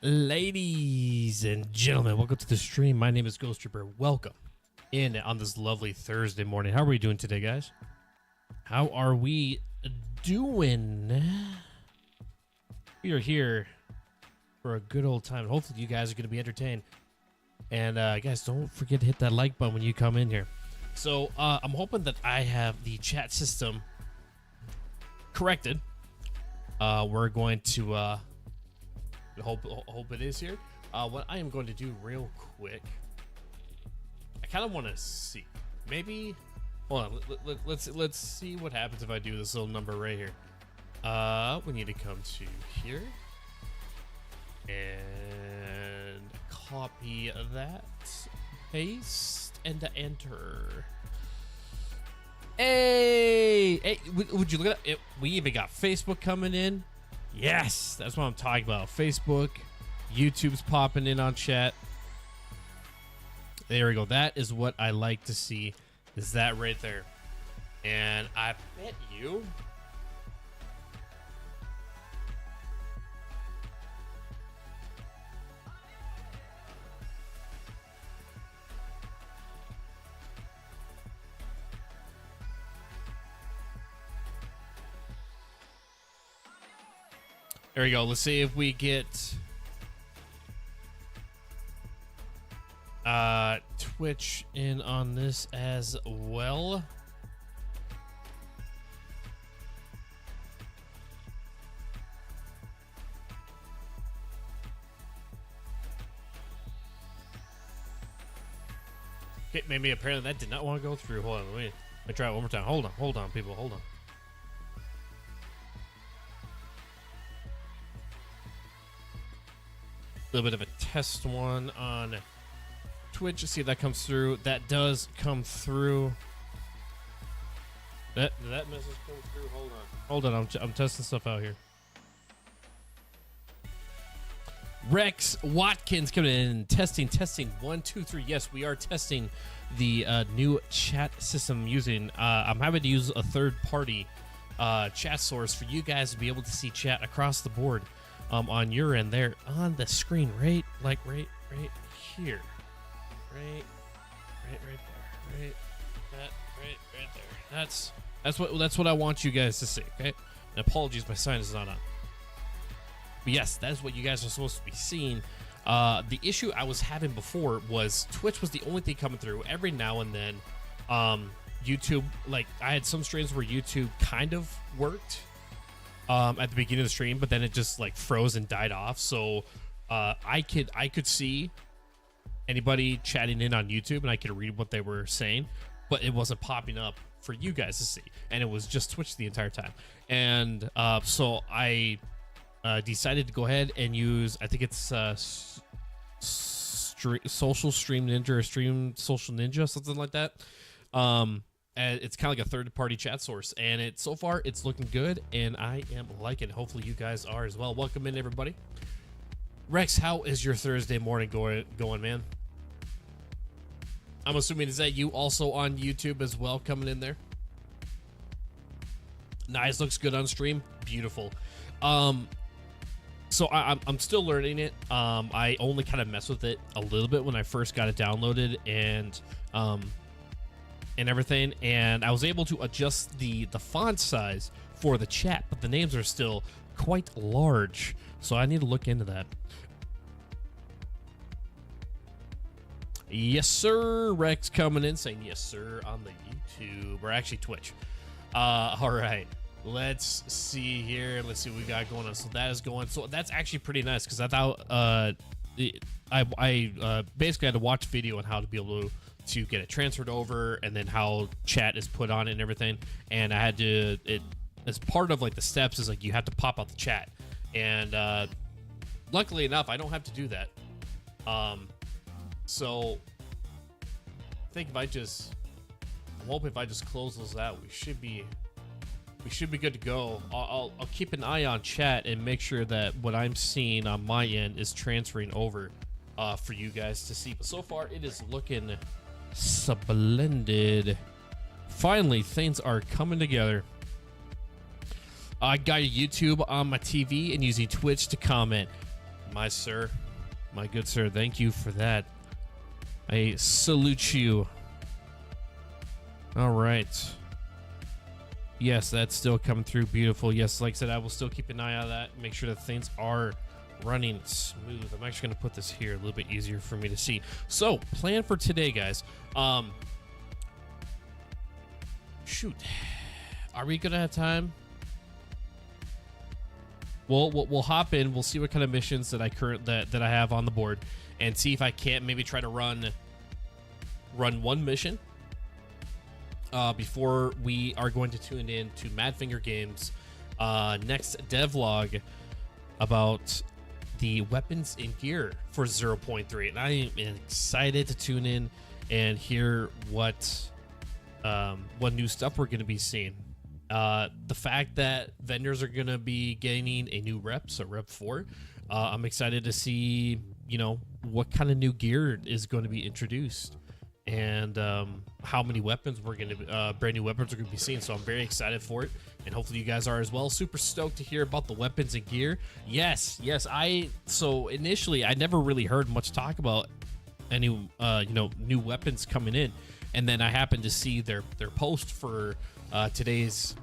Ladies and gentlemen, welcome to the stream. My name is Ghost Trooper. Welcome in on this lovely Thursday morning. How are we doing today, guys? How are we doing? We are here for a good old time. Hopefully you guys are going to be entertained. And guys, don't forget to hit that like button when you come in here. So I'm hoping that I have the chat system corrected. We're going to hope it is here. What I am going to do real quick, I kind of want to see, maybe hold on, let's see what happens if I do this little number right here. We need to come to here and copy that, paste, and enter. Hey, would you look at it? We even got Facebook coming in. Yes, that's what I'm talking about. Facebook, YouTube's popping in on chat. There we go. That is what I like to see, is that right there. And I bet you there we go. Let's see if we get Twitch in on this as well. Okay, maybe apparently that did not want to go through. Hold on, let me try it one more time. Hold on, people, hold on. A little bit of a test one on Twitch to see if that comes through. That does come through. Did that message come through? Hold on. I'm testing stuff out here. Rex Watkins coming in. Testing. 1, 2, 3. Yes, we are testing the new chat system using. I'm having to use a third-party chat source for you guys to be able to see chat across the board. On your end there on the screen, right here, right there, right there. That's what I want you guys to see. Okay, and apologies, my sign is not on, but yes, that is what you guys are supposed to be seeing. The issue I was having before was Twitch was the only thing coming through. Every now and then YouTube, like I had some streams where YouTube kind of worked at the beginning of the stream, but then it just like froze and died off. So I could see anybody chatting in on YouTube and I could read what they were saying, but it wasn't popping up for you guys to see, and it was just Twitch the entire time. And so I decided to go ahead and use, I think it's Social Stream Ninja or Stream Social Ninja, something like that. It's kind of like a third-party chat source, and so far it's looking good, and I am liking it. Hopefully you guys are as well. Welcome in, everybody. Rex, how is your Thursday morning going, man? I'm assuming, is that you also on YouTube as well, coming in there? Nice, looks good on stream. Beautiful. So I'm still learning it. I only kind of messed with it a little bit when I first got it downloaded and everything, and I was able to adjust the font size for the chat, but the names are still quite large, so I need to look into that. Yes sir, Rex coming in saying yes sir on the YouTube, or actually Twitch. All right, let's see here. Let's see what we got going on. So that is going, so that's actually pretty nice, because I thought I basically had to watch video on how to be able to get it transferred over, and then how chat is put on it and everything. And I had to, as part of like the steps is like you have to pop out the chat, and luckily enough I don't have to do that. So I think I'm hoping if I just close those out, we should be good to go. I'll keep an eye on chat and make sure that what I'm seeing on my end is transferring over for you guys to see. But so far it is looking splendid. Finally, things are coming together. I got YouTube on my TV and using Twitch to comment. My sir, my good sir, thank you for that. I salute you. All right. Yes, that's still coming through beautiful. Yes, like I said, I will still keep an eye on that. Make sure that things are running smooth. I'm actually going to put this here a little bit easier for me to see. So, plan for today, guys. Shoot. Are we going to have time? We'll hop in. We'll see what kind of missions that I have on the board, and see if I can't maybe try to run one mission before we are going to tune in to Madfinger Games next devlog about the weapons and gear for 0.3, and I am excited to tune in and hear what new stuff we're going to be seeing. The fact that vendors are going to be gaining a new rep, so rep 4, I'm excited to see, you know, what kind of new gear is going to be introduced, and how many weapons we're going to brand new weapons we're going to be seeing. So I'm very excited for it, and hopefully you guys are as well. Super stoked to hear about the weapons and gear. Yes, so initially I never really heard much talk about any new weapons coming in, and then I happened to see their post for today's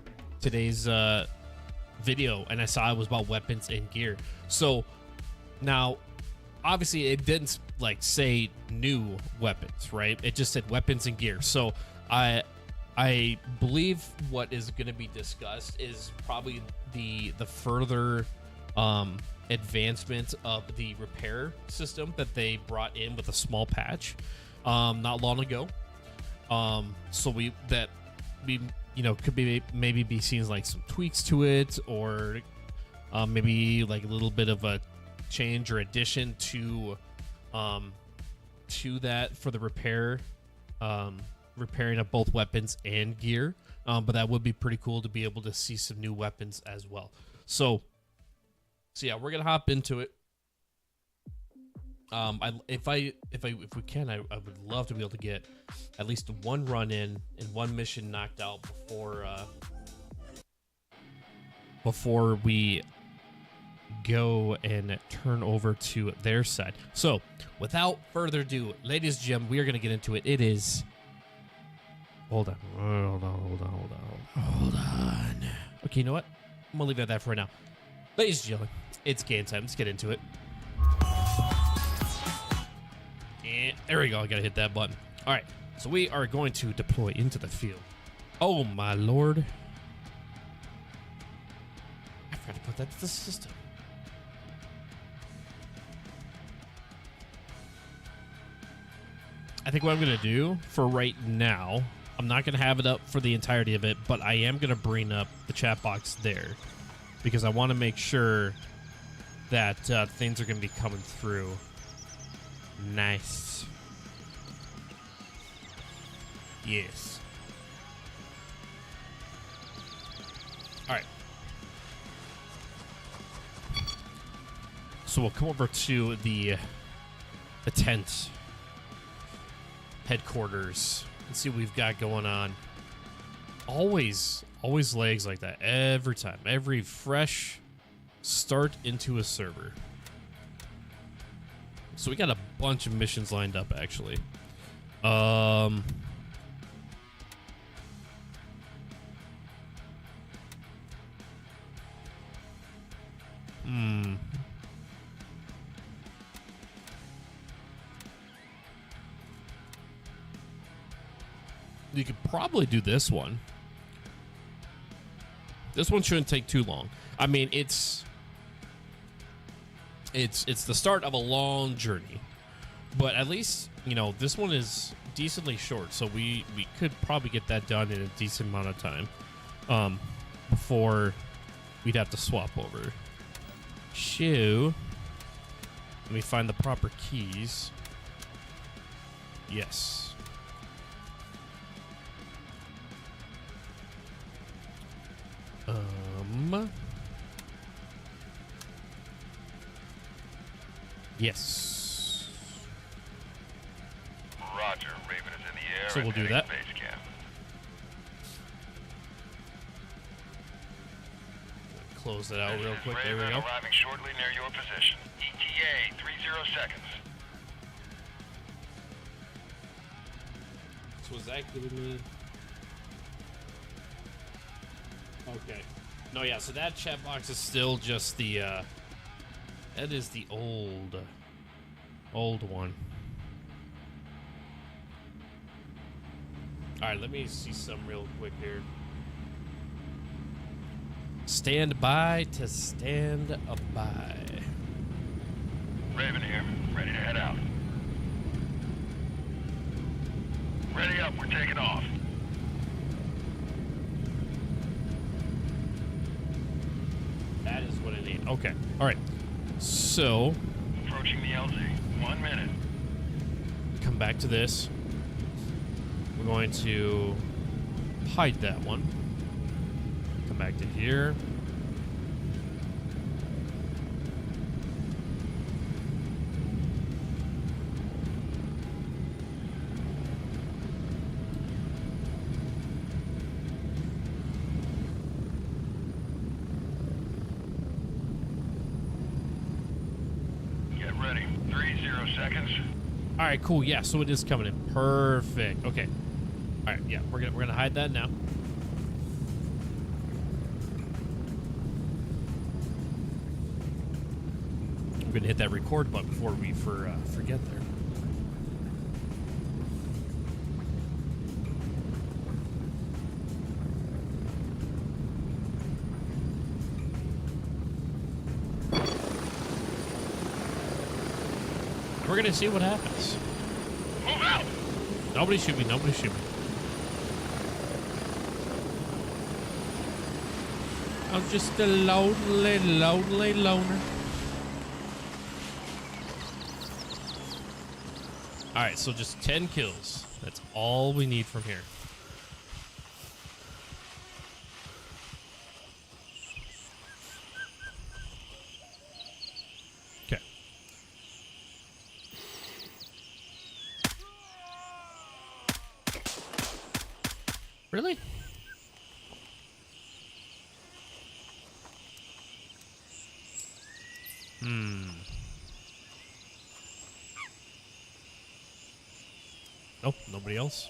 video, and I saw it was about weapons and gear. So now, obviously, it didn't like say new weapons, right? It just said weapons and gear. So I believe what is going to be discussed is probably the further advancement of the repair system that they brought in with a small patch not long ago. So we could be maybe be seeing like some tweaks to it, or maybe like a little bit of a change or addition to that for the repairing of both weapons and gear. But that would be pretty cool to be able to see some new weapons as well. So yeah, we're gonna hop into it. If we can, I would love to be able to get at least one run in and one mission knocked out before we go and turn over to their side. So without further ado, ladies and gentlemen, we are going to get into it. It is... Hold on. Okay, you know what? I'm going to leave it at that for right now. Ladies and gentlemen, it's game time. Let's get into it. And there we go. I got to hit that button. All right. So we are going to deploy into the field. Oh, my Lord. I forgot to put that to the system. I think what I'm going to do for right now, I'm not going to have it up for the entirety of it, but I am going to bring up the chat box there because I want to make sure that things are going to be coming through. Nice. Yes. All right. So we'll come over to the tent headquarters and see what we've got going on. Always legs like that every time. Every fresh start into a server. So we got a bunch of missions lined up, actually. You could probably do this one. This one shouldn't take too long. I mean, it's the start of a long journey, but at least, you know, this one is decently short, so we could probably get that done in a decent amount of time before we'd have to swap over. Shoo. Let me find the proper keys. Yes. Yes. Roger, Raven is in the air. So we'll do that. close it out real quick. There we Raven go. arriving shortly near your position. ETA 30 seconds. So is that giving me? Okay. No, yeah. So that chat box is still just the. That is the old one. All right, let me see some real quick here. Stand by to stand by. Raven here, ready to head out. Ready up, we're taking off. That is what I need. Okay. All right. So. Approaching the LZ. 1 minute. Come back to this. We're going to hide that one. Come back to here. Get ready. 30 seconds. All right, cool. Yeah, so it is coming in. Perfect. Okay. All right, yeah, we're gonna hide that now. I'm gonna hit that record button before we forget there. We're gonna see what happens. Move out! Nobody shoot me. Nobody shoot me. I'm just a lonely, lonely loner. All right, so just 10 kills. That's all we need from here. Okay. Really? Nope, nobody else.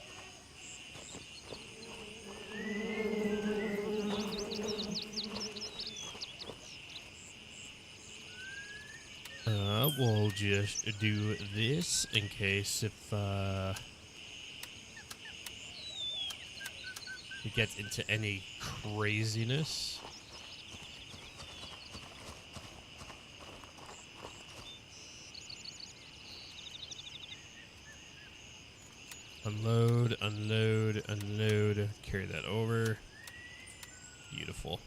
We'll just do this in case if it gets into any craziness. Unload, unload, unload. Carry that over. Beautiful.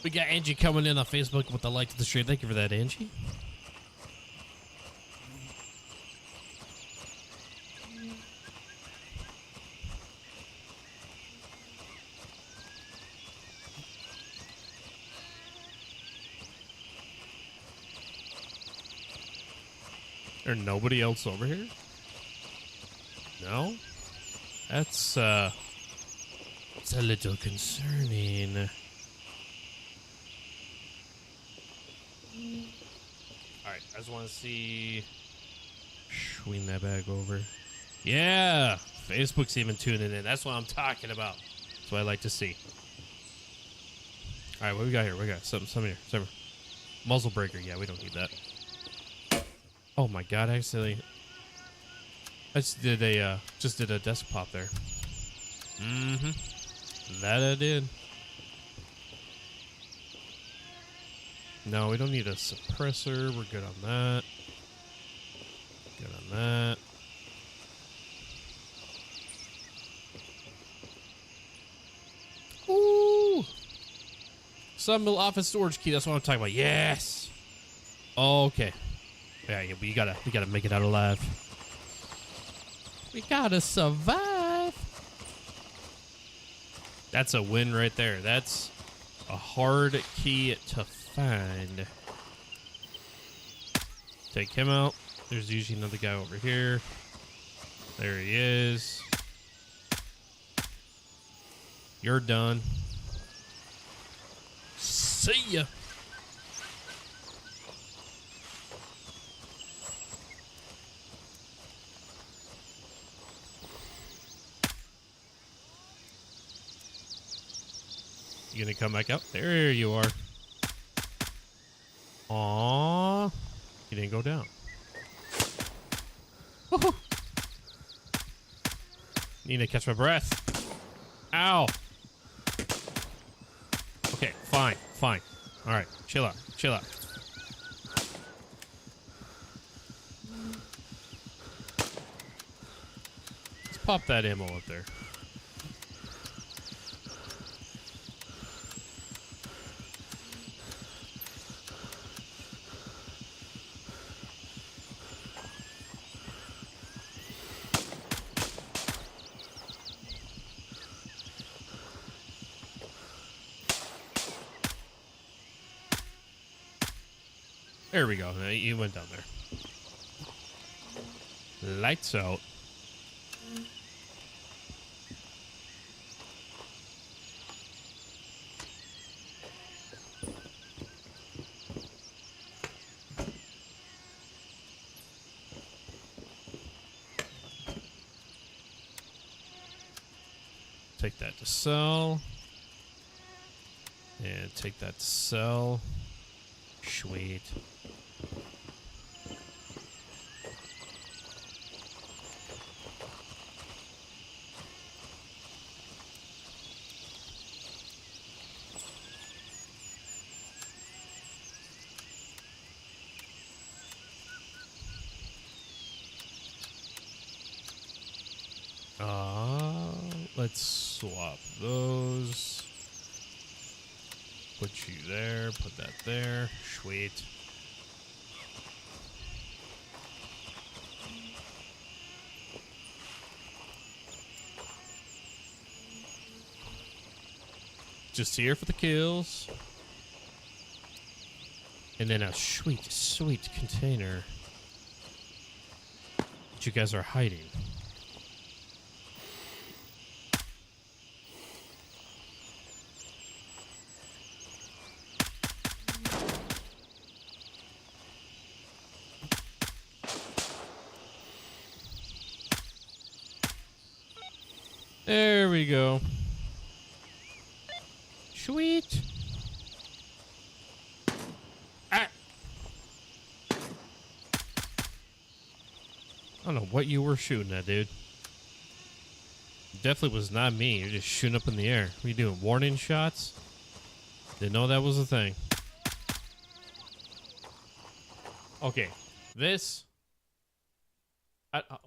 We got Angie coming in on Facebook with the like to the stream. Thank you for that, Angie. There's nobody else over here? No? That's it's a little concerning. Alright, I just want to see. Swing that back over. Yeah! Facebook's even tuning in. That's what I'm talking about. That's what I like to see. Alright, what we got here? We got something here. Something. Muzzle breaker. Yeah, we don't need that. Oh my god, actually. I just did a desk pop there. That I did. No, we don't need a suppressor. We're good on that. Good on that. Ooh! Sunmill office storage key. That's what I'm talking about. Yes. Okay. Yeah, we gotta make it out alive. We gotta survive. That's a win right there. That's a hard key to find. Take him out. There's usually another guy over here. There he is. You're done. See ya. You gonna come back up? There you are. Aww. You didn't go down. Woohoo. Need to catch my breath. Ow. Okay, fine, fine. All right, chill out, chill out. Let's pop that ammo up there. There we go. You went down there. Lights out. Take that to sell. And take that to sell. Sweet. Let's swap those. Put you there, put that there. Sweet. Just here for the kills. And then a sweet, sweet container that you guys are hiding. There we go. Sweet. Ah. I don't know what you were shooting at, dude. Definitely was not me. You're just shooting up in the air. What are you doing? Warning shots? Didn't know that was a thing. Okay. This.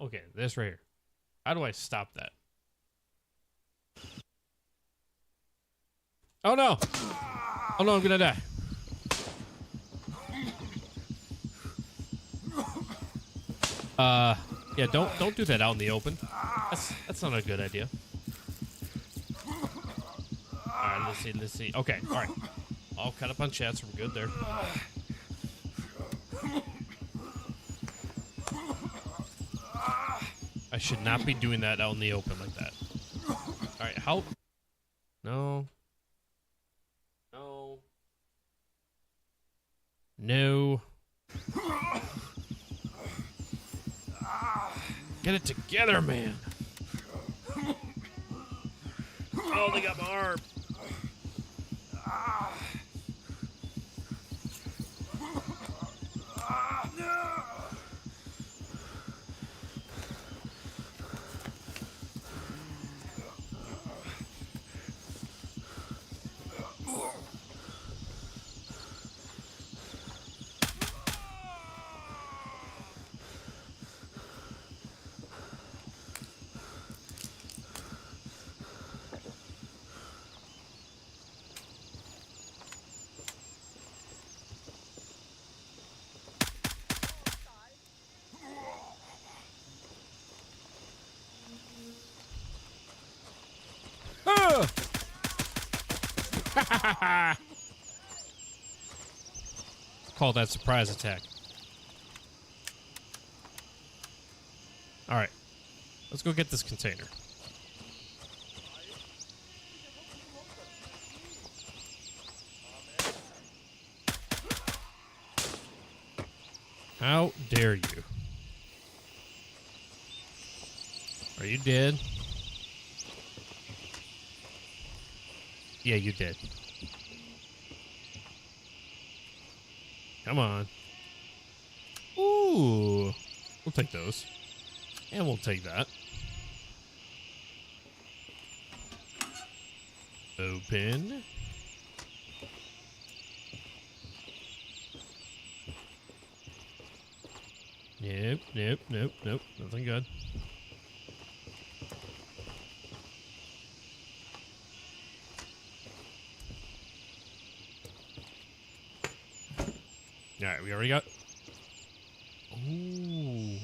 Okay, this right here. How do I stop that? Oh no! Oh no, I'm gonna die. Yeah, don't do that out in the open. That's not a good idea. Alright, let's see. Okay, alright. All cut up on chats, we're good there. I should not be doing that out in the open like that. Alright, how? No. No. No. Get it together, man. Oh, they got my arm. Call that surprise attack. All right, let's go get this container. How dare you? Are you dead? Yeah, you did. Come on. Ooh. We'll take those. And we'll take that. Open. Nope, nope, nope, nope. Nothing good. Alright, we already got... Ooh.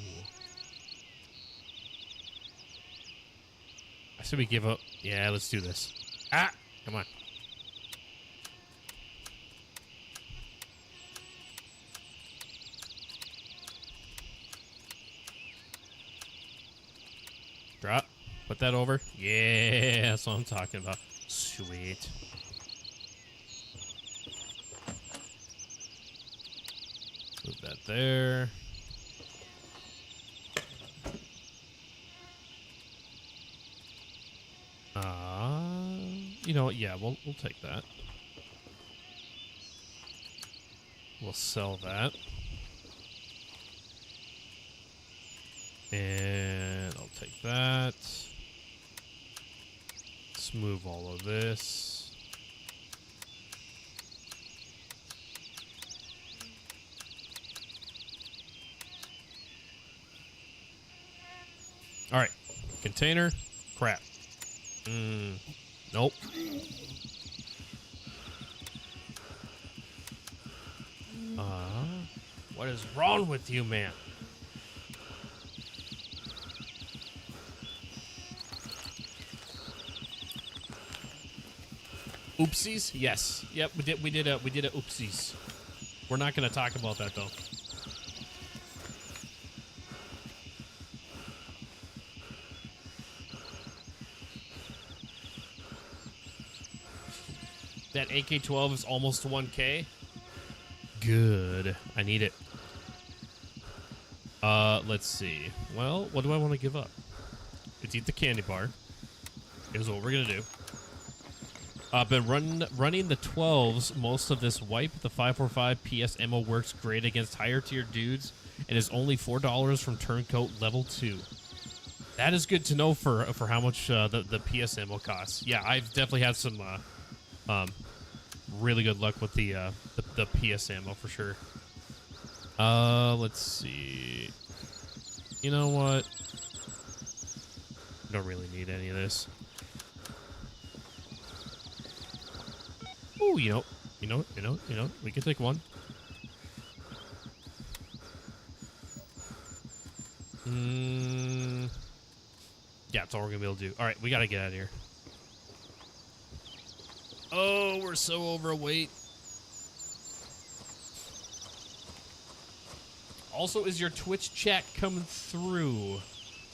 I said we give up. Yeah, let's do this. Ah! Come on. Drop. Put that over. Yeah, that's what I'm talking about. Sweet. Move that there. You know what? Yeah, we'll take that. We'll sell that. And I'll take that. Let's move all of this. All right. Container. Crap. Nope. What is wrong with you, man? Oopsies? Yes. Yep, we did a oopsies. We're not gonna talk about that though. That AK-12 is almost 1K. Good. I need it. Let's see. Well, what do I want to give up? Let's eat the candy bar. Here's what we're gonna do. I've been running the 12s most of this wipe. The 545 PS ammo works great against higher tier dudes and is only $4 from Turncoat level 2. That is good to know for how much the PS ammo costs. Yeah, I've definitely had some really good luck with the PS ammo for sure. Let's see. You know what? Don't really need any of this. Ooh, you know, we can take one. Yeah, that's all we're gonna be able to do. All right, we gotta get out of here. Oh, we're so overweight. Also, is your Twitch chat coming through?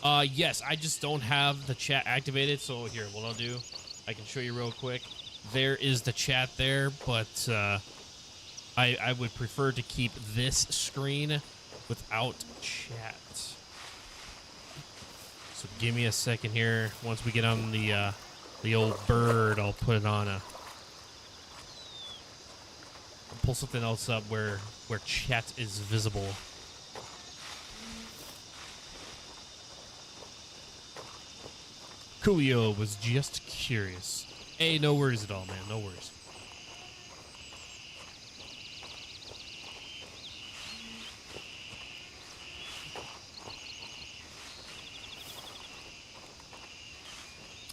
Yes, I just don't have the chat activated, so here, what I'll do, I can show you real quick. There is the chat there, but I would prefer to keep this screen without chat. So give me a second here. Once we get on the old bird, I'll put it on I'll pull something else up where chat is visible. Coolio was just curious. Hey, no worries at all, man. No worries.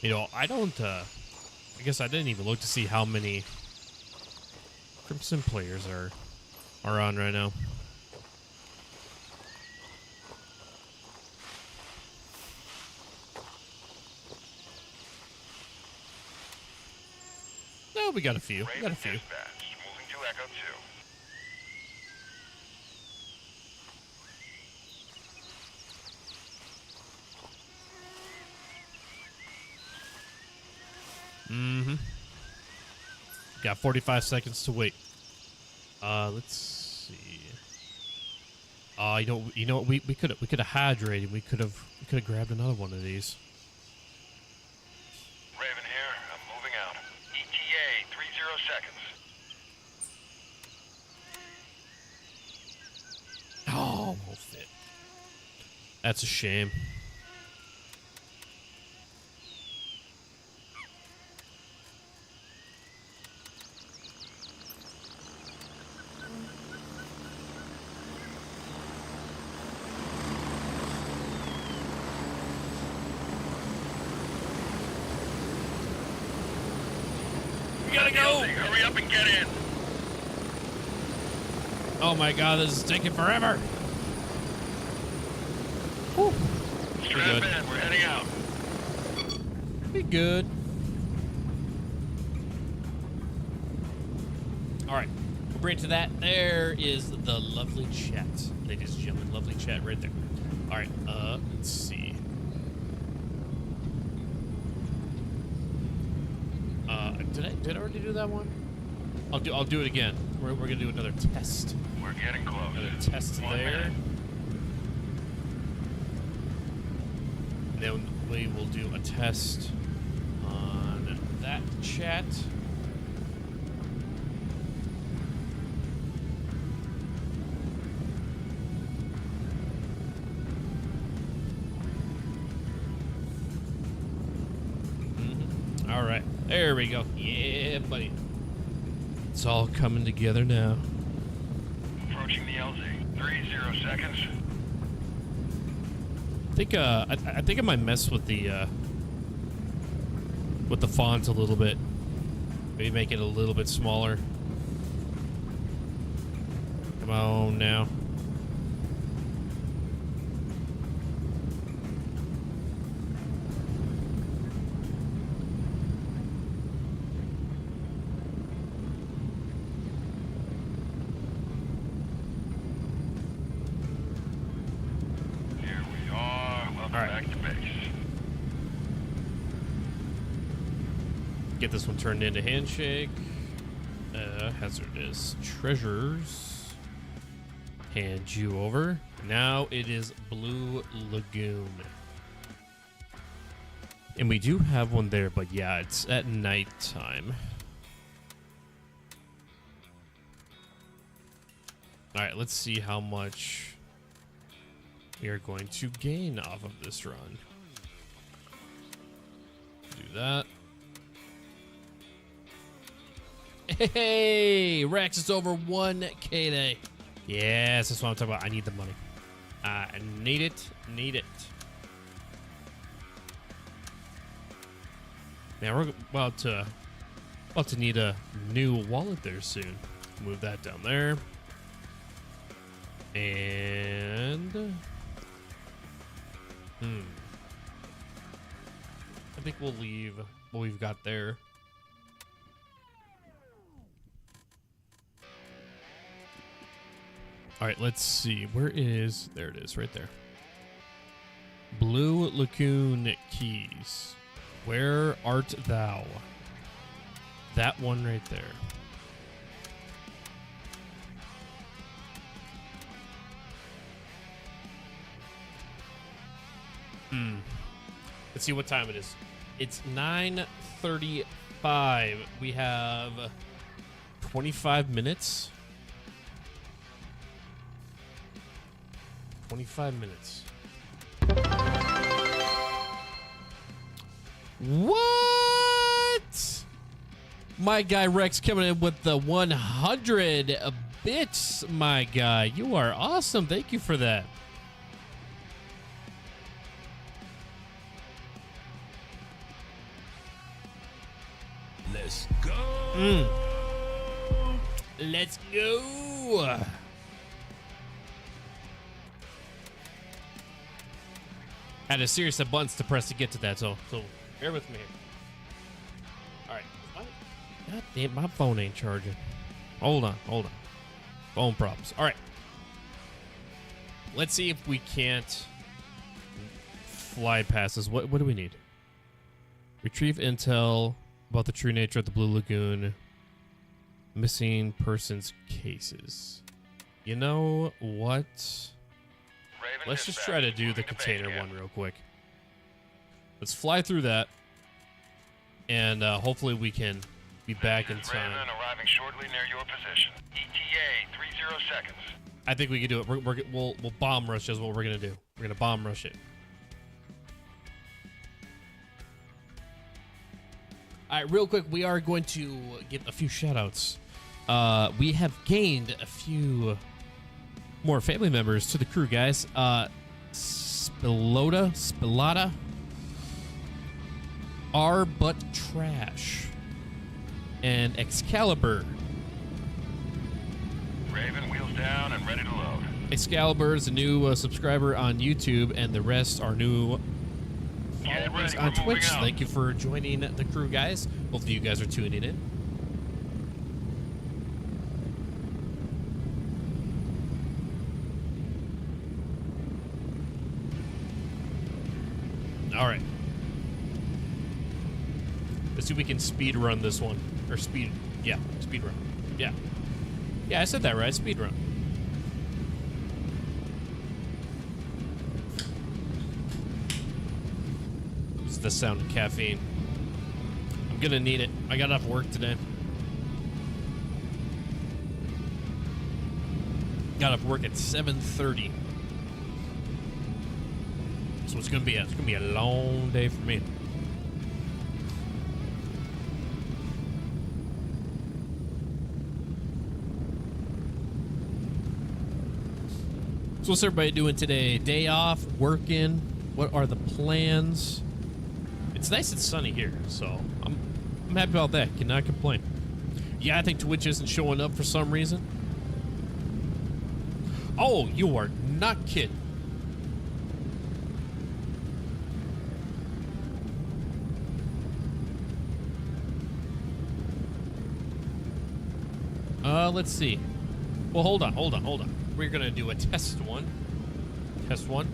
You know, I don't, I guess I didn't even look to see how many Crimson players are on right now. No, we got a few. We got a few. Moving to Echo 2. Got 45 seconds to wait. Let's see. You know, we could have hydrated. We could have grabbed another one of these. Raven here. I'm moving out. ETA 30 seconds. Oh, won't fit. That's a shame. We gotta go. Hurry up and get in. Oh my god, this is taking forever. Whew. Strap in. We're heading out. Be good. All right, we'll bring it to that. There is the lovely chat, ladies and gentlemen. Lovely chat right there. All right, let's see. Did I already do that one? I'll do it again. We're gonna do another test. We're getting close. Another test there. And then we will do a test on that chat. All right, there we go. Yeah, buddy. It's all coming together now. Approaching the LZ. 30 seconds. I think I might mess with the font a little bit. Maybe make it a little bit smaller. Come on now. Get this one turned into handshake. Hazardous treasures. Hand you over. Now it is Blue Lagoon. And we do have one there, but yeah, it's at nighttime. All right, let's see how much we are going to gain off of this run. Do that. Hey, Rex, it's over 1K day. Yes, that's what I'm talking about. I need the money. I need it. Need it. Now we're about to need a new wallet there soon. Move that down there. And I think we'll leave what we've got there. All right, let's see. Where is... There it is, right there. Blue Lagoon Keys. Where art thou? That one right there. Let's see what time it is. It's 9:35. We have 25 minutes. 25 minutes. What? My guy Rex coming in with the 100 bits, my guy. You are awesome. Thank you for that. Let's go. Let's go. Had a series of buttons to press to get to that, so bear with me here. All right. God damn, my phone ain't charging. Hold on. Phone problems. All right. Let's see if we can't fly past this. What do we need? Retrieve intel about the true nature of the Blue Lagoon. Missing persons cases. You know what? Let's just try to do the container one real quick. Let's fly through that, and hopefully we can be back in time. Raven arriving shortly near your position. ETA 30 seconds. I think we can do it. We'll bomb rush is what we're gonna do. We're gonna bomb rush it. All right, real quick, we are going to give a few shout-outs. We have gained a few more family members to the crew, guys. Spilota, R But Trash, and Excalibur. Raven, wheels down and ready to load. Excalibur is a new subscriber on YouTube, and the rest are new followers on Twitch. Thank you for joining the crew, guys. Hopefully you guys are tuning in. All right. Let's see if we can speed run this one. Or speed run. Yeah. Yeah, I said that right. Speed run. This is the sound of caffeine. I'm gonna need it. I got off work today. Got off work at 7:30. So it's gonna be a long day for me. So what's everybody doing today? Day off, working. What are the plans? It's nice and sunny here, so I'm happy about that. Cannot complain. Yeah, I think Twitch isn't showing up for some reason. Oh, you are not kidding. Let's see. Well, hold on. We're gonna do a test one. Test one.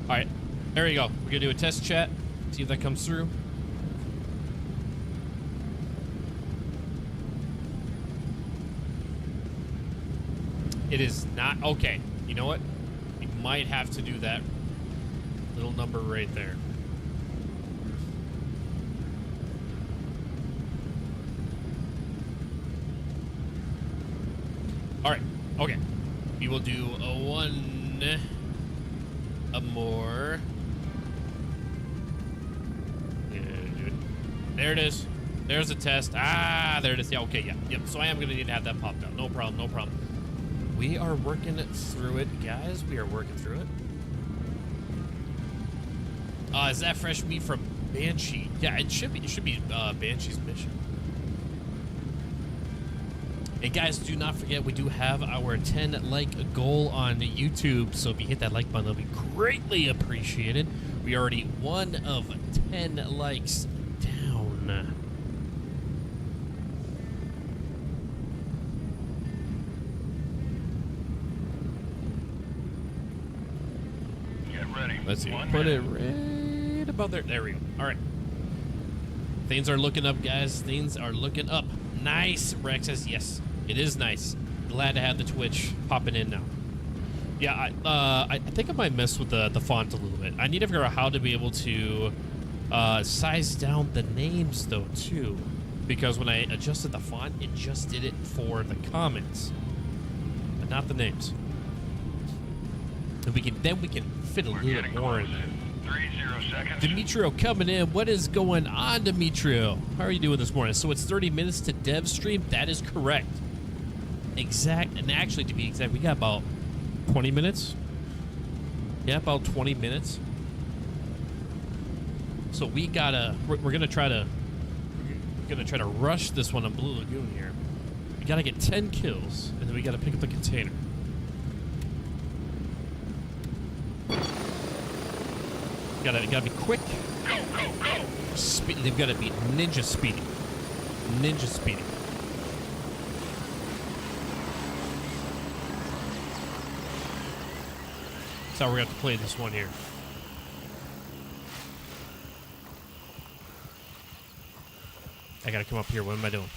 All right, there you go. We're gonna do a test chat. See if that comes through. It is not. Okay, you know what? We might have to do that little number right there. All right, okay. We will do a more. There it is. There's a test. Ah, there it is. Yeah, okay, yeah. Yep, so I am going to need to have that popped out. No problem, no problem. We are working through it, guys. We are working through it. Is that fresh meat from Banshee? Yeah, it should be. It should be Banshee's mission. And guys, do not forget we do have our 10 like goal on YouTube. So if you hit that like button, that'll be greatly appreciated. We are already 1 of 10 likes down. Let's see. Put it right about there. There we go. All right. Things are looking up, guys. Things are looking up. Nice. Rex says yes. It is nice. Glad to have the Twitch popping in now. Yeah, I think I might mess with the font a little bit. I need to figure out how to be able to size down the names though too, because when I adjusted the font, it just did it for the comments, but not the names. And we can fit a little bit more in there. 30 seconds. Demetrio coming in. What is going on, Demetrio? How are you doing this morning? So it's 30 minutes to dev stream. That is correct. Exact, and actually to be exact, we got about 20 minutes. Yeah, about 20 minutes. So we're gonna try to rush this one on Blue Lagoon here. We gotta get 10 kills, and then we gotta pick up the container. Gotta be quick. Go, go, go. They've gotta be ninja speedy. Ninja speedy. That's how we're going to have to play this one here. I got to come up here. What am I doing?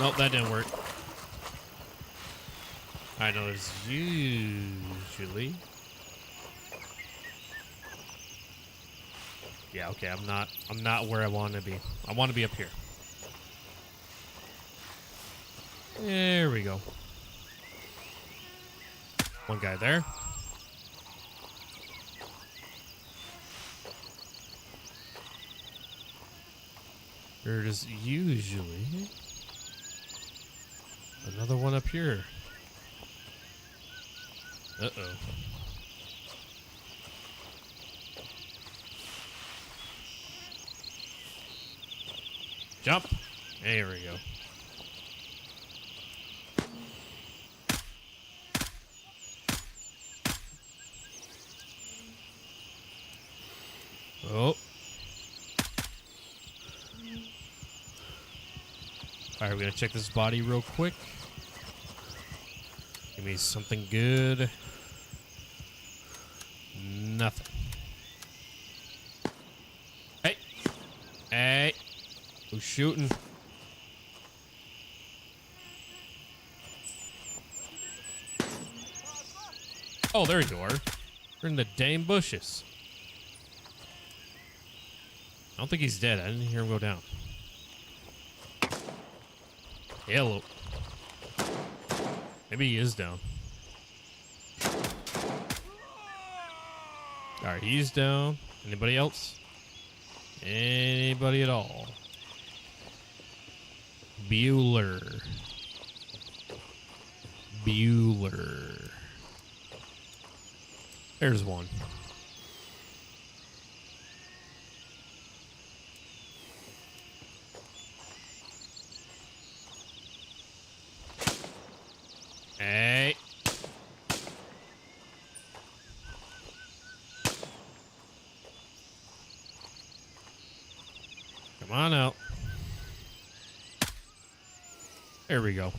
Nope, that didn't work. I know it's usually... Yeah, okay, I'm not where I want to be. I want to be up here. There we go. One guy there. There's usually another one up here. Uh-oh. Jump. There we go. Oh. All right, we're gonna check this body real quick. Give me something good. Nothing. Hey. Hey. Who's shooting? Oh, there you are. You're in the damn bushes. I don't think he's dead. I didn't hear him go down. Hello. Maybe he is down. Alright, he's down. Anybody else? Anybody at all? Bueller. Bueller. There's one. Hey. Come on out. There we go.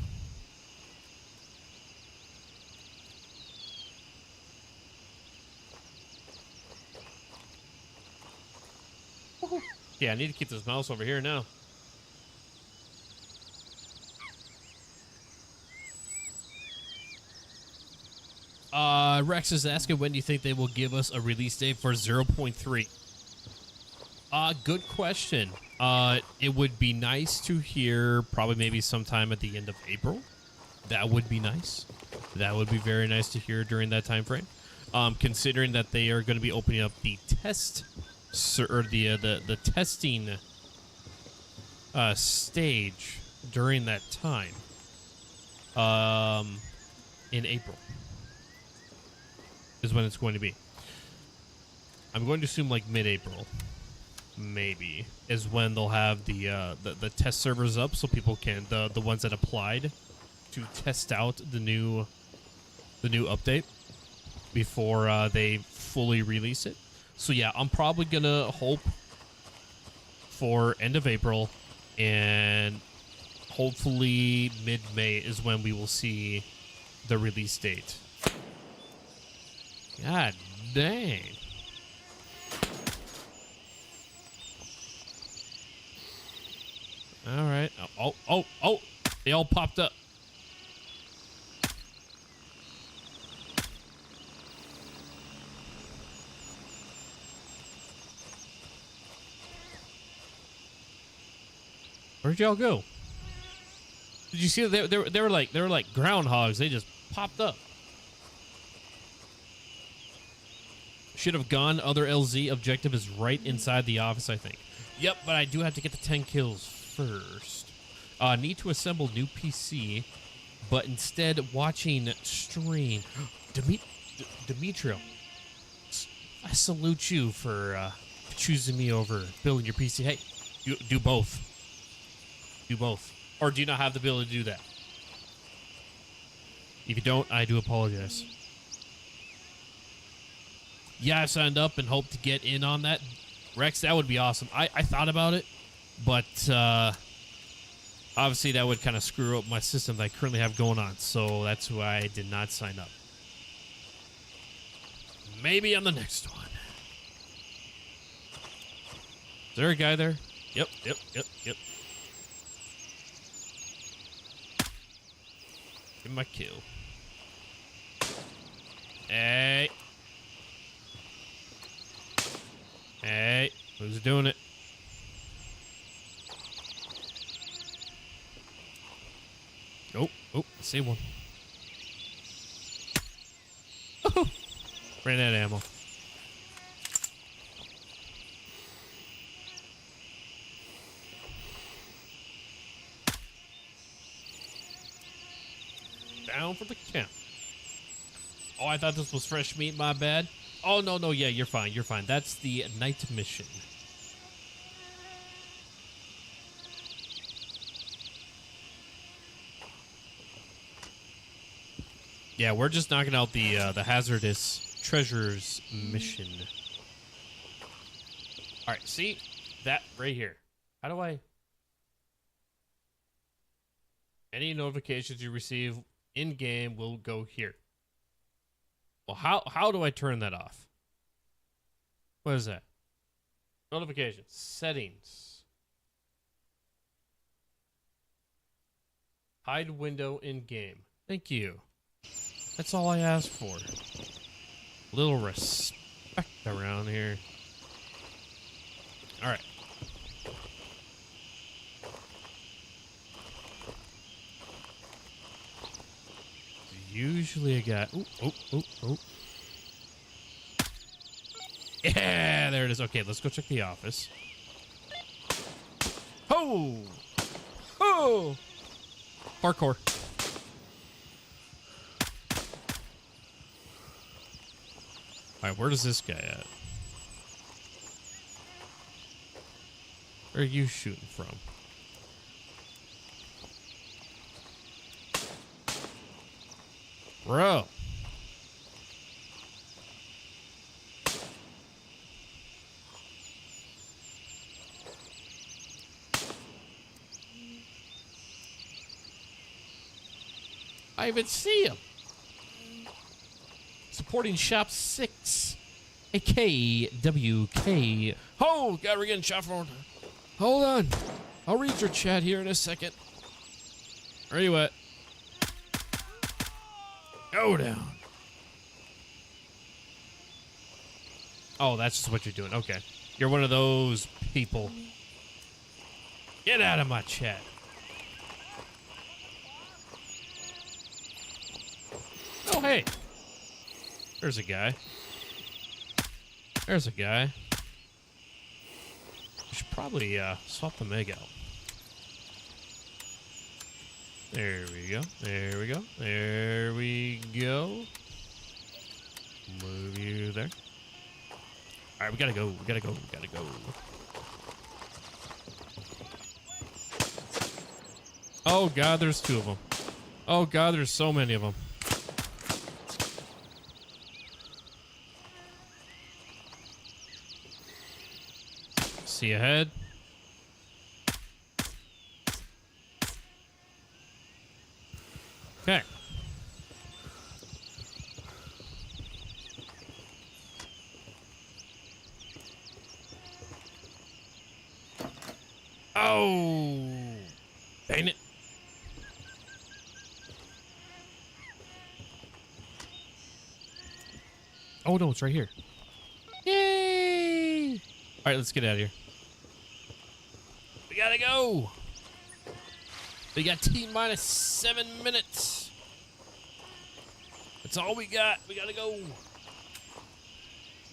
Yeah, I need to keep this mouse over here now. Rex is asking, when do you think they will give us a release date for 0.3? Good question. It would be nice to hear probably maybe sometime at the end of April. That would be nice. That would be very nice to hear during that time frame. Considering that they are going to be opening up the test or the testing stage during that time in April is when it's going to be. I'm going to assume like mid-April, maybe, is when they'll have the test servers up, so people can the ones that applied to test out the new update before they fully release it. So yeah, I'm probably gonna hope for end of April, and hopefully mid-May is when we will see the release date. God dang. All right. Oh, they all popped up. Where'd y'all go? Did you see that they were like groundhogs? They just popped up. Should have gone. Other LZ objective is right inside the office, I think. Yep, but I do have to get the 10 kills first. Need to assemble new PC, but instead watching stream. Demetrio, I salute you for choosing me over building your PC. Hey, you do both. Do both. Or do you not have the ability to do that? If you don't, I do apologize. Yeah, I signed up and hope to get in on that. Rex, that would be awesome. I thought about it, but Obviously, that would kind of screw up my system that I currently have going on, so that's why I did not sign up. Maybe on the next one. Is there a guy there? Yep. Give him my kill. Hey. Hey, who's doing it? Oh, I see one. Oh, ran out of ammo. Down for the count. Oh, I thought this was fresh meat, my bad. Oh, no, yeah, you're fine. That's the night mission. Yeah, we're just knocking out the hazardous treasures mission. All right, see that right here. How do I? Any notifications you receive in game will go here. Well, how do I turn that off? What is that? Notifications, settings, hide window in game. Thank you. That's all I asked for. A little respect around here. All right. Usually a guy. Oh. Yeah, there it is. Okay, let's go check the office. Oh! Parkour. Alright, where does this guy at? Where are you shooting from? Bro. I even see him. Supporting Shop 6. AKWK. Oh, God, we're getting shot from. Hold on. I'll read your chat here in a second. Where are you at? Go down. Oh, that's just what you're doing. Okay. You're one of those people. Get out of my chat. Oh, hey. There's a guy. There's a guy. We should probably swap the Meg out. There we go. There we go. There we go. Move you there. All right, we gotta go. We gotta go. We gotta go. Oh, God, there's two of them. Oh, God, there's so many of them. See ahead. Okay. Oh, dang it. Oh, no, it's right here. Yay! All right, let's get out of here. We gotta go. We got T-minus 7 minutes. That's all we got. We gotta go.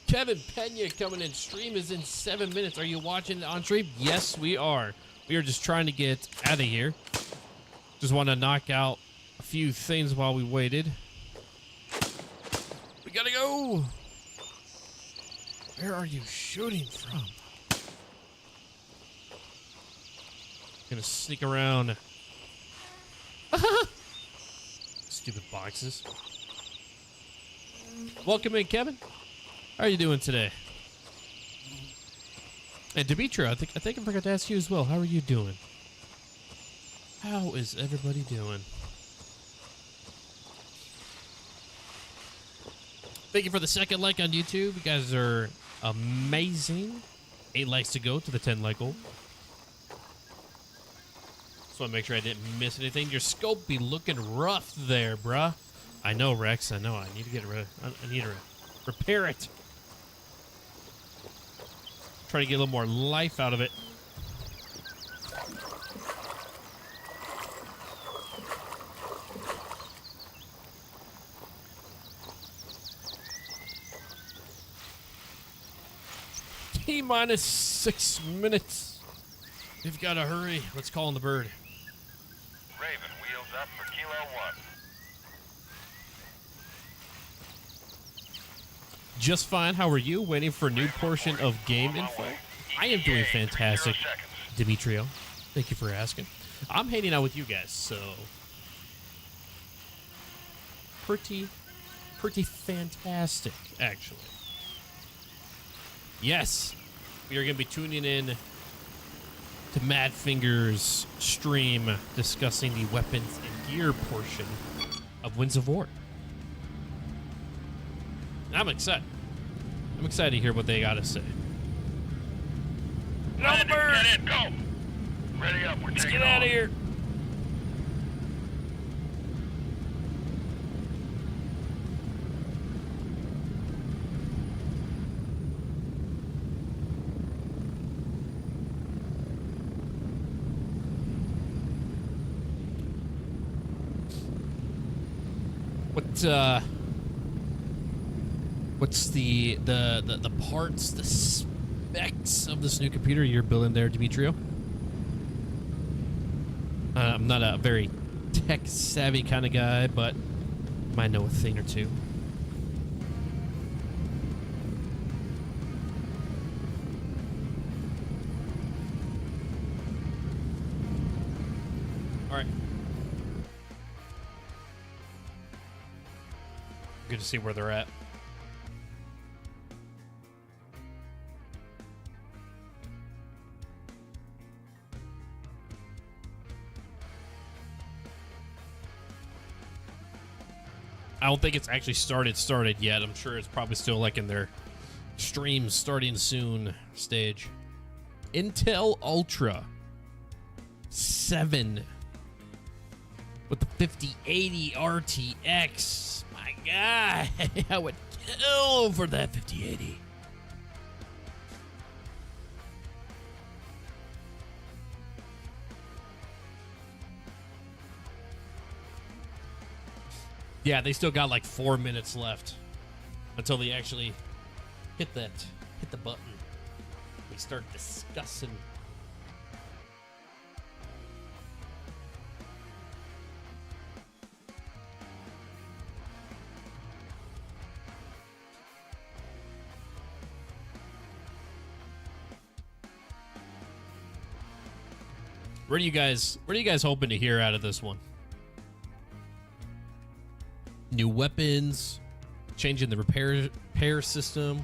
Kevin Pena coming in. Stream is in 7 minutes. Are you watching it on stream? Yes, we are. We are just trying to get out of here. Just want to knock out a few things while we waited. We gotta go. Where are you shooting from? Gonna sneak around. Stupid boxes. Welcome in, Kevin. How are you doing today? And Demetra, I think I forgot to ask you as well. How are you doing? How is everybody doing? Thank you for the second like on YouTube. You guys are amazing. 8 likes to go to the 10 like goal. Just want to make sure I didn't miss anything. Your scope be looking rough there, bruh. I know, Rex. I know. I need to get rid. I need to repair it. Try to get a little more life out of it. T-minus 6 minutes. We've got to hurry. Let's call on the bird. Raven, wheels up for Kilo 1. Just fine. How are you? Waiting for a new portion of game info? I am doing fantastic, Demetrio. Thank you for asking. I'm hanging out with you guys, so pretty fantastic, actually. Yes, we are going to be tuning in to Madfinger's stream discussing the weapons and gear portion of Winds of War. I'm excited. I'm excited to hear what they got to say. Get on the bird! Get in, go! Ready up, we're Let's taking get out off. of here. What's the parts, the specs of this new computer you're building there, Demetrio? I'm not a very tech savvy kind of guy, but might know a thing or two. All right. Good to see where they're at. I don't think it's actually started yet. I'm sure it's probably still like in their stream starting soon stage. Intel Ultra 7 with the 5080 RTX. My God, I would kill for that 5080. Yeah, they still got like 4 minutes left until they actually hit the button. We start discussing. What are you guys hoping to hear out of this one? New weapons, changing the repair system.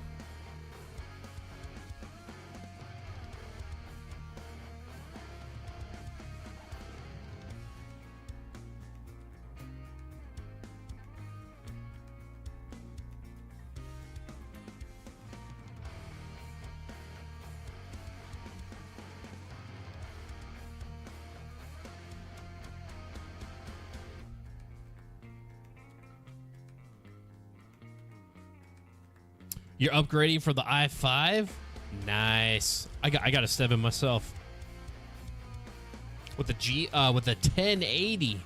You're upgrading for the i5? Nice. I got a 7 myself. With the 1080.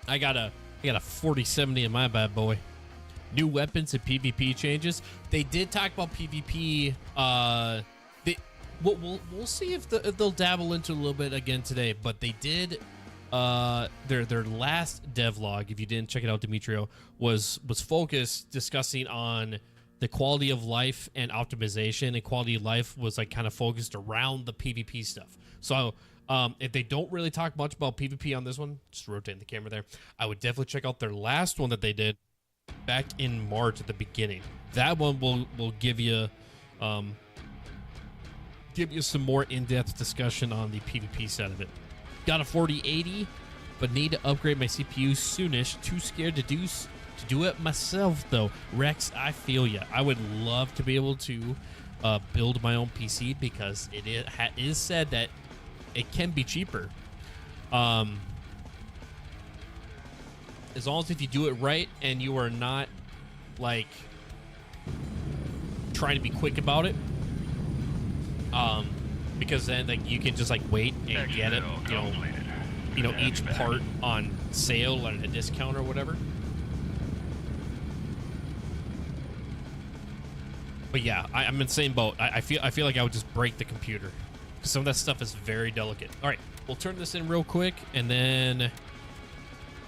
I got a 4070 in my bad boy. New weapons and PvP changes. They did talk about PvP. We'll see if they'll dabble into a little bit again today, but they did. Their last devlog, if you didn't check it out, Demetrio, was focused discussing on the quality of life and optimization, and quality of life was like kind of focused around the PvP stuff. So if they don't really talk much about PvP on this one, just rotating the camera there, I would definitely check out their last one that they did back in March at the beginning. That one will give you give you some more in-depth discussion on the PvP side of it. Got a 4080, but need to upgrade my CPU soonish. Too scared to do it myself though. Rex, I feel ya. I would love to be able to build my own PC because it is said that it can be cheaper. As long as if you do it right and you are not like trying to be quick about it, because then like you can just like wait and get it, you know, each part on sale or at a discount or whatever. But yeah, I'm in the same boat. I feel like I would just break the computer because some of that stuff is very delicate. All right, we'll turn this in real quick and then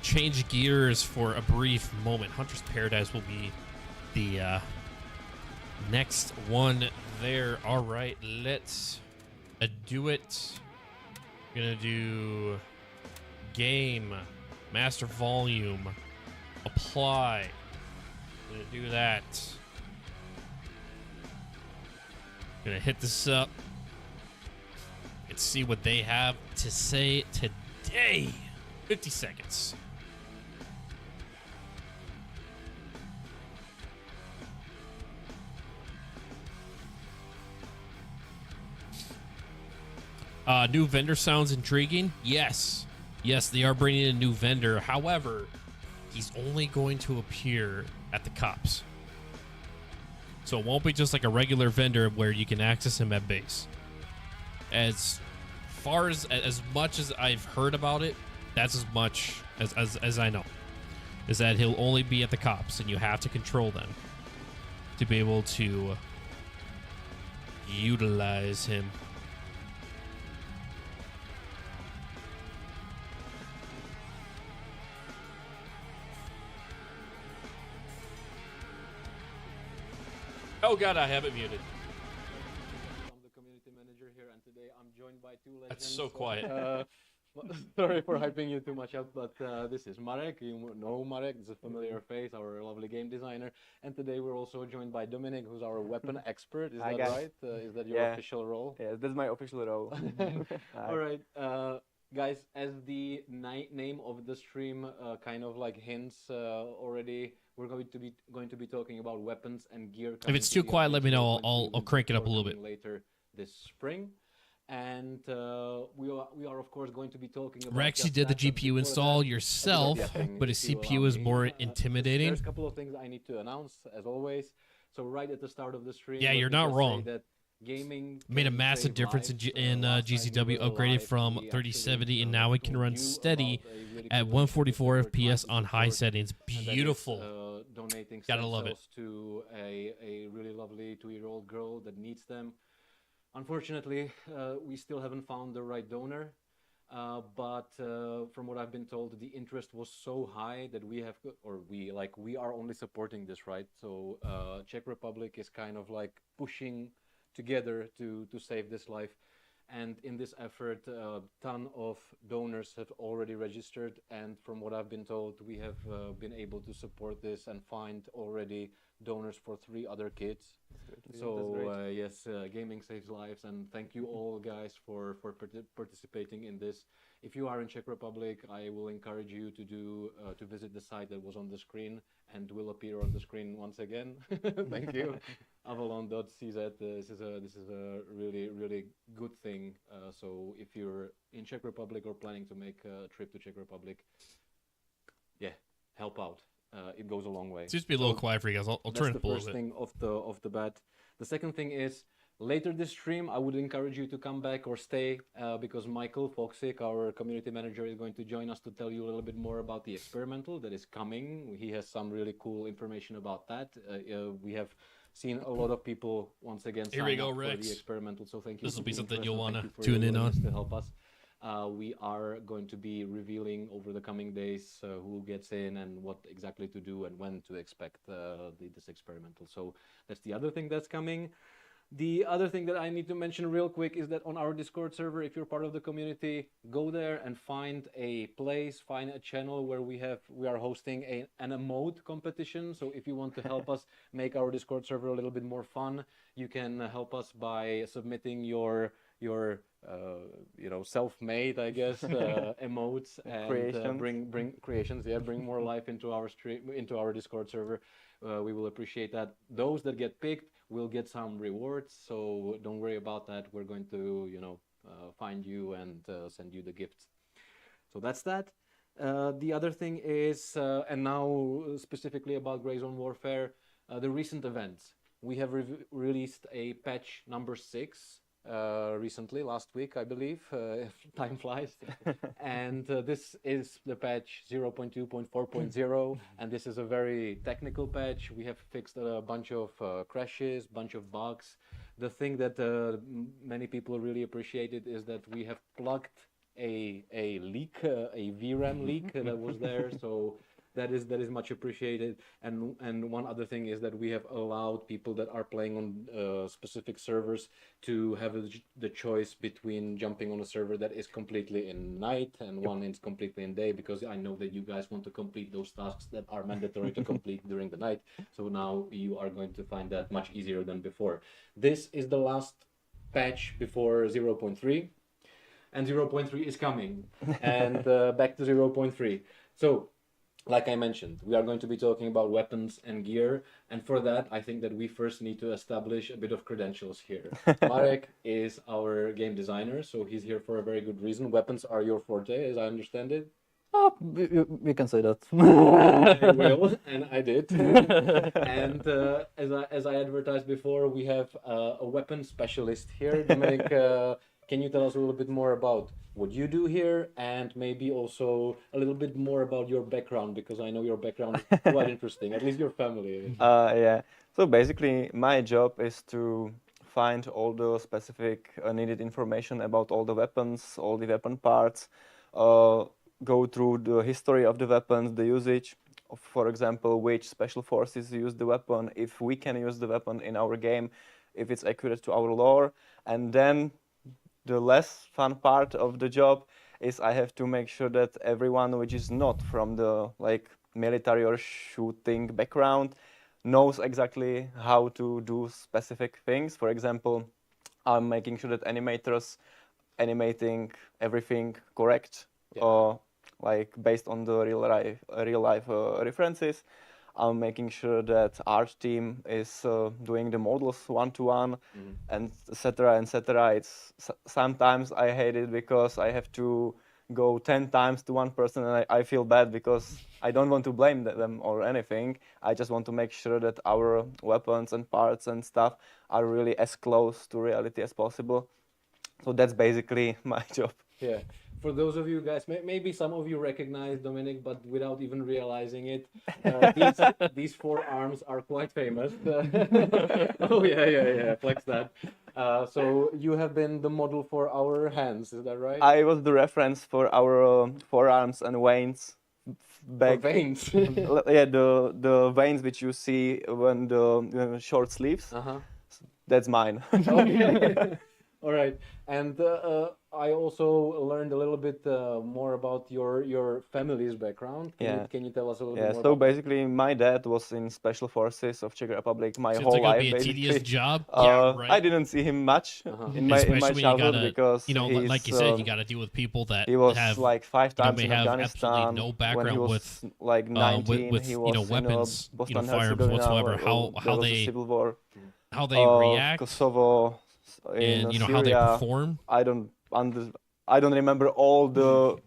change gears for a brief moment. Hunter's Paradise will be the next one there. All right, let's do it. I'm gonna do game, master volume, apply. I'm gonna do that. Gonna hit this up and see what they have to say today. 50 seconds. New vendor sounds intriguing. Yes, they are bringing in a new vendor. However, he's only going to appear at the cops. So it won't be just like a regular vendor where you can access him at base. As far as much as I've heard about it, that's as much as I know. Is that he'll only be at the cops and you have to control them to be able to utilize him. Oh god, I have it muted. I'm the community manager here, and today I'm joined by two legends. That's so quiet. Sorry for hyping you too much up, but this is Marek. You know Marek, it's a familiar face, our lovely game designer. And today we're also joined by Dominic, who's our weapon expert. Is Hi, that guys. right? Is that your official role? Yeah, that's my official role. All right, guys, as the name of the stream kind of like hints already, we're going to be talking about weapons and gear. If it's too quiet, let me know. I'll crank it up a little bit later this spring. And we are of course going to be talking about Rex, you did the GPU install yourself, but his CPU is more intimidating. There's a couple of things I need to announce as always. So right at the start of the stream, Yeah, you're not wrong. That gaming made a massive difference in GCW. Upgraded from 3070 and now it can run steady at 144 FPS on high settings. Beautiful. Donating Gotta love it. To a really lovely 2-year-old girl that needs them. Unfortunately, we still haven't found the right donor, but from what I've been told, the interest was so high that we are only supporting this, right? So Czech Republic is kind of like pushing together to save this life. And in this effort, a ton of donors have already registered. And from what I've been told, we have been able to support this and find already donors for 3 other kids. So yes, gaming saves lives, and thank you all guys for participating in this. If you are in Czech Republic, I will encourage you to visit the site that was on the screen and will appear on the screen once again. Thank you. Avalon.cz. This is a really good thing. So if you're in Czech Republic or planning to make a trip to Czech Republic, yeah, help out. It goes a long way. It seems to be a little quiet for you guys. I'll turn it up a little bit. That's the first thing off the bat. The second thing is, later this stream, I would encourage you to come back or stay because Michael Foxick, our community manager, is going to join us to tell you a little bit more about the experimental that is coming. He has some really cool information about that. We have seen a lot of people once again sign up for the experimental. So thank you. This will be something you'll want to tune in on to help us. We are going to be revealing over the coming days who gets in and what exactly to do and when to expect this experimental. So that's the other thing that's coming. The other thing that I need to mention real quick is that on our Discord server, if you're part of the community, go there and find a place, find a channel where we are hosting an emote competition. So if you want to help us make our Discord server a little bit more fun, you can help us by submitting your self-made, I guess, emotes and bring creations. Yeah, bring more life into our stream, into our Discord server. We will appreciate that. Those that get picked will get some rewards, so don't worry about that. We're going to, find you and send you the gifts. So that's that. The other thing is, and now specifically about Grayzone Warfare, the recent events. We have released a patch number 6 recently, last week, I believe. Time flies. And this is the patch 0.2.4.0, and this is a very technical patch. We have fixed a bunch of crashes, bunch of bugs. The thing that many people really appreciated is that we have plugged a leak, a VRAM leak that was there. So that is much appreciated. And one other thing is that we have allowed people that are playing on specific servers to have the choice between jumping on a server that is completely in night and one is completely in day, because I know that you guys want to complete those tasks that are mandatory to complete during the night. So now you are going to find that much easier than before. This is the last patch before 0.3, and 0.3 is coming. And back to 0.3. So, like I mentioned, we are going to be talking about weapons and gear, and for that, I think that we first need to establish a bit of credentials here. Marek is our game designer, so he's here for a very good reason. Weapons are your forte, as I understand it. Oh, we can say that. I will, and I did. And as I advertised before, we have a weapon specialist here. Dominic, can you tell us a little bit more about what you do here, and maybe also a little bit more about your background, because I know your background is quite interesting, at least your family. Yeah. So basically, my job is to find all the specific needed information about all the weapons, all the weapon parts, go through the history of the weapons, the usage, of, for example, which special forces use the weapon, if we can use the weapon in our game, if it's accurate to our lore, and then the less fun part of the job is I have to make sure that everyone which is not from the military or shooting background knows exactly how to do specific things. For example, I'm making sure that animators animating everything correct, based on the real life references. I'm making sure that art team is doing the models one-to-one, and etc. etc. It's sometimes I hate it because I have to go 10 times to one person, and I feel bad because I don't want to blame them or anything. I just want to make sure that our weapons and parts and stuff are really as close to reality as possible. So that's basically my job. Yeah. For those of you guys, maybe some of you recognize Dominic, but without even realizing it, these 4 arms are quite famous. Oh yeah, flex that. So you have been the model for our hands, is that right? I was the reference for our forearms and veins. For veins? Yeah, the veins which you see when the short sleeves. That's mine. Okay. All right, and I also learned a little bit more about your family's background. Can you tell us a little bit more? So basically, my dad was in Special Forces of Czech Republic my whole life. Be a tedious job. Right. I didn't see him much in my childhood because like you said, you got to deal with people that he was have, 5 times may in have Afghanistan. absolutely no background when he was with 19, with he was weapons, Boston firearms whatsoever. How they Civil War, how they react, Kosovo. And Syria, how they perform. I don't remember all the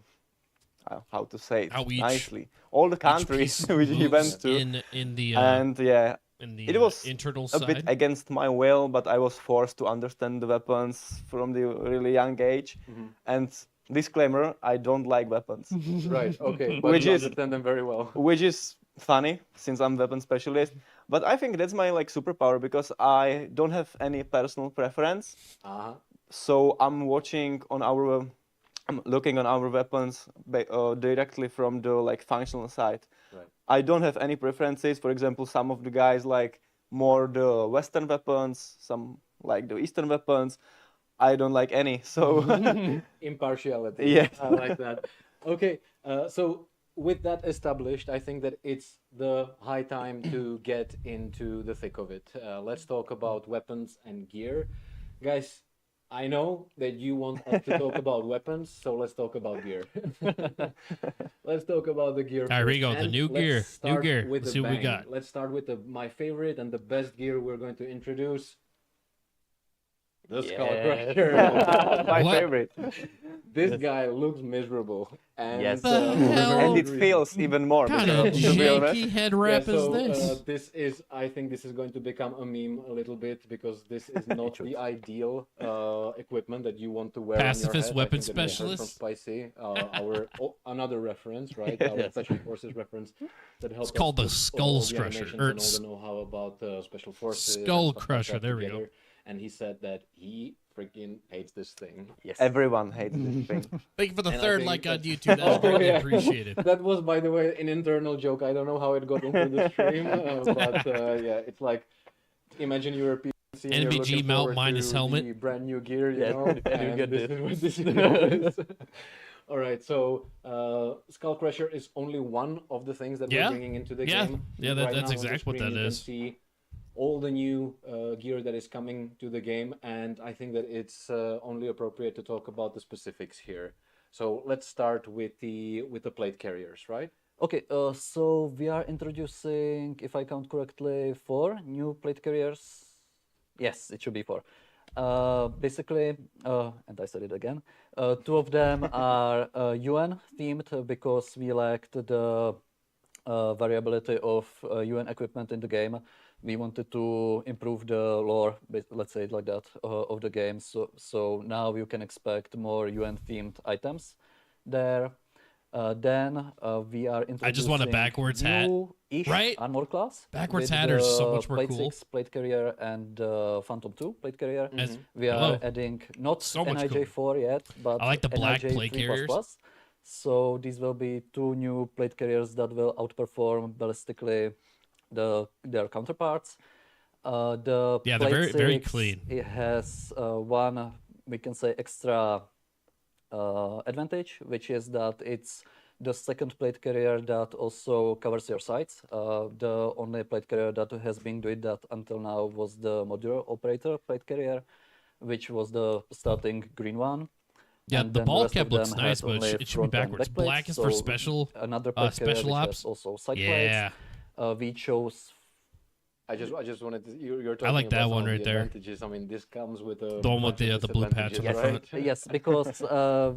how to say it nicely. All the countries which he went to in the it was internal a side. bit against my will, but I was forced to understand the weapons from the really young age. And disclaimer: I don't like weapons. Right. Okay. But you understand them very well. Which is funny since I'm weapon specialist. But I think that's my superpower because I don't have any personal preference. So I'm looking on our weapons directly from the functional side. Right. I don't have any preferences. For example, some of the guys like more the Western weapons, some like the Eastern weapons. I don't like any. So Impartiality. Yes. I like that. Okay, so with that established, I think that it's the high time to get into the thick of it. Let's talk about weapons and gear. Guys, I know that you want us to talk about weapons, so let's talk about gear. Let's talk about the gear. All right, here we first. go. The And new let's gear. New start gear. with Let's a see what we bang. got. Let's start with my favorite and the best gear we're going to introduce. The Skull Crusher. my What? favorite. This guy looks miserable. And, Yes. The hell? And it feels even more. What kind of because, to be honest, janky head wrap is this? I think this is going to become a meme a little bit because this is not the ideal equipment that you want to wear. Pacifist on your head. weapon I think that we heard specialist? from Spicy, another reference, right? Our Special Forces reference that helps. It's called the us put Skull all the Crusher, animations or and all the know-how about Special Forces. and Skull stuff like Crusher, that there we go. together. And he said that he freaking hates this thing. yes. Everyone hates this thing. Thank you for the And I third think like on that- YouTube. That's Oh, greatly yeah. appreciated. That was, by the way, an internal joke. I don't know how it got into the stream, but yeah, it's like imagine you're a PC and you're NVG looking mount forward minus to helmet. the brand new gear, you Yeah, know, and you and get this this. is what this is. All right, so Skull Crusher is only one of the things that Yeah. we're bringing into the Yeah. game. Yeah, Right that's now on the exactly what screen that you is. Can see all the new gear that is coming to the game, and I think that it's only appropriate to talk about the specifics here. So let's start with the plate carriers, right? Okay, so we are introducing, if I count correctly, 4 new plate carriers. Yes, it should be 4. Basically, and I said it again, 2 of them are UN themed because we lacked the variability of UN equipment in the game. We wanted to improve the lore, let's say it like that, of the game. So now you can expect more UN themed items there. Then we are introducing I just want a backwards hat, new-ish right? armor class. Backwards with hat are so the much more plate cool. 6 plate carrier and Phantom 2 plate carrier. As- We are hello. adding not So much NIJ4 yet, but I like the black NIJ plate 3++. carriers. So these will be 2 new plate carriers that will outperform ballistically their counterparts. The Yeah, they're plate very 6, clean. It has one, we can say, extra advantage, which is that it's the second plate carrier that also covers your sights. The only plate carrier that has been doing that until now was the modular operator plate carrier, which was the starting green one. Yeah, And the then ball rest cap of them looks nice, had but only it should be front and backwards. back plates, Black is for so special. Another plate carrier special which ops. has also side Yeah, plates. We chose I just wanted to, you're talking I like that about some one of right the there. advantages. I mean, this comes with a The one with bunch of the blue patch on the disadvantages, front. right? yes, because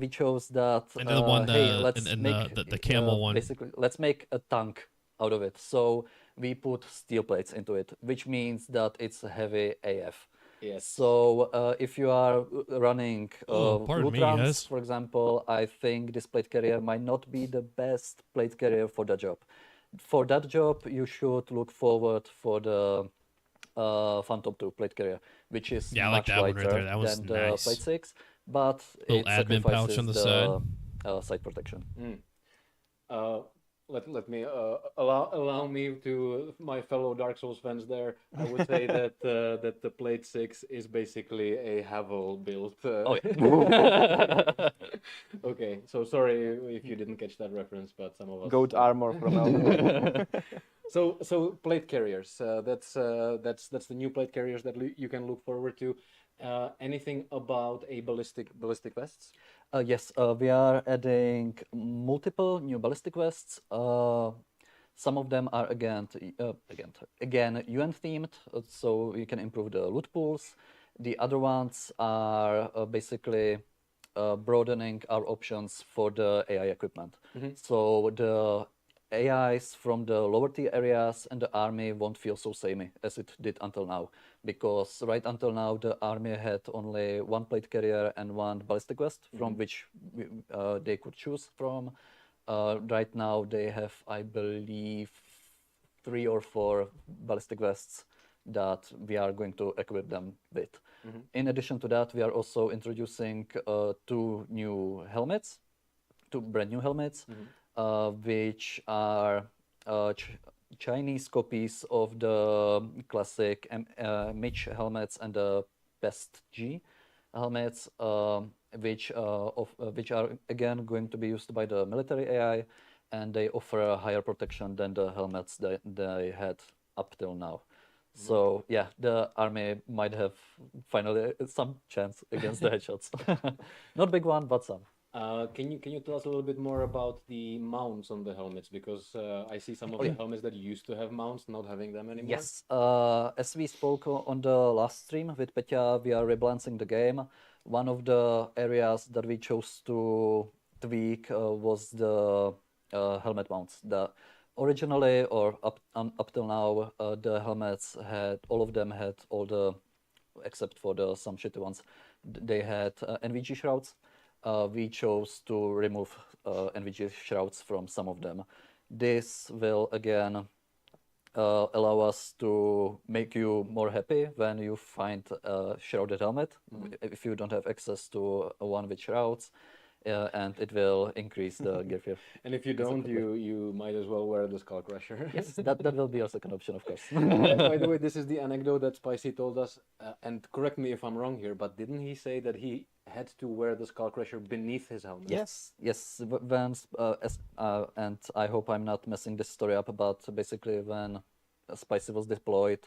we chose that. And the one hey, the- let's and make the camel one. Basically, let's make a tank out of it. So we put steel plates into it, which means that it's heavy AF. Yes. So if you are running Oh, pardon loot me, runs, yes. for example, I think this plate carrier might not be the best plate carrier for that job. For that job, you should look forward for the Phantom 2 plate carrier, which is Yeah, I like much that one right lighter there. That was than the nice. plate 6, but Little it admin pouch sacrifices on the the side protection. Let me allow me to my fellow Dark Souls fans there. I would say that that the Plate 6 is basically a Havel build. Oh yeah. Okay, so sorry if you didn't catch that reference, but some of us. Goat armor from now. So plate carriers. That's the new plate carriers that you can look forward to. Anything about a ballistic vests? Yes, we are adding multiple new ballistic vests. Some of them are again UN themed, so you can improve the loot pools. The other ones are basically broadening our options for the AI equipment. So the AIs from the lower tier areas and the army won't feel so samey as it did until now, because right until now the army had only 1 plate carrier and 1 ballistic vest from which they could choose from. Right now they have, I believe, 3 or 4 ballistic vests that we are going to equip them with. In addition to that, we are also introducing 2 new helmets, 2 brand new helmets, which are Chinese copies of the classic Mitch helmets and the FPSG helmets, which are again going to be used by the military AI, and they offer a higher protection than the helmets that they had up till now. So yeah, the army might have finally some chance against the headshots. Not big one, but some. Can you tell us a little bit more about the mounts on the helmets? Because I see some of the helmets that used to have mounts not having them anymore. Yes, as we spoke on the last stream with Petya, we are rebalancing the game. One of the areas that we chose to tweak was the helmet mounts. Originally, or up till now, the helmets had all of them had all the, except for the some shitty ones, they had NVG shrouds. We chose to remove NVG shrouds from some of them. This will again allow us to make you more happy when you find a shrouded helmet, if you don't have access to one with shrouds, and it will increase the gear fear. And if you don't, you might as well wear the Skull Crusher. Yes, that will be your second option, of course. By the way, this is the anecdote that Spicy told us, and correct me if I'm wrong here, but didn't he say that he had to wear the Skull Crusher beneath his helmet? Yes. When and I hope I'm not messing this story up, but basically when Spicy was deployed,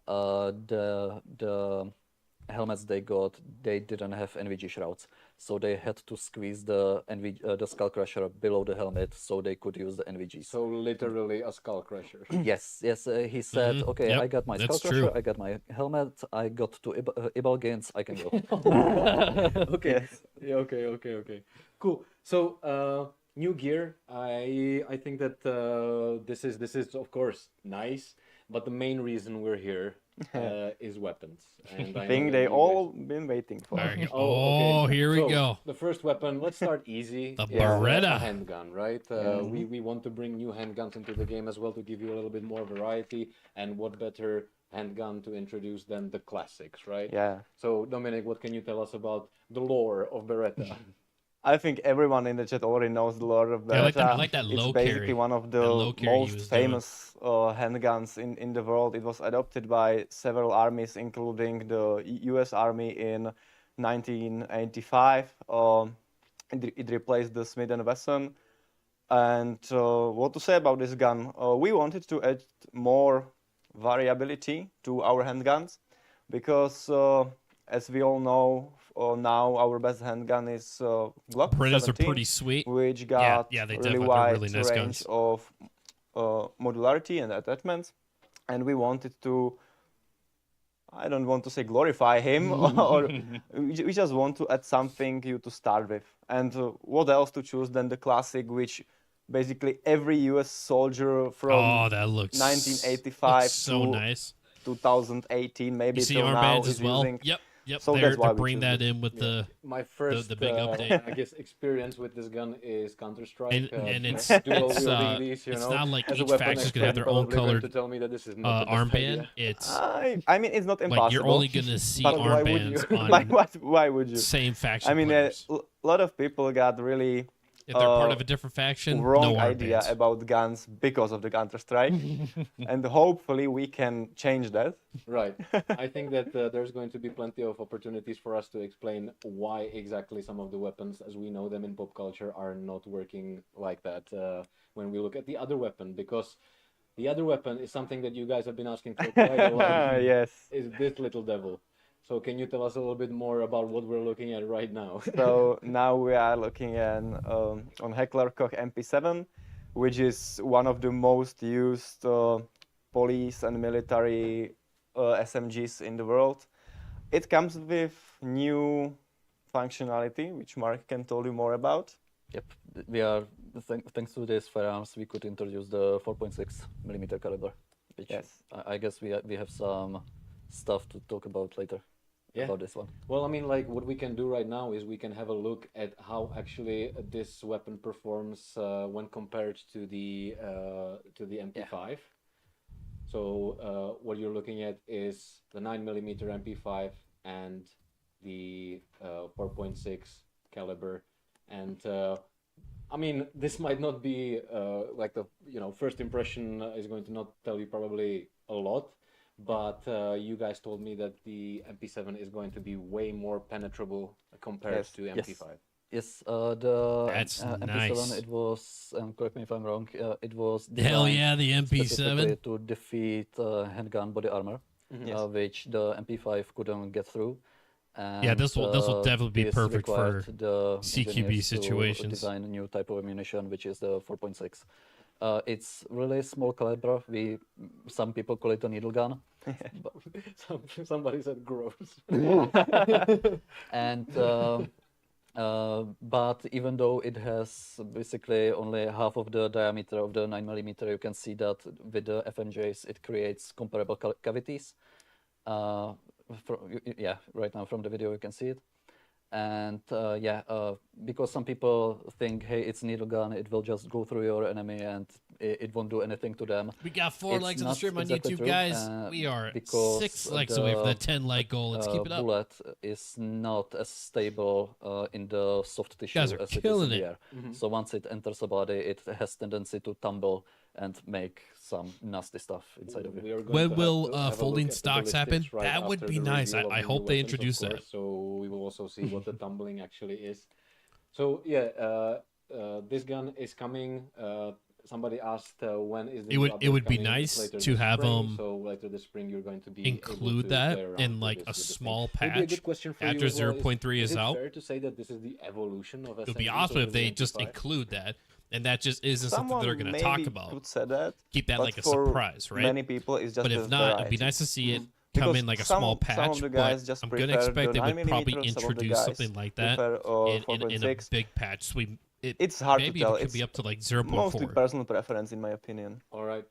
the helmets they got, they didn't have NVG shrouds, so they had to squeeze the Skull Crusher below the helmet so they could use the NVGs. So literally a Skull Crusher. Yes. He said, okay, Yep, I got my Skull that's Crusher, true. I got my helmet, I got two Ibal gains, I can go. Okay. Yeah, okay. Cool. So new gear. I think that this is of course nice, but the main reason we're here is weapons. And I think they all been waiting for. There you go. Oh, okay. Here we So, go. The first weapon, let's start easy. The is Beretta. a handgun, right? We want to bring new handguns into the game as well to give you a little bit more variety. And what better handgun to introduce than the classics, right? Yeah. So, Dominic, what can you tell us about the lore of Beretta? I think everyone in the chat already knows the lore of Beretta. Yeah, I like that low It's basically carry. one of That the low carry he most was doing. famous handguns in the world. It was adopted by several armies, including the US Army in 1985. It replaced the Smith & Wesson. And what to say about this gun? We wanted to add more variability to our handguns because, as we all know, now our best handgun is Glock Berettas 17, are pretty sweet. which got yeah, they really definitely are wide really nice range guns. of modularity and attachments, and we wanted to, I don't want to say glorify him, or we just want to add something to start with. And what else to choose than the classic, which basically every US soldier from That looks 1985 looks so to nice. 2018 maybe You see till now armbands is as well. using. Yep. So There that's why to we bring choose that this. in with the My first, the big update. I guess, experience with this gun is Counter-Strike. And it's dual it's wielding these, you it's know. not like As a each weapon faction's gonna have expert, their own probably going colored to tell me that this is not the best armband. idea. It's I mean, it's not impossible. like you're only gonna see But why would you? armbands on Why would you? same faction I mean, players. a lot of people got really If they're part of a different faction, wrong no idea armbands. about guns because of the Counter-Strike, and hopefully we can change that. Right. I think that there's going to be plenty of opportunities for us to explain why exactly some of the weapons, as we know them in pop culture, are not working like that when we look at the other weapon, because the other weapon is something that you guys have been asking for quite a lot. Yes. Is this little devil. So can you tell us a little bit more about what we're looking at right now? So now we are looking at on Heckler Koch MP7, which is one of the most used police and military SMGs in the world. It comes with new functionality, which Mark can tell you more about. Yep, we are thanks to these firearms, we could introduce the 4.6mm caliber, which Yes. I guess we have some stuff to talk about later about this one. Well, I mean, like what we can do right now is we can have a look at how actually this weapon performs when compared to the MP5. So what you're looking at is the 9mm MP5 and the 4.6 caliber, and I mean, this might not be like the first impression is going to not tell you probably a lot, but you guys told me that the MP7 is going to be way more penetrable compared Yes. to MP5. Yes, the That's MP7, nice. it was, correct me if I'm wrong, it was Hell designed yeah, the specifically MP7. to defeat handgun body armor, Yes. which the MP5 couldn't get through. And, Yeah, this will definitely be this perfect for required the CQB engineers to situations. design a new type of ammunition, which is the 4.6. It's really small caliber. Some people call it a needle gun. Somebody said gross. And but even though it has basically only half of the diameter of the 9mm, you can see that with the FMJs it creates comparable cavities. Yeah, right now from the video you can see it. And because some people think, hey, it's needle gun, it will just go through your enemy and it won't do anything to them. We got 4 It's likes on the not stream on exactly YouTube, true, guys. We are because 6 likes away from the the 10 like goal. Let's keep it up. Bullet is not as stable in the soft tissue guys are as it is killing in it. the air. So once it enters the body, it has tendency to tumble and make some nasty stuff inside of We you. are going When to will have to have a look folding at the stocks happen? ballistics right That would after be the nice. reveal of I the hope new they weapons, of introduce that. course, so we will also see what the tumbling actually is. So yeah, this gun is coming. Somebody asked when is the It would- new it would update be coming. It's nice later to this have, spring, so later this spring you're going to be able include to that play around in with like this- a with this thing. small Maybe a patch good question for you after as well 0.3 is it out. fair to say that this is the evolution of SMGs It would be awesome over if the they just MP5? include that, and that just isn't something they're going to talk maybe about. could say that. Keep that but like a for surprise, right? Many people, it's just But a if not, it'd be variety. nice to see it come Because in like a some- small some patch. of the guys But just I'm going to prefer expect the they would 9mm, probably some of the introduce guys something like that prefer, in a 4.6. big patch. So It's hard to maybe tell. it could It's be up to like mostly 0.4. personal preference, in my opinion. All right.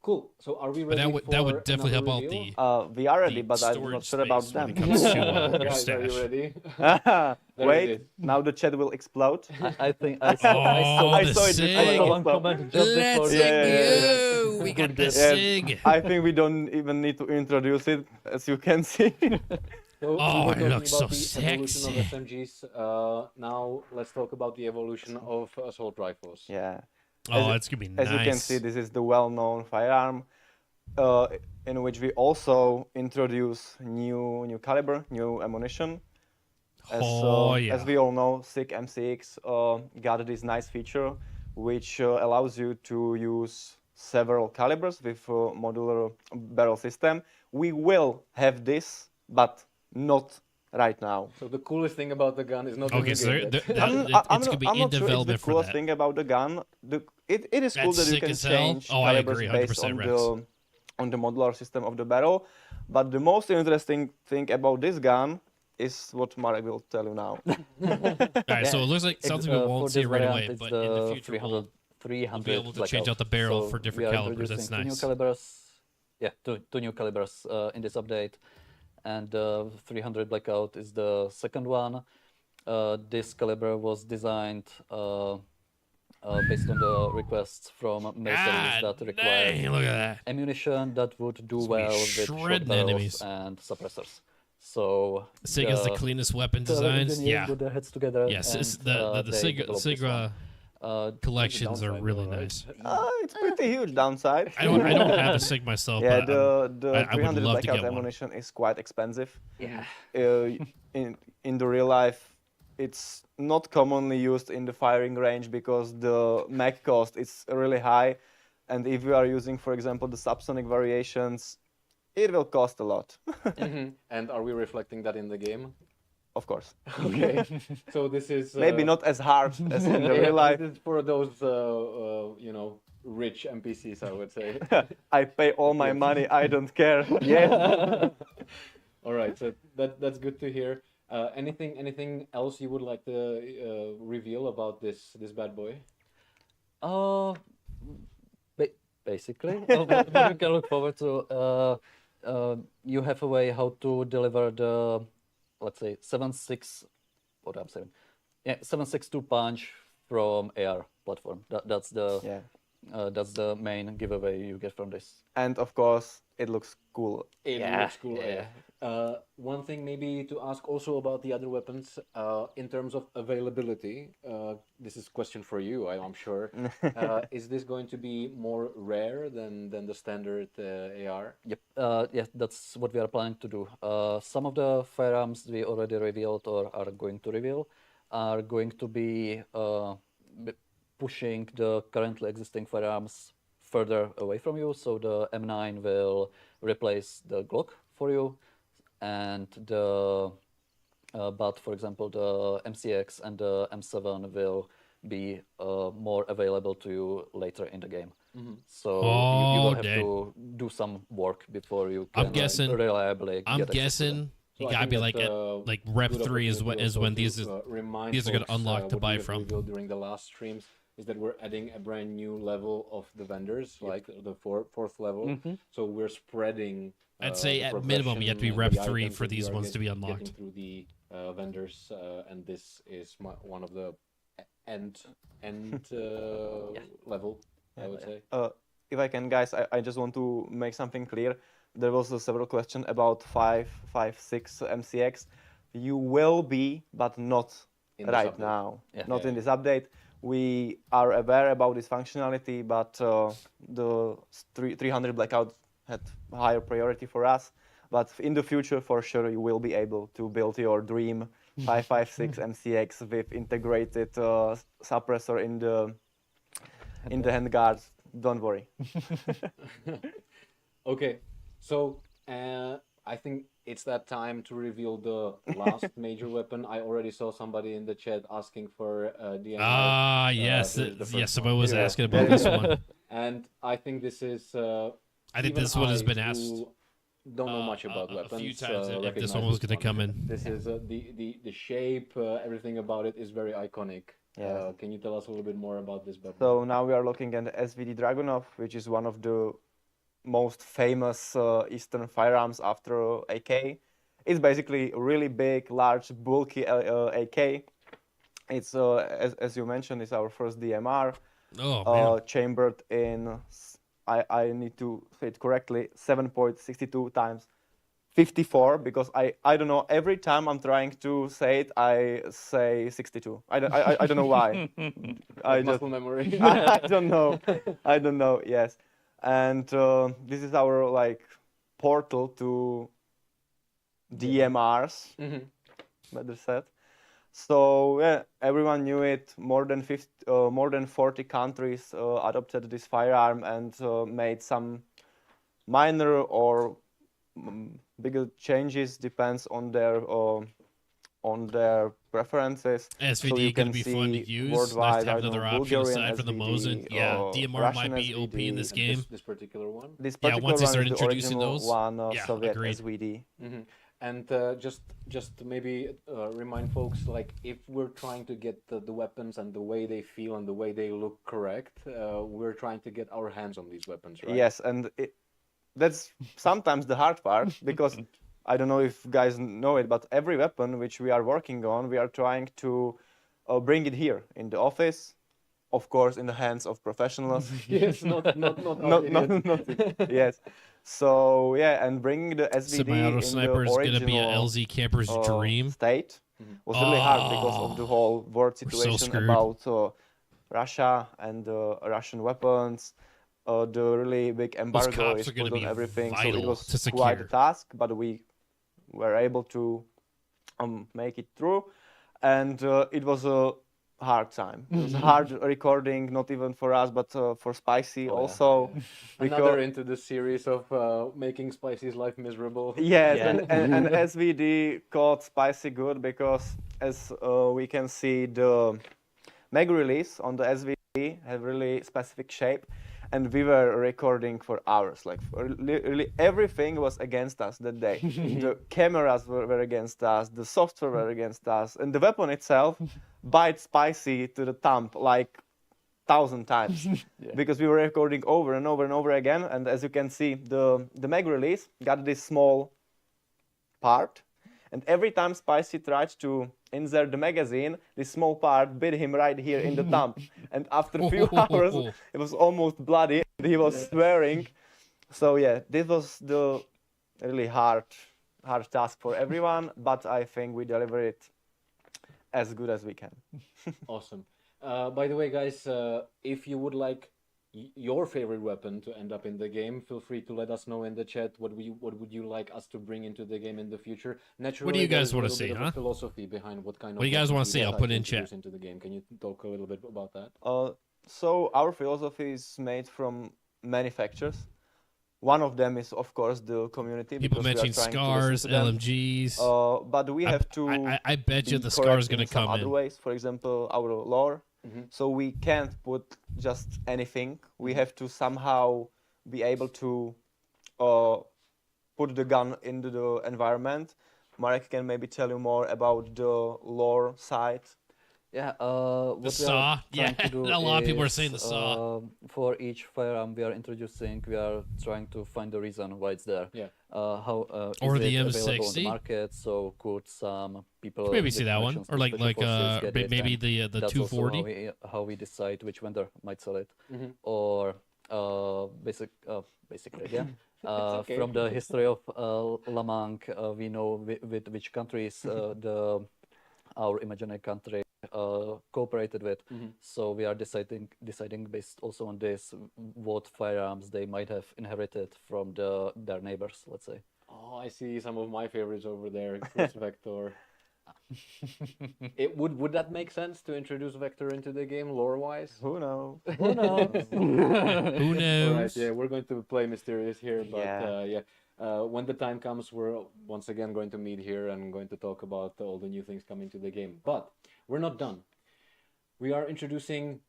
Cool. So are we But ready that would for definitely help another out reveal? the We are ready, the but I'm storage not sure about space when them. it comes to your Guys, are stash. you ready? There it Wait, is. now the chat will explode. I think I saw, Oh, I the saw it before. SIG. one comment just Let's before. SIG Yeah. you. We got the Yeah, SIG. I think we don't even need to introduce it, as you can see. So Oh, we were it talking looks so about the evolution of sexy. SMGs. Now let's talk about the evolution of assault rifles. Yeah. Oh, it's going to be nice. As you can see, this is the well-known firearm, in which we also introduce new caliber, new ammunition. As we all know, SIG MCX got this nice feature, which allows you to use several calibers with modular barrel system. We will have this, but not right now. So the coolest thing about the gun is not Okay, the so game yet. it's going to be I'm in not sure it's the development for coolest that. thing about the gun. It is cool That's that you sick can as hell. change Oh, I calibers agree, based 100% on Rex. the modular system of the barrel. But the most interesting thing about this gun is what Marek will tell you now. All right, so it looks like something we for won't see this right variant, away, it's but in the the future 300, we'll be able to change blackout. out the barrel So for different we are calibers. That's introducing two new nice. calibers. Yeah, two new calibers in this update, and the 300 blackout is the second one. This caliber was designed based on the requests from mercenaries that required dang, look at that. ammunition that would do It's well gonna be with short shredding barrels enemies. and suppressors. So SIG has the cleanest weapon the designs. engineers Yeah. put their heads together. Yes, it's and, the they SIG developed this one. collections are downside really though, right? nice. It's pretty huge downside. I don't have the SIG myself, Yeah, but the I would 300 love to blackout get one. ammunition is quite expensive. Yeah. In the real life, it's not commonly used in the firing range because the mag cost is really high, and if you are using, for example, the subsonic variations, it will cost a lot. And are we reflecting that in the game? Of course, Okay. So this is maybe not as hard as in the yeah, real life. This is for those rich NPCs, I would say. I pay all my money. I don't care. Yeah. All right, so that's good to hear. Anything else you would like to reveal about this bad boy? Basically, what you can look forward to. You have a way how to deliver the, let's say, 7.6. What I'm saying, yeah, 7.62 punch from AR platform. That's the Yeah. that's the main giveaway you get from this. And of course, it looks cool. It Yeah, looks cool. yeah. One thing maybe to ask also about the other weapons, in terms of availability, this is a question for you, I'm sure. Is this going to be more rare than the standard AR? Yep. Yeah, that's what we are planning to do. Some of the firearms we already revealed or are going to reveal are going to be pushing the currently existing firearms further away from you. So the M9 will replace the Glock for you, and the but for example the MCX and the M7 will be more available to you later in the game. So you will have to do some work before you can reliably I'm get guessing you gotta be like at like rep 3 is when these are gonna unlock to buy from. During the last streams is that we're adding a brand new level of the vendors, like the fourth level. So we're spreading. I'd say at minimum you have to be rep 3 for these ones to be unlocked. Through the vendors, and this is one of the end level, I would say. If I can, guys, I just want to make something clear. There was several questions about 5.6 MCX. You will be, but not right now. Not in this update. We are aware about this functionality, but the 300 Blackout had higher priority for us. But in the future, for sure, you will be able to build your dream 5.56 MCX with integrated suppressor in the handguards. Don't worry. Okay, so I think it's that time to reveal the last major weapon. I already saw somebody in the chat asking for DMR. Ah, yes, yes. Somebody was asking about this one, and I think this is. I think this one has been asked. Don't know much about weapons. A few times if this one was going to come in. This is the shape, everything about it is very iconic. Can you tell us a little bit more about this weapon? So now we are looking at the SVD Dragunov, which is one of the most famous Eastern firearms after AK. It's basically a really big, large, bulky AK. It's as you mentioned, it's our first DMR. Chambered in, I need to say it correctly, 7.62 times 54, because I don't know, every time I'm trying to say it, I say 62. I don't know why. Muscle memory. I don't know. Yes, and this is our like portal to DMRs. Better said. So yeah, everyone knew it. More than 40 countries adopted this firearm and made some minor or bigger changes, depends on their preferences. SVD so you can can be see fun to use. Worldwide, Nice to have another option aside from the Mosin. Mosin. Yeah, DMR Russian might be OP in this game. This particular one. This particular once they one start is the introducing original those, one, Soviet agreed. SVD. And just to maybe remind folks, like if we're trying to get the weapons and the way they feel and the way they look correct, we're trying to get our hands on these weapons, right? Yes, and that's sometimes the hard part, because I don't know if guys know it, but every weapon which we are working on, we are trying to bring it here in the office, of course, in the hands of professionals. Yes, not yes. So yeah, and bringing the SVD Semi-auto in sniper the is original gonna be a LZ camper's dream. state was really hard because of the whole world situation about Russia and Russian weapons. The really big embargo is put on everything, so it was quite a task, but we were able to make it through, and it was a hard time. It was a hard recording, not even for us, but for Spicy also. Another into the series of making Spicy's life miserable. Yes, and SVD caught Spicy good, because as we can see, the mag release on the SVD had really specific shape, and we were recording for hours. Like really everything was against us that day. The cameras were against us, the software were against us, and the weapon itself bite Spicy to the thumb like 1,000 times. Because we were recording over and over and over again, and as you can see, the mag release got this small part, and every time Spicy tried to insert the magazine, this small part bit him right here in the thumb, and after a few hours it was almost bloody and he was swearing. So yeah, this was the really hard hard task for everyone, but I think we deliver it as good as we can. Awesome. By the way, guys, if you would like your favorite weapon to end up in the game, feel free to let us know in the chat what would you like us to bring into the game in the future. Naturally, What do you guys there's a wanna little see, bit of huh? a philosophy behind what kind of What do you guys weapons wanna we see? I'll decide put to it in chat. introduce into the game. Can you talk a little bit about that? So our philosophy is made from many factors. One of them is, of course, the community. People because we are mentioning trying to scars, listen to them. LMGs. But we have to. I bet you be the scar is correct in gonna some come other in. ways. For example, our lore. Mhm. So we can't put just anything. We have to somehow be able to put the gun into the environment. Marek can maybe tell you more about the lore side. Yeah, The what we saw. are Yeah, trying to do a lot of people are is, saying the saw. For each firearm we are introducing, we are trying to find the reason why it's there. Yeah. How Or is the it available on the M60? market? So could some people Maybe with see that one, connections or to like special forces get it, maybe and the that's also 240. how we decide which vendor might sell it. Mhm. Or basically, yeah. okay. From the history of La Manche, we know with which countries our imaginary country cooperated with. So we are deciding based also on this what firearms they might have inherited from their neighbors, let's say. Oh, I see some of my favorites over there. Chris Vector. Would that make sense to introduce Vector into the game lore-wise? Who knows? Who knows? Who All knows? right, yeah, we're going to play mysterious here, but Yeah. when the time comes, we're once again going to meet here and going to talk about all the new things coming to the game. But we're not done. We are introducing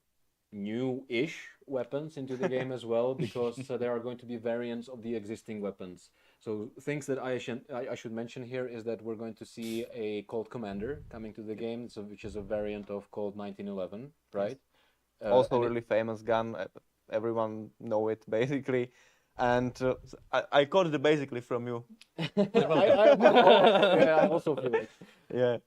new-ish weapons into the game as well, because there are going to be variants of the existing weapons. So things that I should mention here is that we're going to see a Colt Commander coming to the game, so which is a variant of Colt 1911, right? Also, and it- really famous gun. Everyone know it basically, and I got it basically from you. I also feel it. Yeah.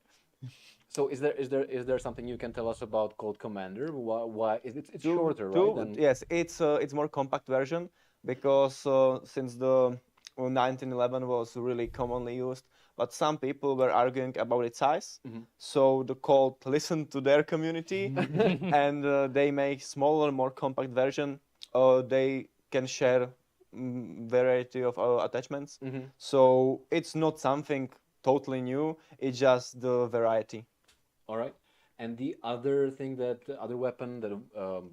So is there something you can tell us about Colt Commander? Why is it's shorter, right? than- Yes, it's more compact version because since the 1911 was really commonly used, but some people were arguing about its size. So the Colt listened to their community, and they make smaller, more compact version. They can share variety of attachments. So it's not something totally new. It's just the variety. All right. And the other thing that other weapon, the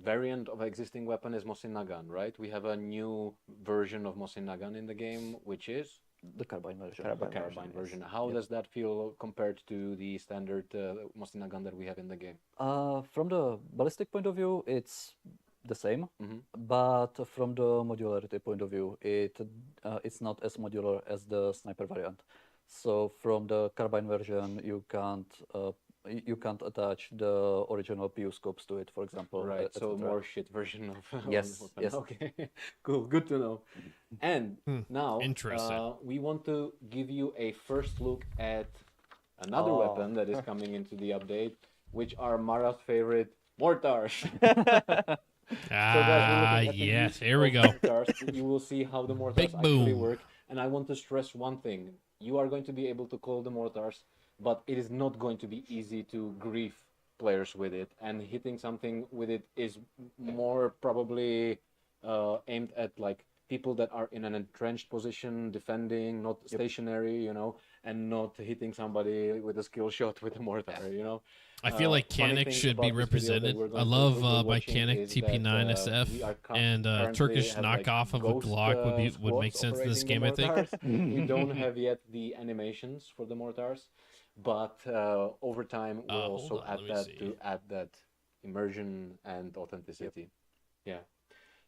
variant of existing weapon is Mosin Nagant, right? We have a new version of Mosin Nagant in the game, which is The carbine version. the carbine version. How does that feel compared to the standard Mosin Nagant that we have in the game? From the ballistic point of view, it's the same, but from the modularity point of view, it's not as modular as the sniper variant. So from the carbine version, you can't attach the original PU scopes to it, for example. Right. So etc. more shit version of Yes, weapon. yes. Okay. Cool. Good to know. And now Interesting. we want to give you a first look at another weapon that is coming into the update, which are Mara's favorite mortars. Yes, here we go. Mortars. You will see how the mortars Big actually boom. work. And I want to stress one thing. You are going to be able to call the mortars, but it is not going to be easy to grief players with it. And hitting something with it is more probably aimed at like people that are in an entrenched position, defending, not stationary, you know, and not hitting somebody with a skill shot with a mortar, you know. I feel like Funny Canik thing should be about this video that represented. we're I going to- love we're my watching Canik is TP9 that, SF we are and currently Turkish have, like, knockoff of a ghost, Glock would make squads sense in this operating game, the I think. mortars. We don't have yet the animations for the mortars, but over time we'll Hold also on, add let me that see. to add that immersion and authenticity. Yeah.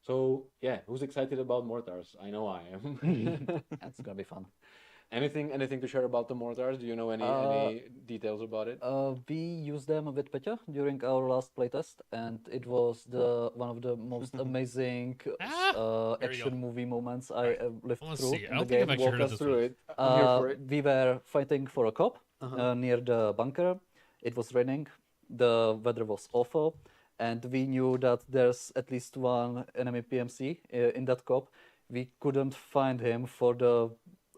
So yeah, who's excited about mortars? I know I am. It's gonna be fun. Anything to share about the mortars? Do you know any details about it? We used them with Petya during our last playtest, and it was one of the most amazing There you go. action movie moments I lived Let's through see. I in the don't think I've game. actually Walk heard of us this through one. it. I'm here for it. We were fighting for a cop near the bunker. It was raining. The weather was awful, and we knew that there's at least one enemy PMC in that cop. We couldn't find him for the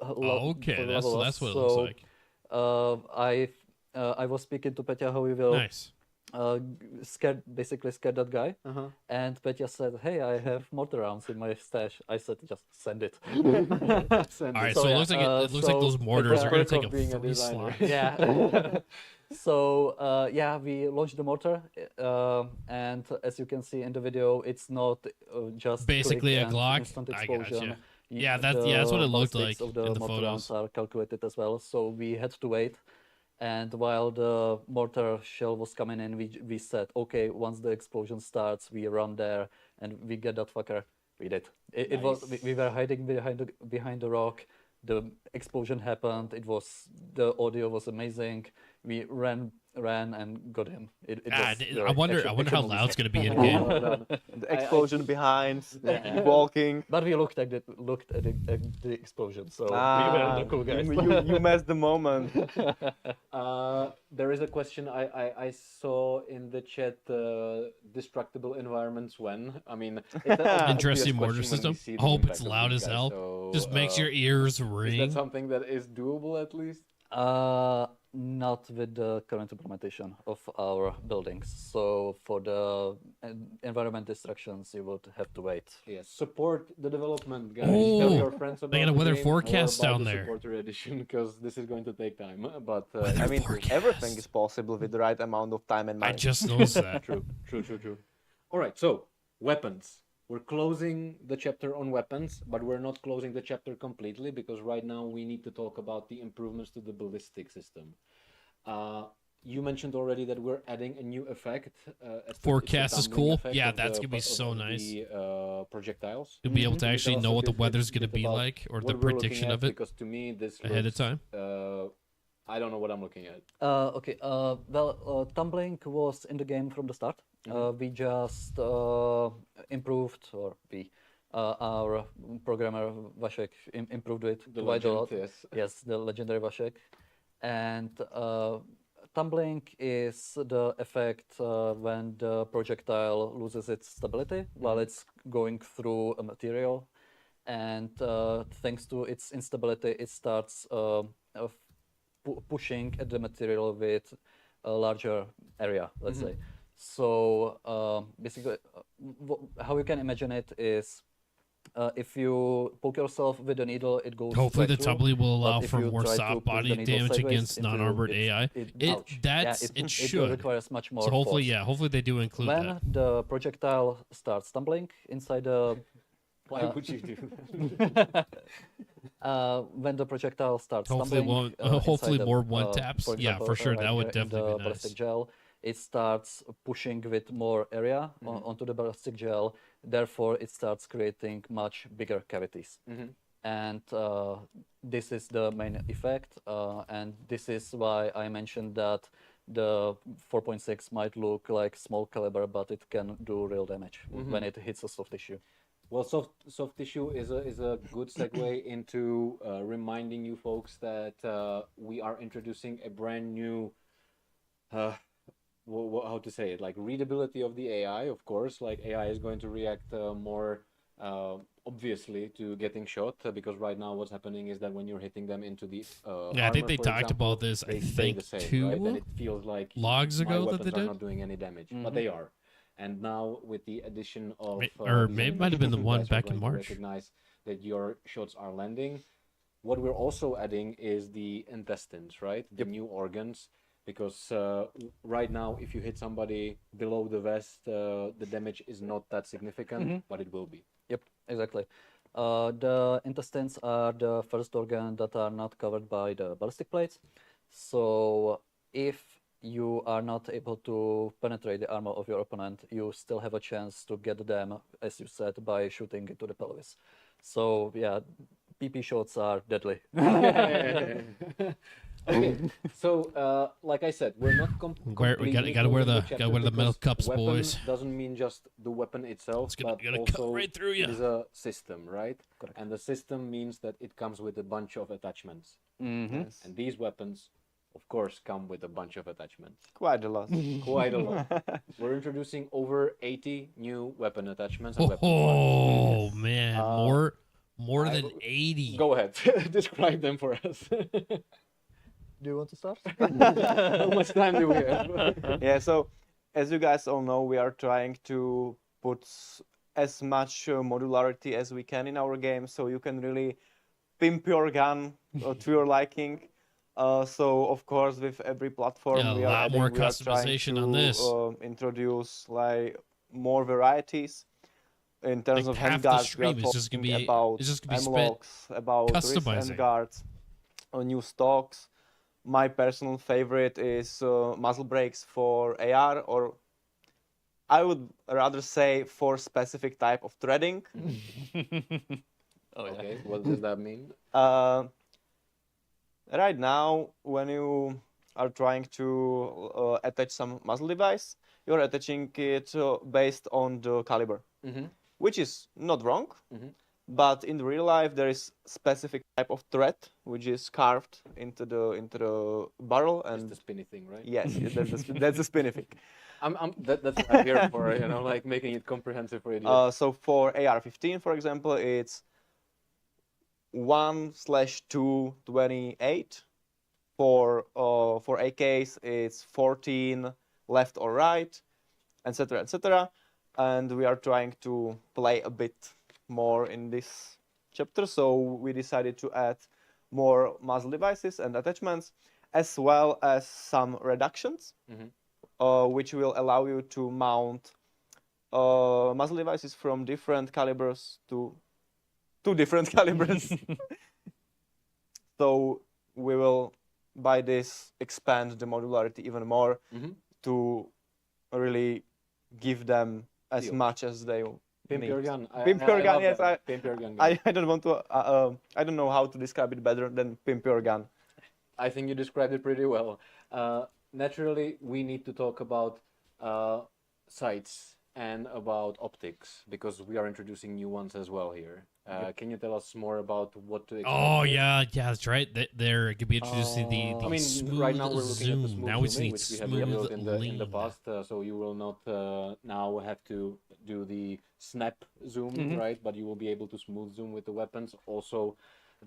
Okay, for that's level that's loss. what it looks So, like. I was speaking to Petya how we will Nice. basically scared that guy. Uh-huh. And Petya said, "Hey, I have mortar rounds in my stash." I said, "Just send it." Send All right, it. so So, it yeah, looks like it looks like so those mortars it's are gonna perk take of up being a 3 designer. slots. Yeah. So yeah, we launched the mortar, and as you can see in the video, it's not just Basically click a and Glock? instant I explosion. gotcha. Yeah, that's what it looked ballistics like of the in the mortar rounds photos. are calculated as well. So we had to wait, and while the mortar shell was coming in, we said, okay, once the explosion starts, we run there and we get that fucker. We did. It was we were hiding behind the rock. The explosion happened. The audio was amazing. We ran and got him. It Ah, was I great. wonder how loud it's gonna be in game. The explosion behind, walking. But we looked at the explosion, so we were the cool guys. You messed the moment. There is a question I saw in the chat. Destructible environments when? I mean, it's an obvious Interesting mortar question when we system. see I the hope it's impact of loud these as guys, hell. so, Just makes your ears Is ring. that something that is doable at least? Not with the current implementation of our buildings. So for the environment destructions, you would have to wait. Yes. Support the development, guys. Oh, Tell your friends about they got a the weather game forecast or buy down the there. supporter edition because this is going to take time. But I mean, Forecast. everything is possible with the right amount of time and money. I just noticed that. True. All right, so weapons. We're closing the chapter on weapons, but we're not closing the chapter completely because right now we need to talk about the improvements to the ballistic system. You mentioned already that we're adding a new effect. It's the Forecast is tumbling cool. effect Yeah, of that's the- gonna be of so nice. The projectiles. You'll be able to Can you actually tell us know a what the bit- weather's bit gonna be about like or what the we're looking prediction at? of it Because to me, this ahead of looks, time. I don't know what I'm looking at. Okay. Tumbling was in the game from the start. We just improved, or our programmer Vasek improved it The quite a lot. legend, yes. Yes, the legendary Vasek. And tumbling is the effect when the projectile loses its stability while it's going through a material. And thanks to its instability, it starts pushing at the material with a larger area, let's say. So basically, how you can imagine it is if you poke yourself with a needle, it goes Hopefully, right the through. tumbling will allow But if for you more try to soft push body the needle damage sideways against into non-armored AI. ouch. Yeah, It should. requires much more Hopefully, force. yeah. Hopefully, they do include When that. the projectile starts tumbling inside the Why would you do that? when the projectile starts Hopefully, tumbling, hopefully inside the, more one taps. for Yeah, example, for sure. right That would here in the definitely be ballistic nice. gel, it starts pushing with more area onto the ballistic gel. Therefore, it starts creating much bigger cavities. And this is the main effect. And this is why I mentioned that the 4.6 might look like small caliber, but it can do real damage when it hits a soft tissue. Well, soft tissue is a good segue into reminding you folks that we are introducing a brand new, how to say it, like readability of the AI. Of course, like AI is going to react more obviously to getting shot because right now what's happening is that when you're hitting them into the Yeah, I think armor, they for talked example, about this, I they stay think, the same, two right? And it feels like logs my ago that weapons they are did. not doing any damage, but they are. And now with the addition of Or these maybe it might have been the animations, you one guys are back in going to March. recognize that your shots are landing. What we're also adding is the intestines, right? The new organs, because right now, if you hit somebody below the vest, the damage is not that significant, but it will be. Yep, exactly. The intestines are the first organ that are not covered by the ballistic plates. So if you are not able to penetrate the armor of your opponent, you still have a chance to get them, as you said, by shooting into the pelvis. So yeah, PP shots are deadly. Okay, so like I said, we're not completely gotta wear closing the chapter metal because cups, weapon boys. doesn't mean just the weapon itself, gonna but cut also right through ya. it is a system, right? Correct. And the system means that it comes with a bunch of attachments, Yes. and these weapons, of course, come with a bunch of attachments. Quite a lot. Quite a lot. We're introducing over 80 new weapon attachments and weapon parts. Oh man, More than 80. Go ahead, describe them for us. Do you want to start? How much time do we have? Yeah, so as you guys all know, we are trying to put as much modularity as we can in our game, so you can really pimp your gun to your liking. So of course, with every platform, Yeah, we a are lot more we are trying customization to on this. introduce like more varieties in terms Like of half the handguards. We stream are is just gonna talking be about it's just gonna be spent M-locks, about wrist customizing. handguards, new stocks. My personal favorite is muzzle brakes for AR, or I would rather say for specific type of threading. Oh, yeah. Okay, what does that mean? Right now, when you are trying to attach some muzzle device, you're attaching it based on the caliber, which is not wrong. But in real life, there is specific type of thread which is carved into the barrel, It's and the spinny thing, right? yes, that's the spinny thing. That's what I'm here for, like making it comprehensive for idiots. So for AR-15, for example, it's 1/228. For AKs, it's 14 left or right, etc., etc. And we are trying to play a bit more in this chapter, so we decided to add more muzzle devices and attachments, as well as some reductions, which will allow you to mount muzzle devices from different calibers to two different calibers. So we will, by this, expand the modularity even more to really give them as Deal. much as they Pimp need. your gun. Pimp your gun, love yes. that. Pimp your gun. I don't want to. I don't know how to describe it better than pimp your gun. I think you described it pretty well. Naturally, we need to talk about sights and about optics because we are introducing new ones as well here. Can you tell us more about what to expect? Oh here? yeah, that's right. They're gonna be introducing the I mean, smooth right now we're looking zoom. at the smooth Now we zooming, need which we have smooth revealed in the lean. past, so you will not now have to do the snap zoom, right? But you will be able to smooth zoom with the weapons. Also,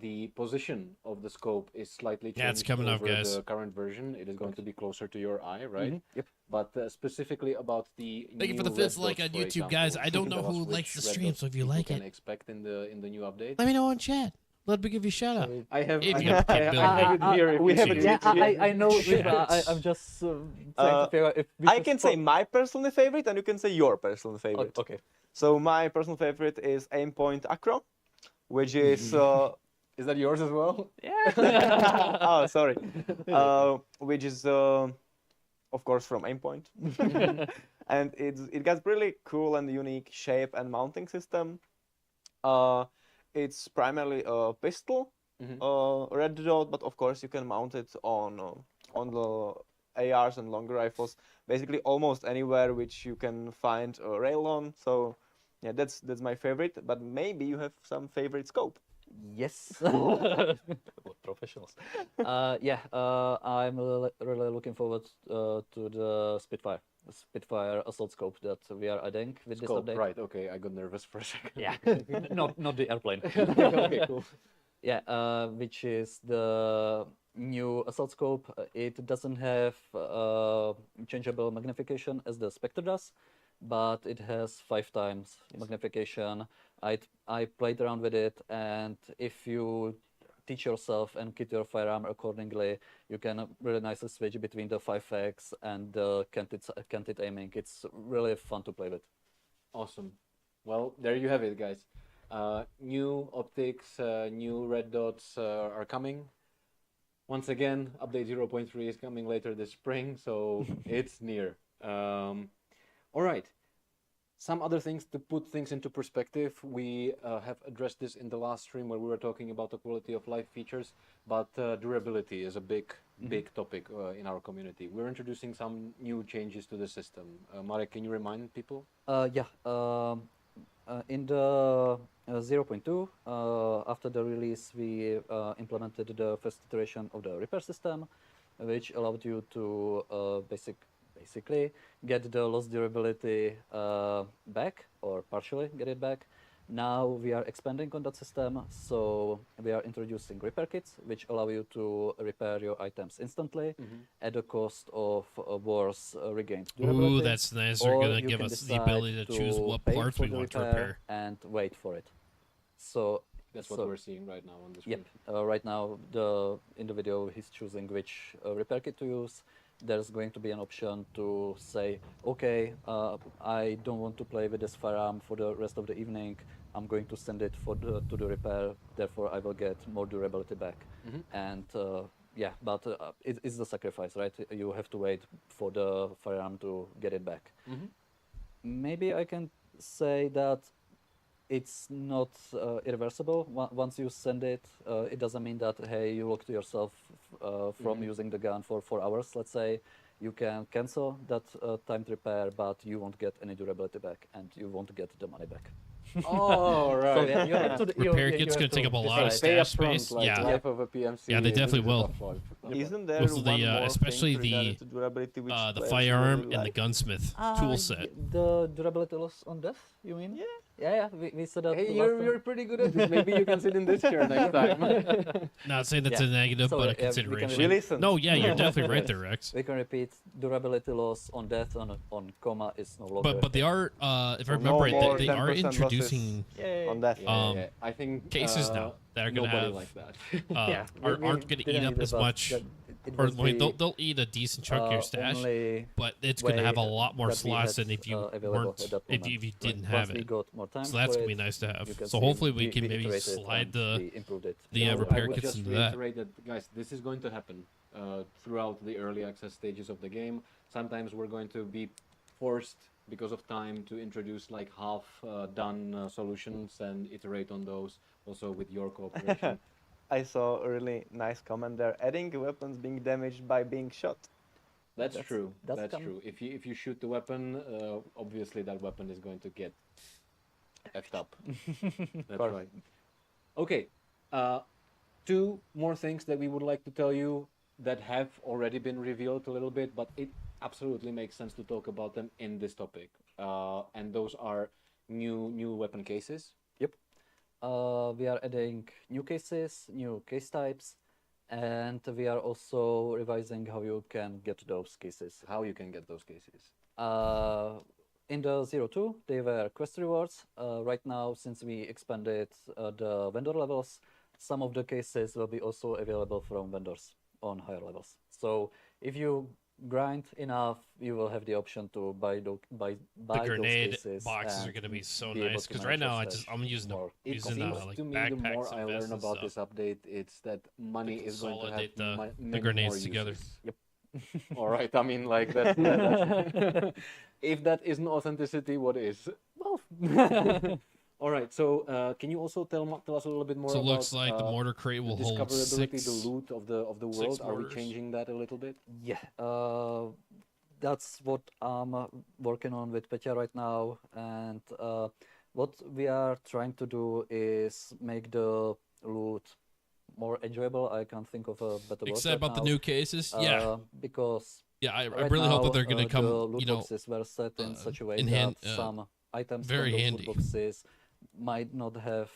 the position of the scope is slightly changed Yeah, it's coming up, over guys. the current version. It is going to be closer to your eye, right? Yep. But specifically about the Thank you new for the red fifth like dots, on for YouTube, example. guys. I don't know Tell us who which likes the red stream, dots so if you people like can it, expect in the new update. let me know in chat. Let me give you a shout out. I have, If I you have, have I the have it here. If we you have see it it. Yeah, I know. Shit. I'm just trying to figure out if we I should can say my personal favorite, and you can say your personal favorite. Okay. So my personal favorite is Aimpoint Acro, which is Is that yours as well? oh, sorry. Which is, of course, from Aimpoint. And it got really cool and unique shape and mounting system. It's primarily a pistol, red dot, but of course you can mount it on the ARs and longer rifles, basically almost anywhere which you can find a rail on. So yeah, that's my favorite. But maybe you have some favorite scope. Yes. What professionals. I'm really looking forward to the Spitfire assault scope that we are adding with this Scope, update. right? Okay, I got nervous for a second. Yeah, not the airplane. Okay, cool. Yeah, which is the new assault scope. It doesn't have changeable magnification as the Spectre does, but it has 5 times magnification. I played around with it, and if you teach yourself and kit your firearm accordingly, you can really nicely switch between the 5x and the canted aiming. It's really fun to play with. Awesome. Well, there you have it, guys. New optics, new red dots are coming. Once again, update 0.3 is coming later this spring, so it's near. All right. Some other things to put things into perspective. We have addressed this in the last stream where we were talking about the quality of life features, but durability is a big topic in our community. We're introducing some new changes to the system. Marek, can you remind people? In the 0.2, after the release, we implemented the first iteration of the repair system, which allowed you to basically get the lost durability back, or partially get it back, Now we are expanding on that system, so we are introducing repair kits, which allow you to repair your items instantly at the cost of war's regained durability. Ooh, that's nice. They're or gonna you give can us the decide ability to choose what pay parts for we the want to repair repair. and wait for it. So That's what so- we're seeing right now on the screen. Yep. Right now, in the video, he's choosing which repair kit to use. There's going to be an option to say, okay, I don't want to play with this firearm for the rest of the evening. I'm going to send it to the repair. Therefore, I will get more durability back. And yeah, but it's the sacrifice, right? You have to wait for the firearm to get it back. Maybe I can say that it's not irreversible. Once you send it, it doesn't mean that, hey, you locked yourself from using the gun for 4 hours, let's say. You can cancel that timed repair, but you won't get any durability back, and you won't get the money back. Oh, right. So yeah, you have to, Repair you kit's have gonna take to up a lot of decide. Pay stash upfront, space. like Yeah. life of a PMC. Yeah, they this definitely is a will. tough one. Isn't there With the, one more especially thing regarding to durability which the players firearm really and the like? gunsmith Ah, tool set. The durability loss on death, you mean? Yeah. Yeah, we said that. Hey, last you're, time. you're pretty good at this. Maybe you can sit in this chair next time. Not saying that's Yeah. a negative, So, but a we can consideration. We listen. No, yeah, you're definitely right there, Rex. We can repeat durability loss on death on coma is no longer. But they are, if I So remember no right, more they are 10% losses. introducing On that. I think cases now that are gonna nobody have like that. Yeah, aren't gonna eat up as much, or they'll eat a decent chunk of your stash, but it's gonna have a lot more slots than if you weren't, if you didn't have it. So that's gonna be nice to have. So hopefully we can maybe slide the I repair would kits just into that. reiterate that, guys, this is going to happen throughout the early access stages of the game. Sometimes we're going to be forced, because of time, to introduce like half done solutions and iterate on those, also with your cooperation. I saw a really nice comment there. Adding weapons being damaged by being shot. That's That's- true. that's That's com- true. If you shoot the weapon, obviously that weapon is going to get effed up. That's course. right. Okay, two more things that we would like to tell you that have already been revealed a little bit, but it absolutely makes sense to talk about them in this topic. And those are new weapon cases. Yep. We are adding new cases, new case types, and we are also revising how you can get those cases. How you can get those cases. In the 02, they were quest rewards. Right now, since we expanded the vendor levels, some of the cases will be also available from vendors on higher levels. So if you grind enough, you will have the option to buy The those grenade cases boxes are and gonna be so be able nice to because right manage now your stash I'm using more. It using seems like to me the backpacks more I and vests learn and about stuff. this update, it's that money is going to have consolidate the many grenades more together. uses. Yep. All right. I mean, like that's if that isn't authenticity, what is? Well, All right. So, can you also tell us a little bit more So it about looks like the mortar crate will the hold discoverability, 6. the loot of the world? Are we mortars. changing that a little bit? yeah, that's what I'm working on with Petya right now, and what we are trying to do is make the loot more enjoyable. I can't think of a better word Except right about the now. new cases, yeah, Because I right really hope that now, they're gonna the come, loot you know, boxes were set in such a way in that hand- some items very from those handy. loot boxes might not have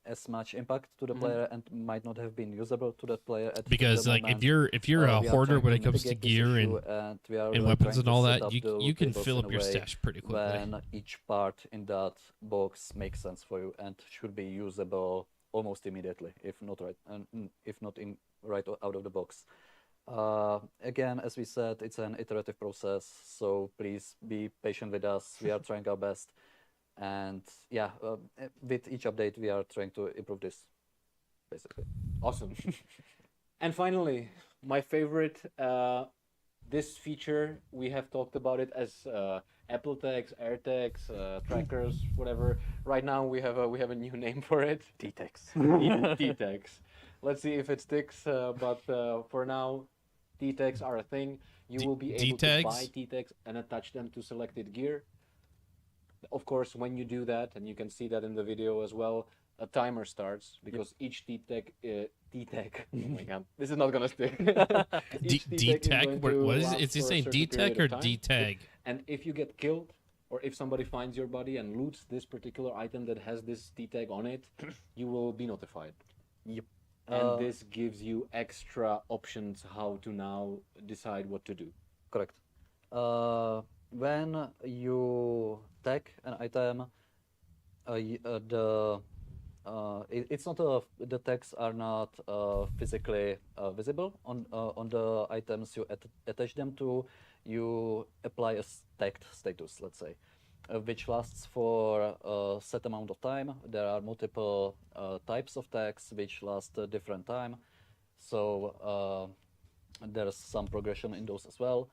as much impact to the Mhm. player and might not have been usable to that player at because the like moment. if you're a We are hoarder trying when to it comes to mitigate this gear issue, and we are and weapons trying and to all set that, up you the you loot can tables fill in up a your way stash pretty quickly. when each part in that box makes sense for you and should be usable almost immediately, if not right out of the box. Again, as we said, it's an iterative process, so please be patient with us. We are trying our best, and yeah, with each update, we are trying to improve this, basically. Awesome. And finally, my favorite, this feature, we have talked about it as Apple tags, air tags, trackers, whatever. Right now we have a new name for it. T-tags. T-tags. Let's see if it sticks, but for now, T-tags are a thing. You will be able to D-tags? buy T-tags and attach them to selected gear. Of course, when you do that, and you can see that in the video as well, a timer starts because each T-tag, T-tag, oh my god, this is not gonna stick. Each T-tag is D-tag? going to What is last it? Is he for a saying certain D-tag period or of time. D-tag? And if you get killed, or if somebody finds your body and loots this particular item that has this T tag on it, you will be notified. Yep. And this gives you extra options how to now decide what to do. Correct. When you tag an item, it's not the tags are not physically visible on the items you attach them to. You apply a tagged status, let's say, which lasts for a set amount of time. There are multiple types of tags which last a different time, so there's some progression in those as well.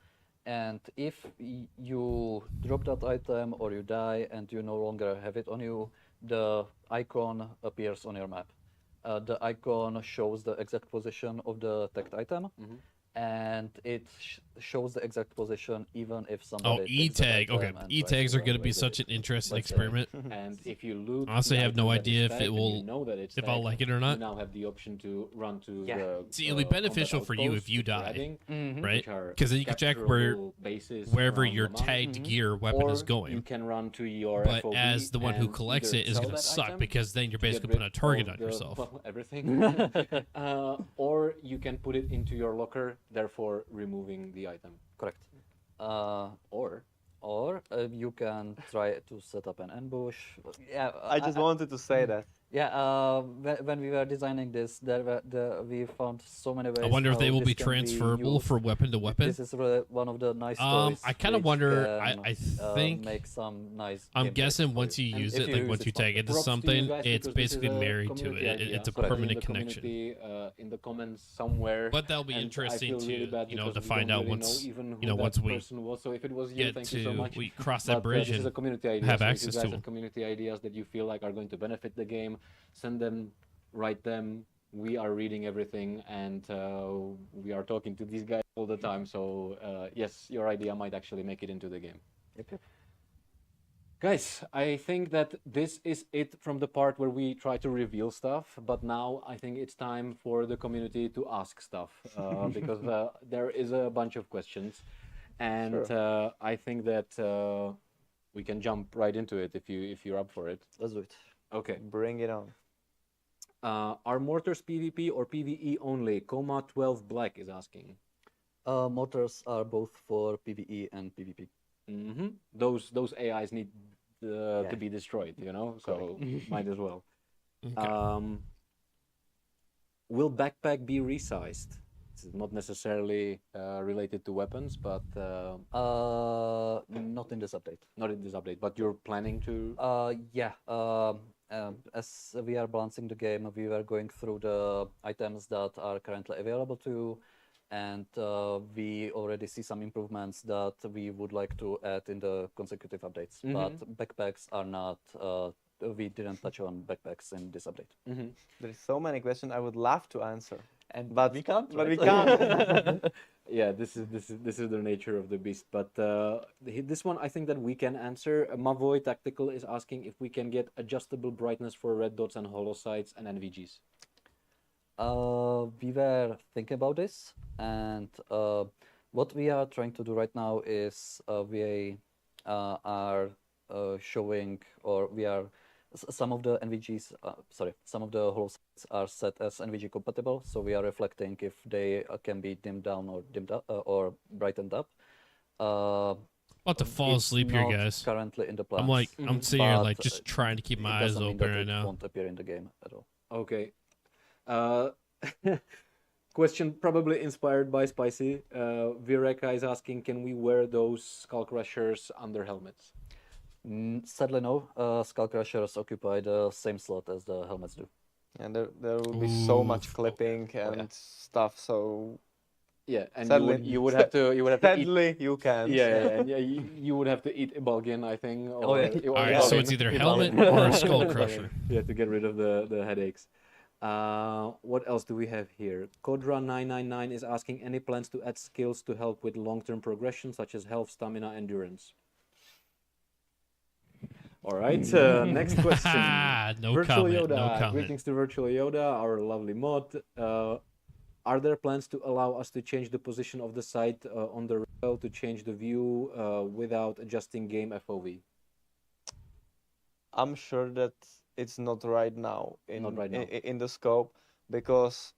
And if you drop that item or you die and you no longer have it on you, the icon appears on your map. The icon shows the exact position of the tagged item, and it shows the exact position even if somebody. Oh, E-tag. Okay, E-tags are going to be such an interesting experiment. And if you loot, Honestly, I have no idea if it will, you know that it's if I'll tagged, like it or not. You now have the option to run to the. See, it'll be beneficial for you if you die, right? Because then you can check wherever your tagged gear weapon or is you going. can run to your But FOB as the one who and collects either it is sell going to that suck item because then you're to get basically rid putting a target of on the- yourself. well, everything. Or you can put it into your locker, therefore removing the item. Correct. Or You can try to set up an ambush. Yeah, I just wanted to say that. Yeah, when we were designing this, we found so many ways. I wonder if how they will this be can transferable used. from weapon to weapon. This is really one of the nice stories. I kind of which wonder. can, I think make some nice. I'm gameplay guessing for once you And use if it, you like use once it, you tag it to props to you something, guys, it's because this basically is a married to it. community idea. It's a Put it in permanent the connection. community, in the comments somewhere. But that'll be And I interesting feel really to bad you know because to we find don't out really once know even who you know that once we person was. So if it was you, get thank you so to much. we cross But, that bridge this is a and community idea. have so access if to you guys them. have community ideas that you feel like are going to benefit the game, send them, write them. We are reading everything, and we are talking to these guys all the time. So yes, your idea might actually make it into the game. Yep. Guys, I think that this is it from the part where we try to reveal stuff, but now I think it's time for the community to ask stuff because there is a bunch of questions, and I think that we can jump right into it if you're up for it. Let's do it. Okay. Bring it on. Are mortars PvP or PvE only? Coma 12 Black is asking. Mortars are both for PvE and PvP. Those AIs need to be destroyed, you know, so might as well. Okay. Will backpack be resized? It's not necessarily related to weapons, but Not in this update. not in this update. But you're planning to? Yeah. As we are balancing the game, we were going through the items that are currently available to you, and we already see some improvements that we would like to add in the consecutive updates. But backpacks are not. We didn't touch on backpacks in this update. There's so many questions I would love to answer, But we can't. but we right? can't. Yeah, this is the nature of the beast. But this one, I think that we can answer. Mavoy Tactical is asking if we can get adjustable brightness for red dots and hollow sights and NVGs. We were thinking about this, and what we are trying to do right now is we are showing, or we are some of the NVGs, some of the hollow sights are set as NVG compatible, so we are reflecting if they can be dimmed down or dimmed up or brightened up. About to fall It's asleep here, not guys. Currently in the plans. I'm like I'm sitting here like but, just trying to keep it my eyes doesn't mean open that right it now. won't appear in the game at all. Okay. Question probably inspired by Spicy. Vireka is asking, can we wear those skull crushers under helmets? Sadly, no. Skull Crushers occupy the same slot as the helmets do. And there will be so much Oof. clipping and stuff. So Yeah, and Sadly- you would have to eat. sadly, you can't. Yeah, you would have to eat Ibalgin, I think. Or, yeah. All right, so it's either helmet or a skull crusher. Yeah, to get rid of the headaches. What else do we have here? Kodra999 is asking, any plans to add skills to help with long-term progression, such as health, stamina, endurance? All right, next question. No Virtual comment. Yoda. No comment. Greetings to Virtual Yoda, our lovely mod. Are there plans to allow us to change the position of the site on the rail to change the view without adjusting game FOV? I'm sure that it's not right now Not right now. in the scope, because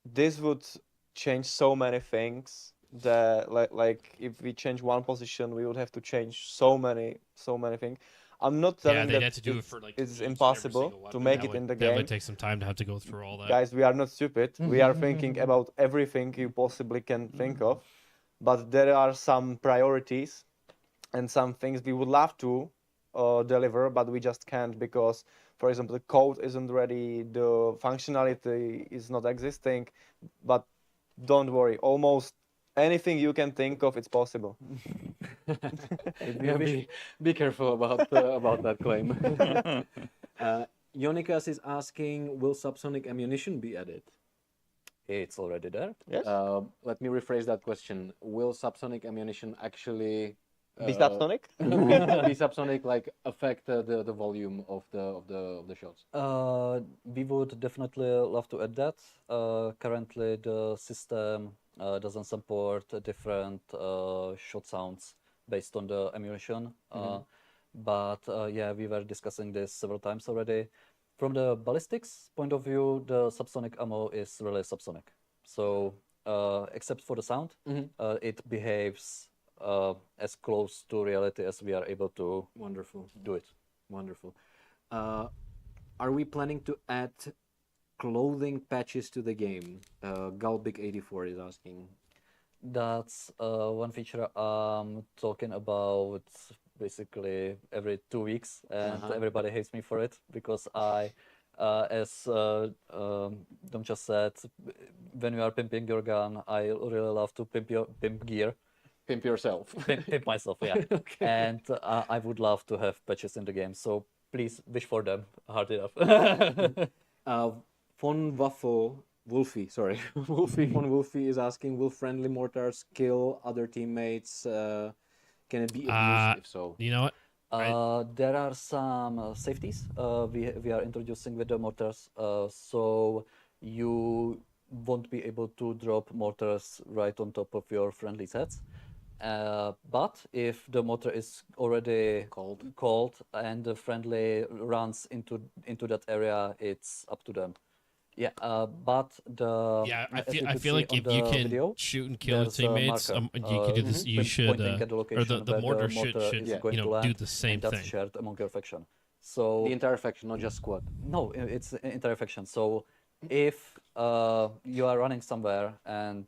this would change so many things that like if we change one position, we would have to change so many things. I'm not Yeah, telling they'd that have to do it for like it's each and every impossible single to weapon. make That it in would- the That game. would take some time to have to go through all that. Guys, we are not stupid. We are thinking about everything you possibly can think of, but there are some priorities and some things we would love to deliver, but we just can't because, for example, the code isn't ready, the functionality is not existing. But don't worry, almost anything you can think of, it's possible. Yeah, be careful about that claim. Yonikas is asking, will subsonic ammunition be added? It's already there. Yes. Let me rephrase that question. Will subsonic ammunition actually Be subsonic? be subsonic, like affect the volume of the shots? We would definitely love to add that. Currently, the system doesn't support different shot sounds based on the ammunition. But yeah, we were discussing this several times already. From the ballistics point of view, the subsonic ammo is really subsonic. So except for the sound, it behaves as close to reality as we are able to Wonderful. do it. Wonderful. Are we planning to add clothing patches to the game? Galbic84 is asking. That's one feature I'm talking about basically every 2 weeks, and everybody hates me for it because I, as Dom just said, when you are pimping your gun, I really love to pimp gear. Pimp yourself. Pimp myself, yeah. Okay. And I would love to have patches in the game, so please wish for them hard enough. Von Waffle, Wolfie, sorry. Wolfie von Wolfie is asking, will friendly mortars kill other teammates? Can it be abused if so? You know what? There are some safeties we are introducing with the mortars, so you won't be able to drop mortars right on top of your friendly's heads. But if the mortar is already cold and the friendly runs into that area, it's up to them. Yeah, but the Yeah, as you I could feel see like on if you the can video, shoot and kill there's a teammates, marker, you can do this. You should, pointing at the or location the where mortar the mortar should is going to do land, the same and that's thing. shared among your faction. So The entire faction, not just squad. no, it's entire faction. So if you are running somewhere and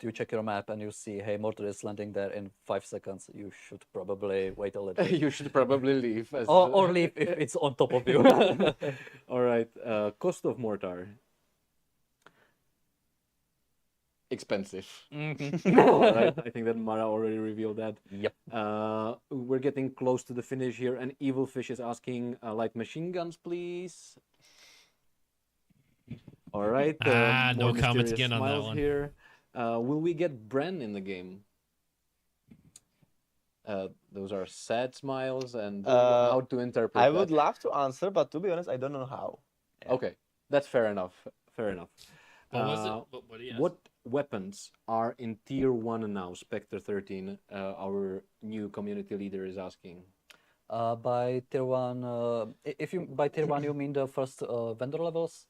you check your map and you see, hey, mortar is landing there in 5 seconds, you should probably wait a little bit. You should probably leave. As or leave if it's on top of you. All right. Cost of mortar. Expensive. All right. I think that Mara already revealed that. Yep. We're getting close to the finish here, and Evil Fish is asking, light machine guns, please. All right. No more comments mysterious again on that smiles one. here. Will we get Bren in the game? Those are sad smiles, and how to interpret I that. would love to answer, but to be honest, I don't know how. Okay, that's fair enough. Fair enough. What was it? What did he ask? What weapons are in tier 1 now? Spectre 13, our new community leader is asking. By tier 1, if you by tier 1 you mean the first vendor levels,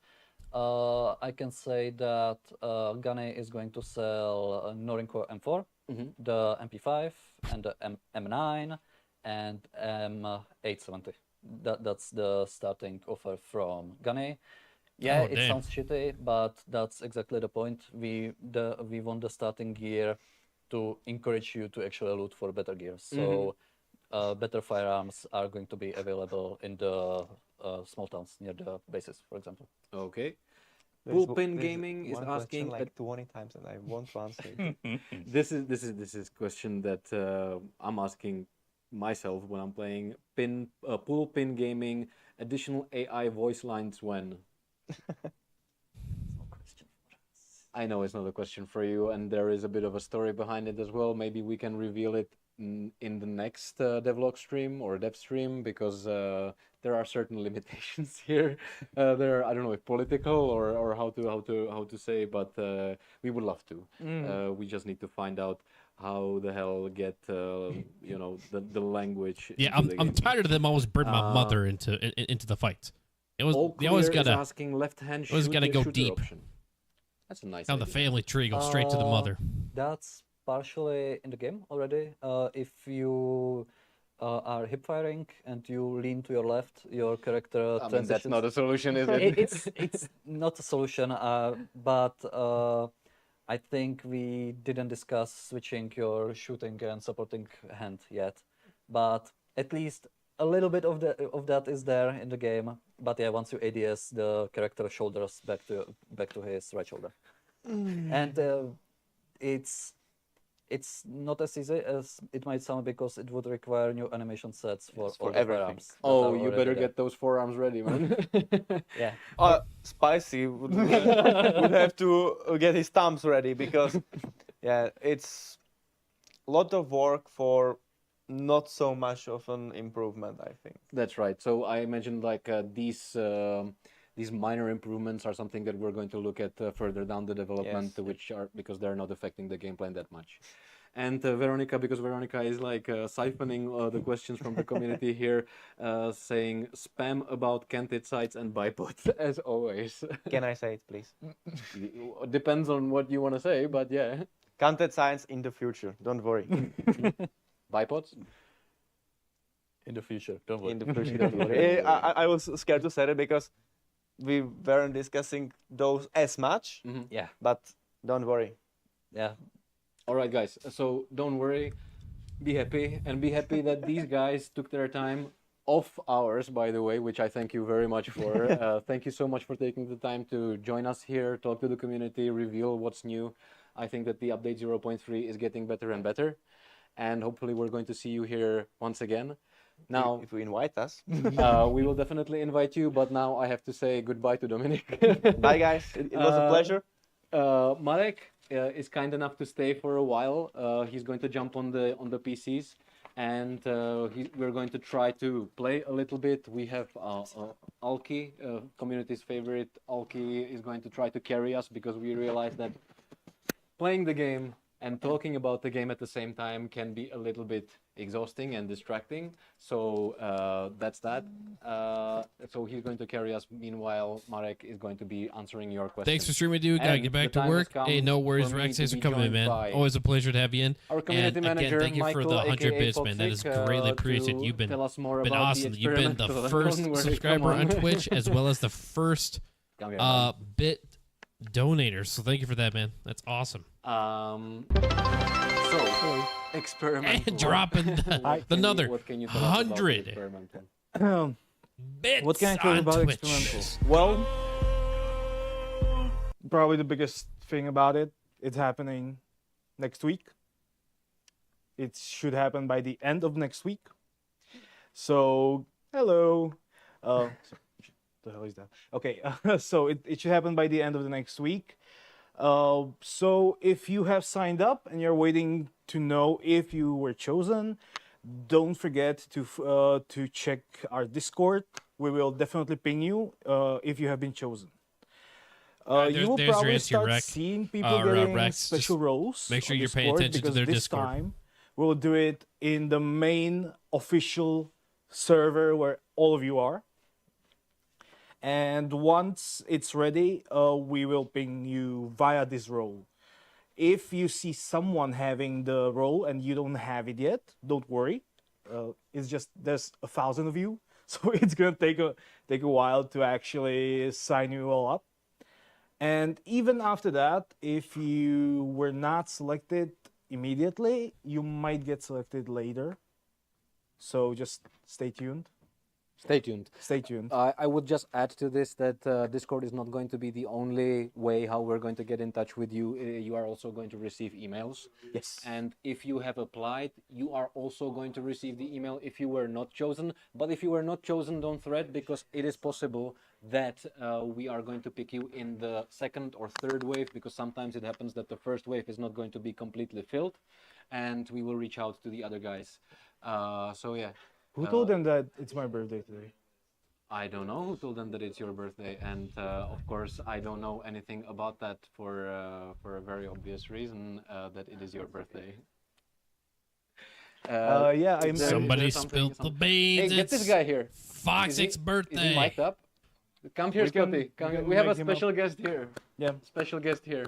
I can say that Gane is going to sell Norinco M4, the MP5, and the M9, and M870. That's the starting offer from Gane. Yeah, Oh, it damn. sounds shitty, but that's exactly the point. We want the starting gear to encourage you to actually loot for better gear. So better firearms are going to be available in the small towns near the bases, for example. Okay. There's Bullpen there's Gaming is one question asking. like 20 times, and I want to answer it. This is question that I'm asking myself when I'm playing. Bullpen Gaming, additional AI voice lines when? I know it's not a question for you, and there is a bit of a story behind it as well. Maybe we can reveal it in the next devlog stream or dev stream, because there are certain limitations here. There are, I don't know if political or how to say, but we would love to. We just need to find out how the hell get you know, the language. Yeah, into the I'm game. tired of them always bring my mother into the fight. It was All they always clear is gotta asking left hand always gotta go shooter deep. option. That's a nice down the idea. family tree, go straight to the mother. That's partially in the game already. If you are hip firing and you lean to your left, your character I mean, transitions. that's not a solution, is it? It's not a solution, but I think we didn't discuss switching your shooting and supporting hand yet. But at least a little bit of that is there in the game. But yeah, once you ADS, the character shoulders back to his right shoulder, and it's not as easy as it might sound, because it would require new animation sets for all the everything. firearms that Oh, are you already better there. get those forearms ready, man. Yeah. Spicy would have to get his thumbs ready, because yeah, it's a lot of work for not so much of an improvement, I think. That's right. So I imagine like these minor improvements are something that we're going to look at further down the development, Yes. which are because they're not affecting the gameplay that much. And Veronica, because Veronica is like siphoning the questions from the community here, saying spam about canted sites and bipods as always. Can I say it, please? Depends on what you want to say, but yeah. Content science in the future, don't worry. Bipods? In the future, don't worry. In the future, don't worry. I was scared to say it because we weren't discussing those as much, Yeah. but don't worry. Yeah. All right, guys. So don't worry, be happy, and be happy that these guys took their time off hours, by the way, which I thank you very much for. Thank you so much for taking the time to join us here, talk to the community, reveal what's new. I think that the update 0.3 is getting better and better, and hopefully we're going to see you here once again. Now, If you invite us. we will definitely invite you, but now I have to say goodbye to Dominic. Bye, guys. It was a pleasure. Marek is kind enough to stay for a while. He's going to jump on the PCs, and we're going to try to play a little bit. We have Alki, community's favorite. Alki is going to try to carry us, because we realize that playing the game and talking about the game at the same time can be a little bit exhausting and distracting. So that's that. So he's going to carry us. Meanwhile, Marek is going to be answering your questions. Thanks for streaming, dude. Gotta And get back the to time work. has come Hey, no worries, for me Rex. to Thanks for be coming in, joined man. by Always a pleasure to have you in. our community And again, manager, thank you for Michael, the 100 aka bits, man. That is greatly appreciated. You've been awesome. You've been the first subscriber on Twitch, as well as the first bit donator. So thank you for that, man. That's awesome. So experimental. And dropping another What can you tell us about the 100 experimental? bits What can I tell you on about Twitch. experimental? Well, Probably the biggest thing about it, it's happening next week. It should happen by the end of next week. So, hello. The hell is that? Okay, so it should happen by the end of the next week. So if you have signed up and you're waiting to know if you were chosen, don't forget to check our Discord. We will definitely ping you if you have been chosen. You will there's your probably answer, start Rec. seeing people getting Rex, special just roles. make sure on you're paying Discord, attention to because their this Discord. time we'll do it in the main official server where all of you are. And once it's ready, we will ping you via this role. If you see someone having the role and you don't have it yet, don't worry. It's just there's 1,000 of you, so it's gonna take a while to actually sign you all up. And even after that, if you were not selected immediately, you might get selected later. So just stay tuned. Stay tuned. Stay tuned. I would just add to this that Discord is not going to be the only way how we're going to get in touch with you. You are also going to receive emails. Yes. And if you have applied, you are also going to receive the email if you were not chosen. But if you were not chosen, don't fret, because it is possible that we are going to pick you in the second or third wave, because sometimes it happens that the first wave is not going to be completely filled. and we will reach out to the other guys. So yeah, Who told them that it's my birthday today? I don't know who told them that it's your birthday, and of course I don't know anything about that for a very obvious reason that it is your birthday. Yeah, I'm. Somebody something- spilled the beans. Hey, get this guy here. Foxic's Is birthday. he mic'd up? Come here, We can- Scotty. Come we here. can We have a mic him up. special guest here. Yeah. Special guest here.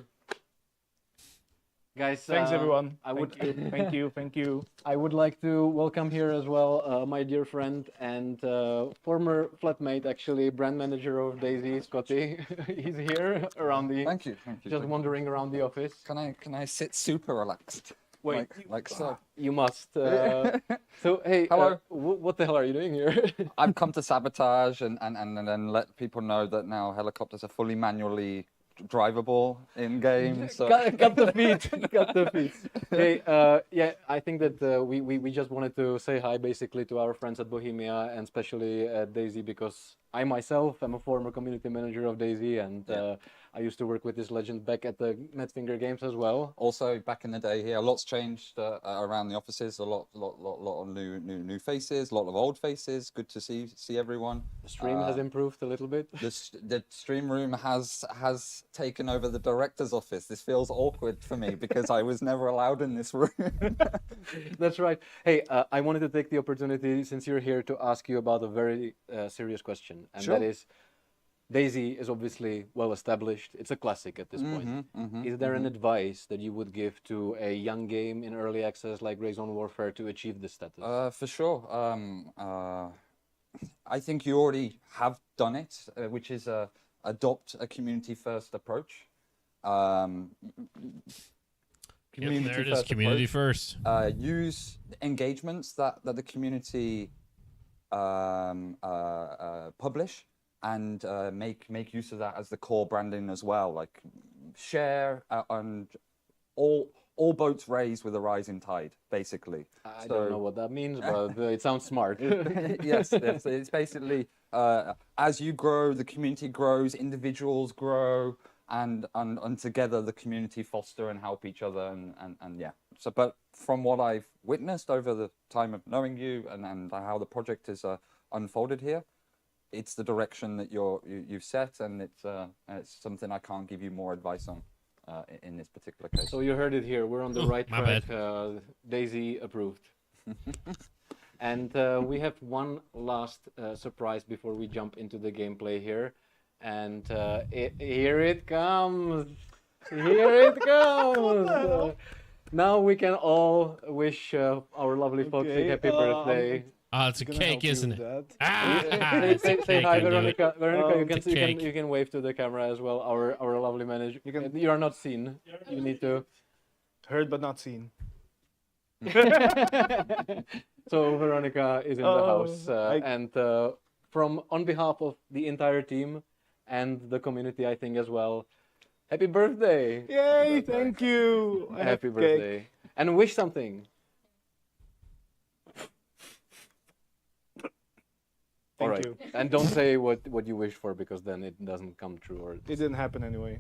Guys, Thanks, everyone. I would, Thank you. Thank you. I would like to welcome here as well my dear friend and former flatmate, actually, brand manager of Daisy, Scotty. He's here around the, Thank you. Thank you. just wandering around the office. Can I sit super relaxed? Wait, Like so. you must. So, hey, Hello. what the hell are you doing here? I've come to sabotage and then let people know that now helicopters are fully manually drivable in game. So cut the feet. Cut the feet. Hey, yeah, I think that we just wanted to say hi basically to our friends at Bohemia and especially at Daisy because I myself am a former community manager of Daisy and I used to work with this legend back at the Madfinger Games as well. also back in the day here, a lot's changed around the offices. A lot of new faces, a lot of old faces. Good to see everyone. The stream has improved a little bit. The stream room has taken over the director's office. This feels awkward for me because I was never allowed in this room. That's right. Hey, I wanted to take the opportunity, since you're here, to ask you about a very serious question, and Sure. that is, Daisy is obviously well established. It's a classic at this point. Is there an advice that you would give to a young game in early access like grayzonewarfare to achieve this status? For sure. I think you already have done it, which is adopt a community-first approach. Yep, there it is. Community first. Use engagements that the community publish and make use of that as the core branding as well. Like share and all boats raise with a rising tide, basically. I don't know what that means, but it sounds smart. Yes, it's basically as you grow, the community grows, individuals grow, and together the community foster and help each other, and yeah. So, but from what I've witnessed over the time of knowing you and how the project is unfolded here, it's the direction that you've set, and it's something I can't give you more advice on in this particular case. So you heard it here. We're on the right my track. Daisy approved. And we have one last surprise before we jump into the gameplay here. And here it comes. Here it comes. Now we can all wish our lovely Foxy happy birthday. It's a cake, isn't it? Ah, Say, it's a say cake, hi, I knew it. Veronica. Veronica, it's a cake. you can wave to the camera as well. Our lovely manager. You are not seen. You need to. Heard but not seen. So Veronica is in the house, and on behalf of the entire team and the community, I think as well, happy birthday! Yay! Thank you. I have Happy cake. birthday! And wish something. All right, you. and don't say what you wish for because then it doesn't come true. Or It didn't happen anyway.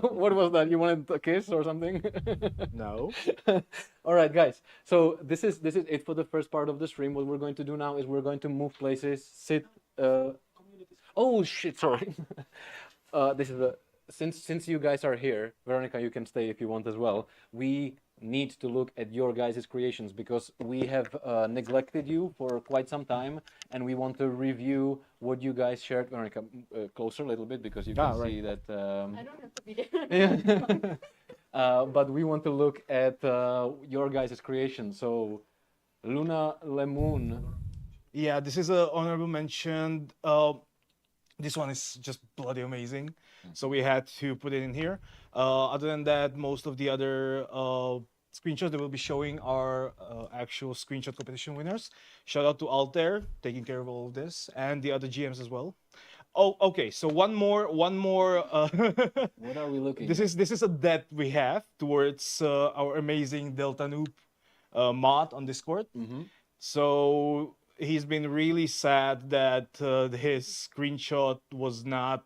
what was that? You wanted a kiss or something? No. All right, guys. So this is it for the first part of the stream. What we're going to do now is we're going to move places, sit. Oh shit! Sorry. This is since you guys are here, Veronica, you can stay if you want as well. We need to look at your guys' creations because we have neglected you for quite some time, and we want to review what you guys shared. Veronica, closer a little bit because you can see that. I don't have to be there. But we want to look at your guys' creation. So, Luna Lemoon. Yeah, this is an honorable mention. This one is just bloody amazing. So we had to put it in here. Other than that, most of the other screenshots that we'll be showing are actual screenshot competition winners. Shout out to Altair, taking care of all of this, and the other GMs as well. Oh, okay. So one more. What are we looking? This is a debt we have towards our amazing Delta Noob mod on Discord. So he's been really sad that his screenshot was not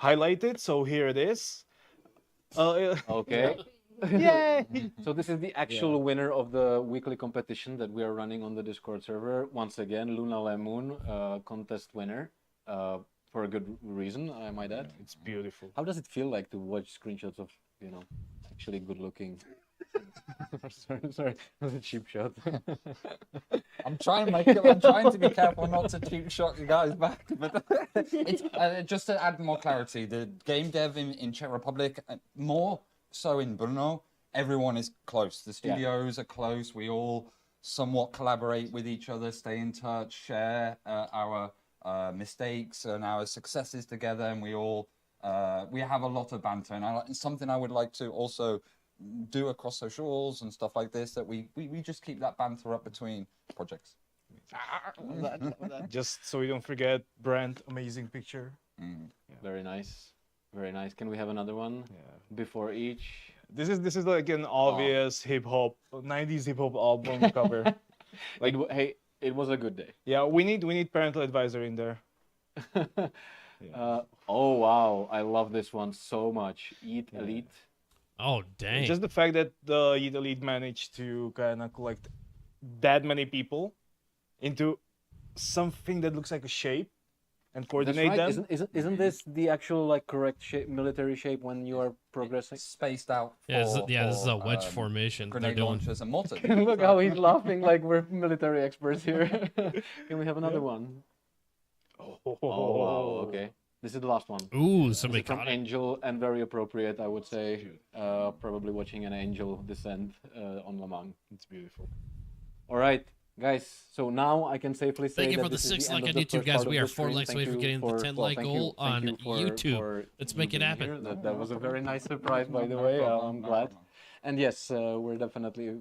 highlighted. So here it is. Okay. Yay! So this is the actual winner of the weekly competition that we are running on the Discord server. Once again, Luna Lemoon, contest winner, for a good reason, I might add. It's beautiful. How does it feel like to watch screenshots of, actually good looking? sorry, that was a cheap shot. I'm trying to be careful not to cheap shot you guys back, but it's just to add more clarity. The game dev in Czech Republic, more so in Brno, everyone is close. The studios are close. We all somewhat collaborate with each other, stay in touch, share our mistakes and our successes together, and we have a lot of banter. And it's something I would like to also do across socials and stuff like this, that we just keep that banter up between projects. Just so we don't forget, Brand, amazing picture. Very nice, very nice. Can we have another one before each? This is like an obvious hip hop 90s hip hop album cover. Like, hey, it was a good day. Yeah, we need parental advisor in there. Oh wow, I love this one so much. Eat Elite. Oh, dang. Just the fact that the Yeet Elite managed to kind of collect that many people into something that looks like a shape and coordinate That's them. right. Isn't this the actual like correct shape, military shape when you are progressing? Spaced out. This is a wedge formation. They're Grenade doing. launchers and mortars. Look how he's laughing like we're military experts here. Can we have another one? Oh, wow, okay. This is the last one. Ooh, This somebody is from caught it. Angel, and very appropriate, I would say. Probably watching an angel descend on Lamang. It's beautiful. All right, guys. So now I can safely say Thank you that for the this is 6 end like of on the YouTube, first guys. part We of are the 4 stream. likes away Thank from you getting the 10 like thank goal on you for YouTube. Let's make you it being happen. here. That was a very nice surprise, by the way. I'm glad. And yes, we're definitely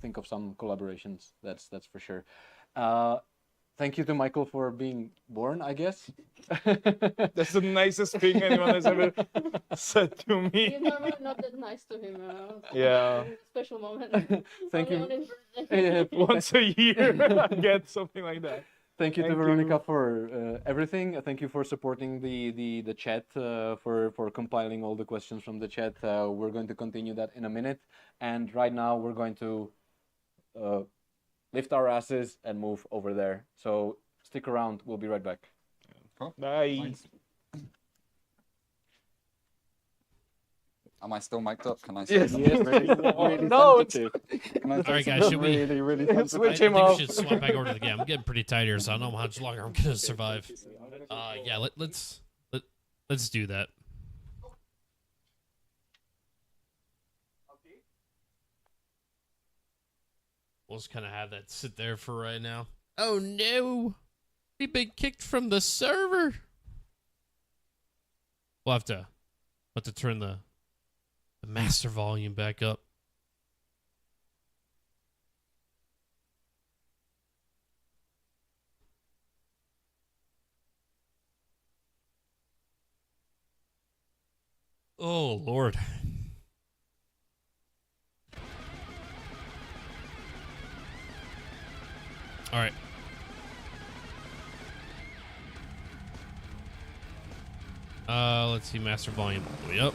think of some collaborations. That's for sure. Thank you to Michael for being born, I guess. That's the nicest thing anyone has ever said to You're me. normally not that nice to him. Yeah. Special moment. Thank Only you. on his birthday. Once a year, I get something like that. Thank you to Thank Veronica you. for everything. Thank you for supporting the chat, for compiling all the questions from the chat. We're going to continue that in a minute. And right now we're going to lift our asses and move over there. So stick around. We'll be right back. Bye. Am I still mic'd up? Can I say No, Can I All right, guys, should we? really I switch think him off. we should swap back over to the game. I'm getting pretty tight here, so I don't know how much longer I'm gonna survive. Yeah, let's do that. We'll just kind of have that sit there for right now. Oh no, we've been kicked from the server. We'll have to turn the master volume back up. Oh, Lord. All right. Let's see, master volume all the way up.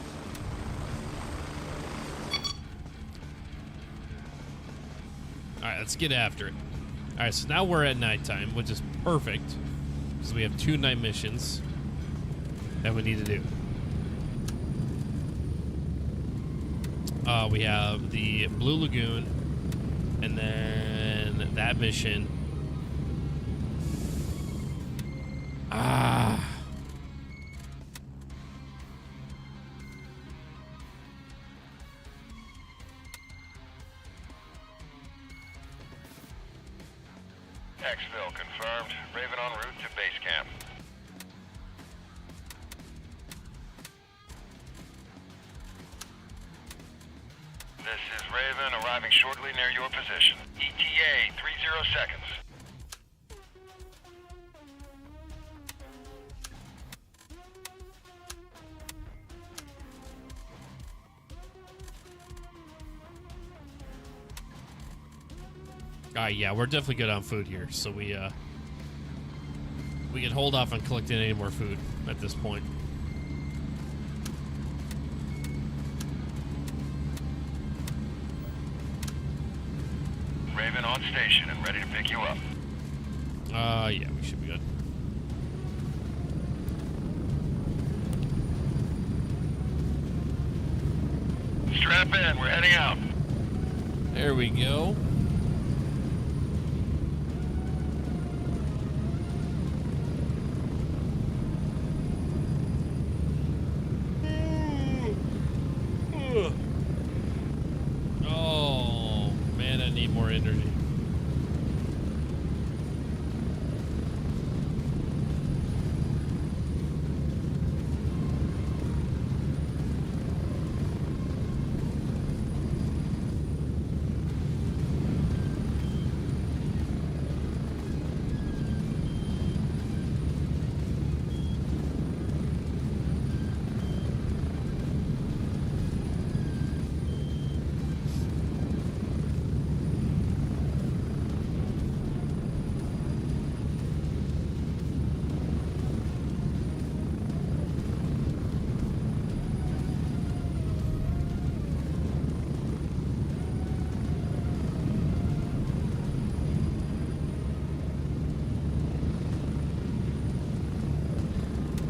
All right, let's get after it. All right, so now we're at nighttime, which is perfect because we have 2 night missions that we need to do. We have the Blue Lagoon, and then that mission. Exfil confirmed. Raven en route to base camp. This is Raven arriving shortly near your position. ETA 30 seconds. Yeah, we're definitely good on food here, so we can hold off on collecting any more food at this point. on station and ready to pick you up. Yeah, we should be good. Strap in, we're heading out. There we go. Oh, man, I need more energy.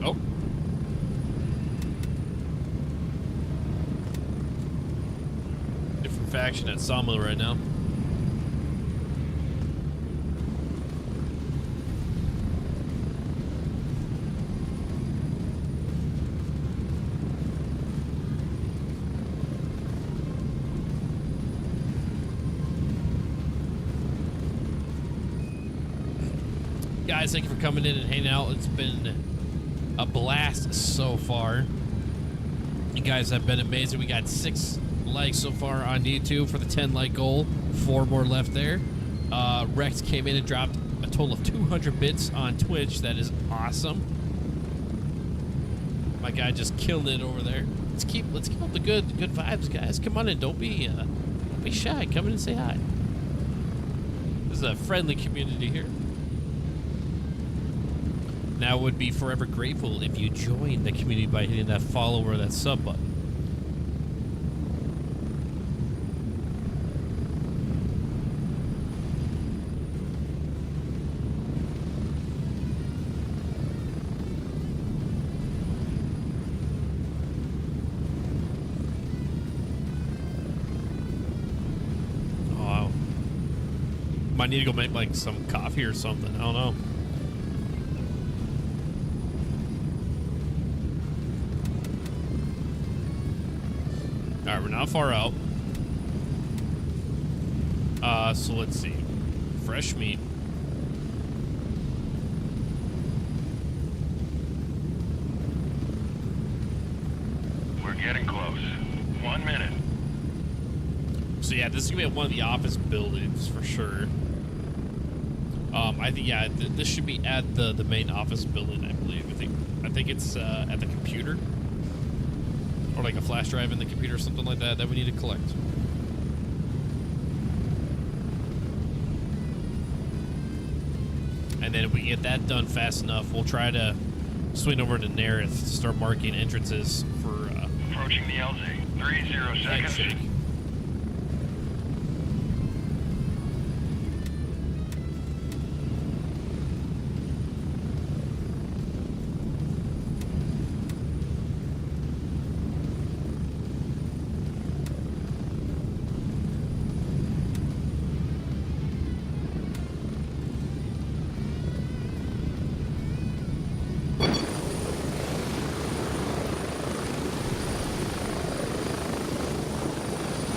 Oh. Different faction at Sawmill right now. Guys, thank you for coming in and hanging out. It's been a blast so far. You guys have been amazing. We got 6 likes so far on YouTube for the 10 like goal. 4 more left there. Rex came in and dropped a total of 200 bits on Twitch. That is awesome. My guy just killed it over there. Let's keep up the good vibes, guys. Come on in. Don't be shy. Come in and say hi. This is a friendly community here. Now would be forever grateful if you join the community by hitting that follow or that sub button. Oh, might need to go make like some coffee or something. I don't know. All right, we're not far out. So let's see. Fresh meat. We're getting close. 1 minute. So yeah, this is gonna be at one of the office buildings for sure. I think yeah, this should be at the main office building, I believe. I think it's at the computer. Or like a flash drive in the computer or something like that we need to collect. And then if we get that done fast enough, we'll try to swing over to Nerith to start marking entrances for Approaching the LZ. 30 seconds. handshake.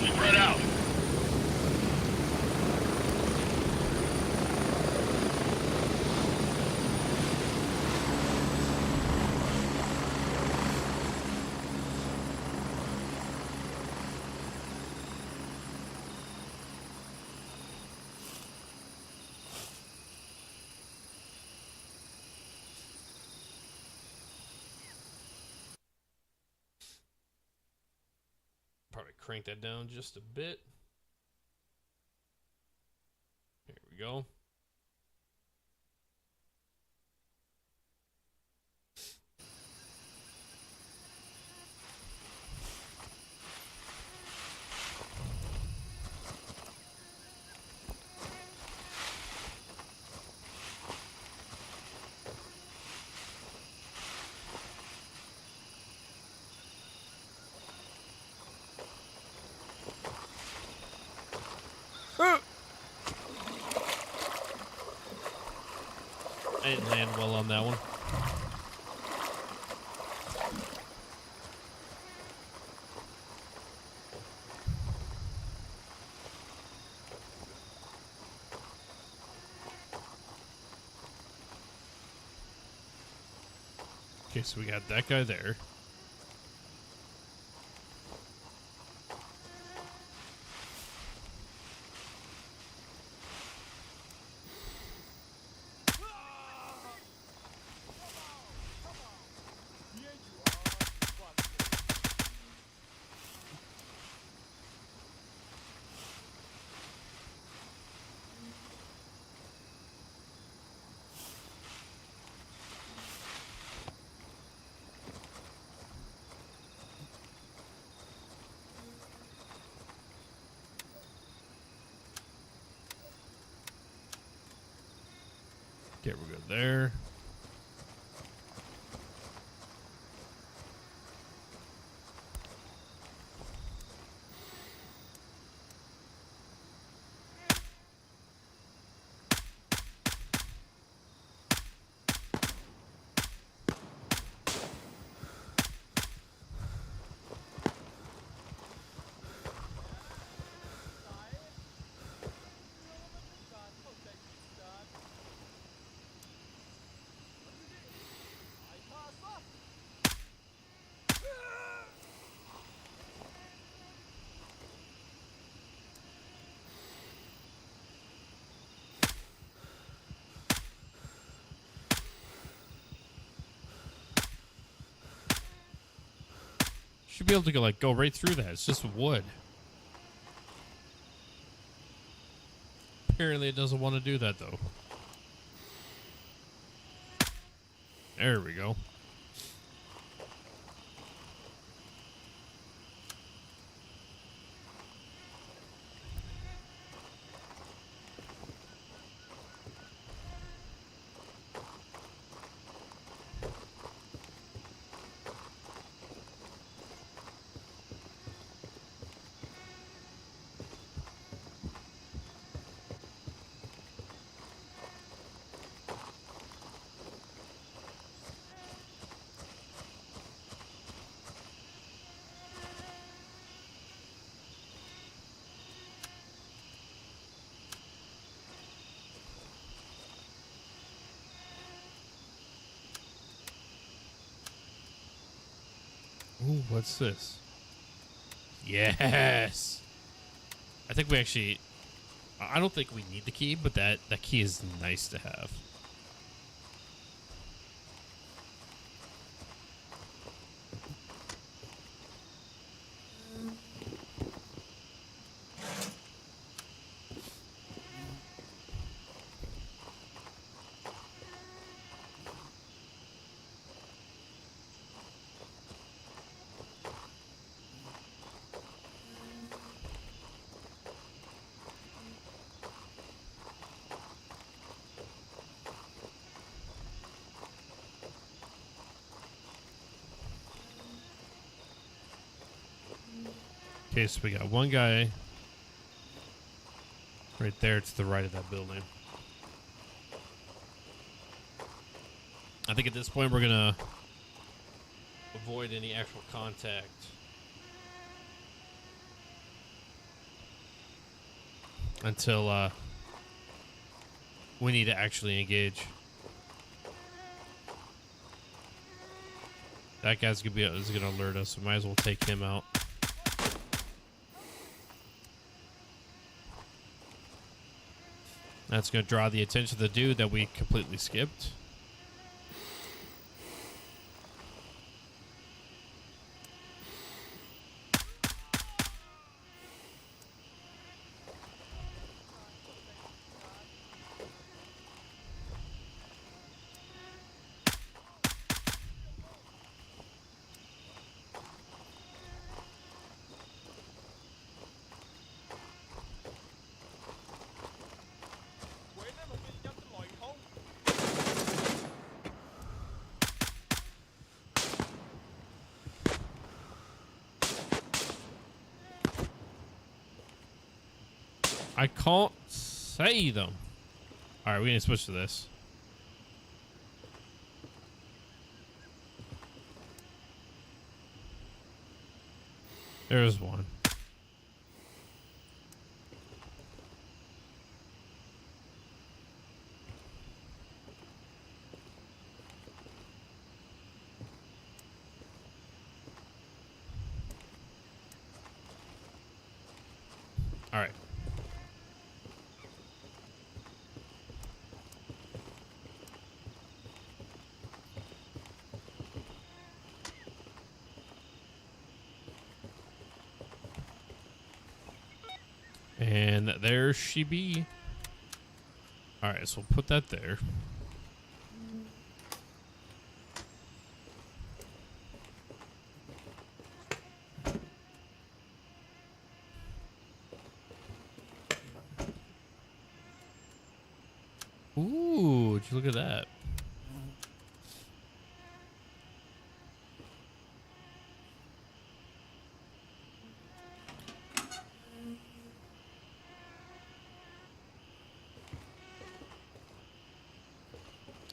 Spread out. Probably crank that down just a bit. There we go. I didn't land well on that one. Okay, so we got that guy there. Okay, we're good there. Should be able to go, like, go right through that. It's just wood. Apparently it doesn't want to do that, though. There we go. Ooh, what's this? Yes! I think we actually... I don't think we need the key, but that key is nice to have. Okay, so we got one guy right there to the right of that building. I think at this point we're gonna avoid any actual contact. Until we need to actually engage. That guy's gonna alert us, so might as well take him out. That's going to draw the attention of the dude that we completely skipped. I can't see them. Alright, we need to switch to this. There's one. All right. And there she be. All right, so we'll put that there. Ooh, would you look at that?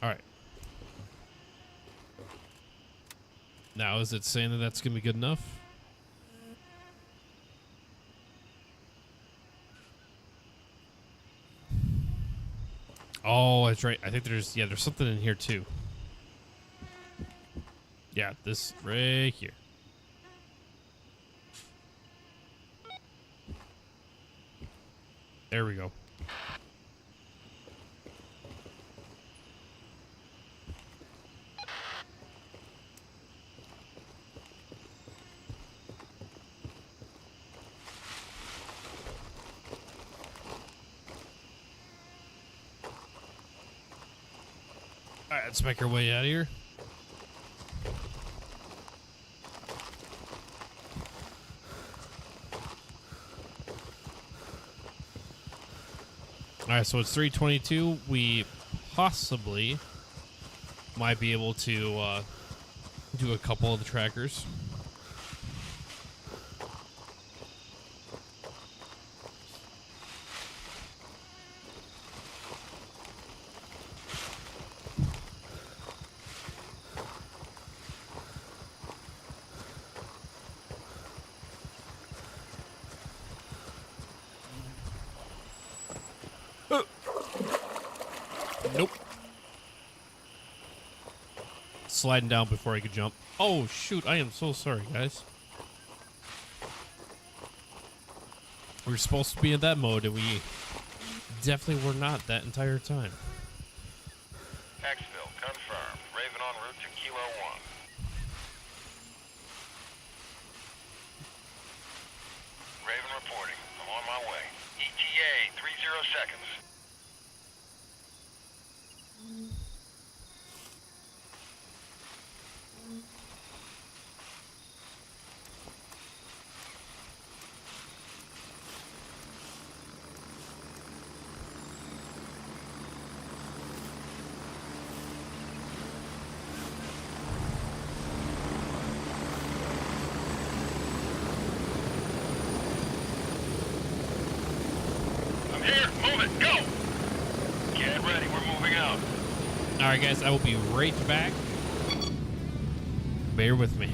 All right. Now, is it saying that that's going to be good enough? Oh, that's right. I think there's something in here too. Yeah, this right here. There we go. All right, let's make our way out of here. All right, so it's 3:22. We possibly might be able to do a couple of the trackers. Nope. Sliding down before I could jump. Oh, shoot. I am so sorry, guys. We were supposed to be in that mode, and we definitely were not that entire time. Exfil, confirmed. Raven en route to Kilo 1. Raven reporting. I'm on my way. ETA, 30 seconds. I'm here. Move it. Go. Get ready. We're moving out. All right, guys. I will be right back. Bear with me.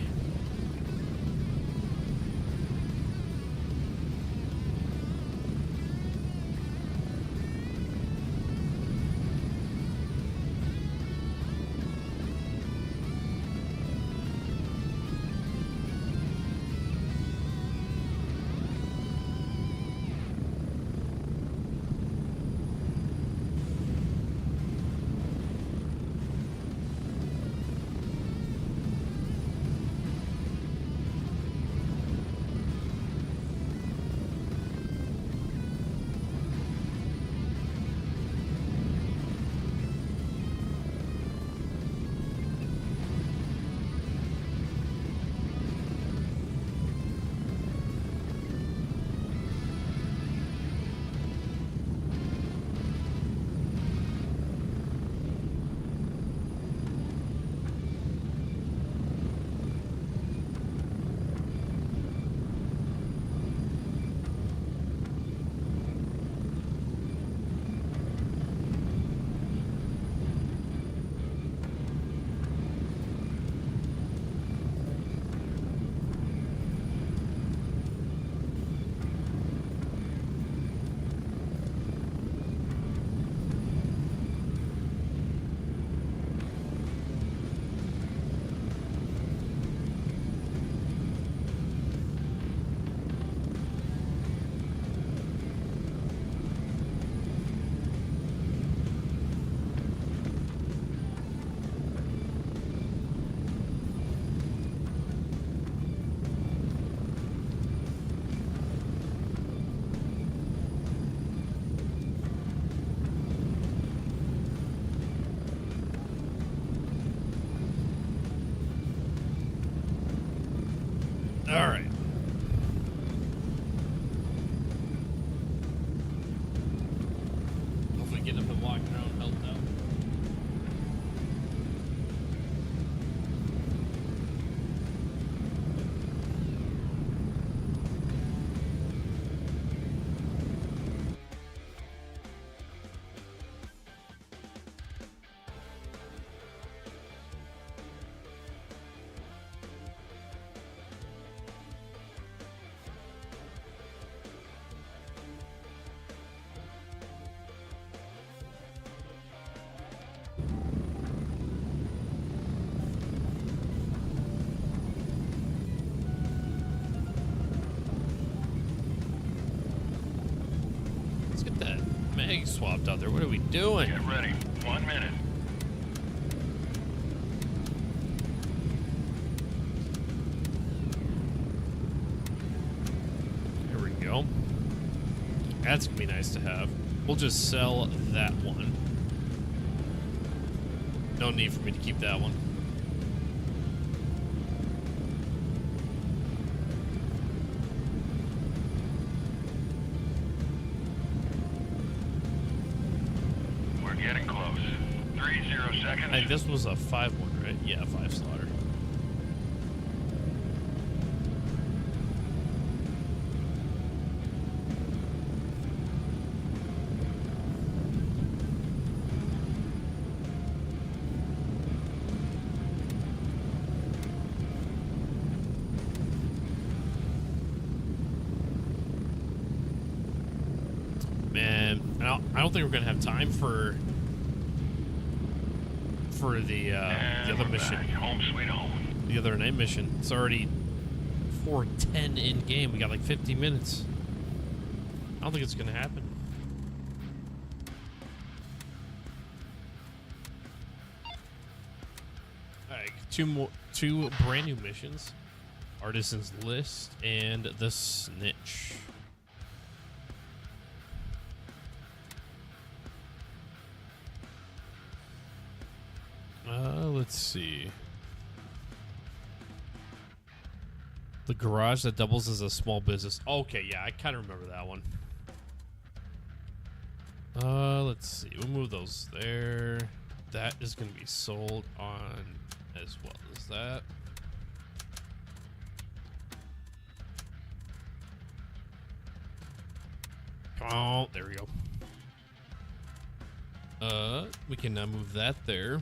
All right. Hopefully getting up and walking around helped out. Let's get that mag swapped out there. What are we doing? Get ready. 1 minute. There we go. That's gonna be nice to have. We'll just sell that one. No need for me to keep that one. We're getting close. 30 seconds. I think this was a 5-1, right? Yeah, 5 slaughter. Man, I don't think we're gonna have time for the And other we're mission, back. Home sweet home. the other night mission. It's already 4:10 in game. We got like 50 minutes. I don't think it's gonna happen. All right, two brand new missions: Artisan's List and the Snitch. Let's see. The garage that doubles as a small business. Okay, yeah, I kind of remember that one. Let's see. We'll move those there. That is going to be sold on as well as that. Oh, there we go. We can now move that there.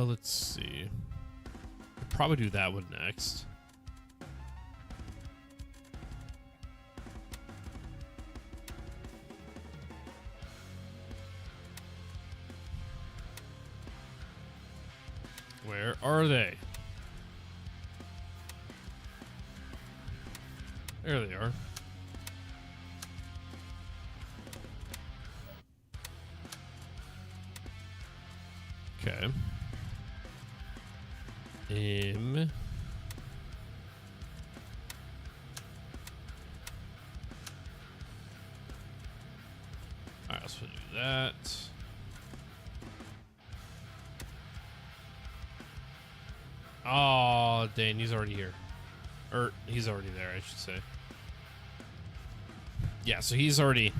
Let's see. We'll probably do that one next. Where are they? There they are. Okay. Alright, let's do that. Oh, dang, he's already here. Or, he's already there, I should say. Yeah, so he's already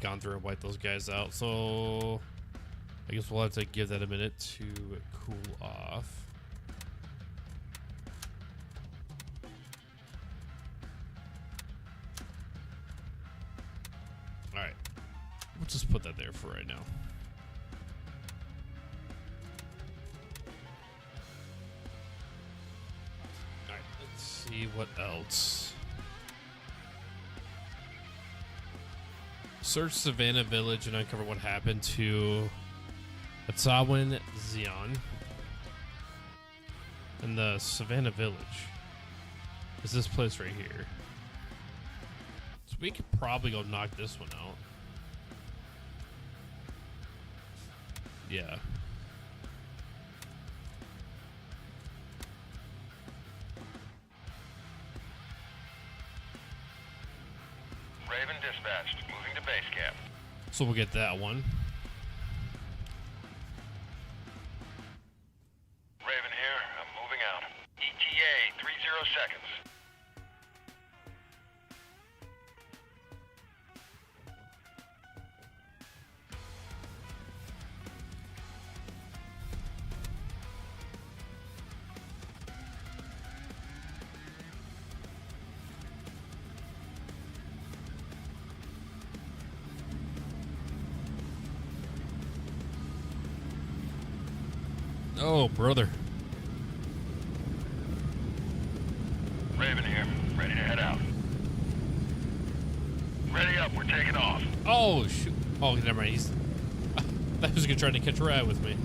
gone through and wiped those guys out, so I guess we'll have to give that a minute to cool off. Alright. We'll just put that there for right now. Alright, let's see what else. Search Savannah Village and uncover what happened to Atsawin Zion. And the Savannah Village is this place right here. So we could probably go knock this one out. Yeah. Raven dispatched. Moving to base camp. So we'll get that one. Oh, brother. Raven here, ready to head out. Ready up, we're taking off. Oh, shoot. Oh, never mind. He's... I was going to try to catch a ride with me.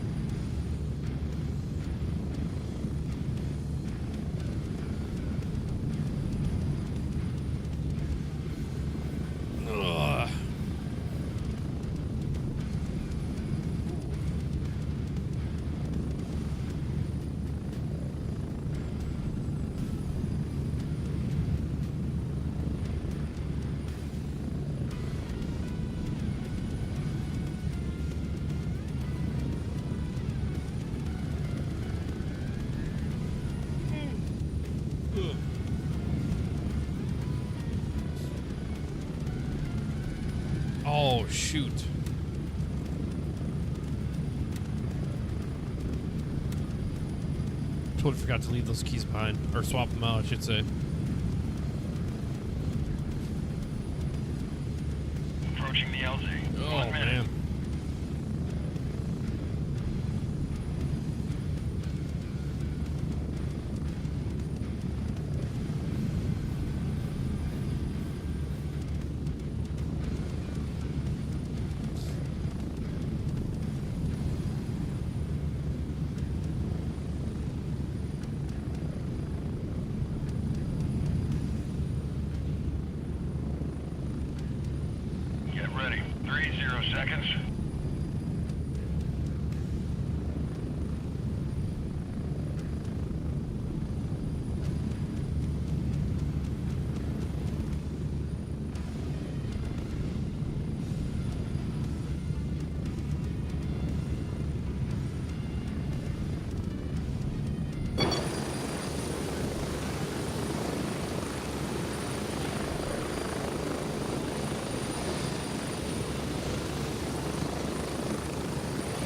Ugh. Oh, shoot. Totally forgot to leave those keys behind. Or swap them out, I should say. Approaching the LZ. Oh, 1 minute. man. Get ready. 30 seconds.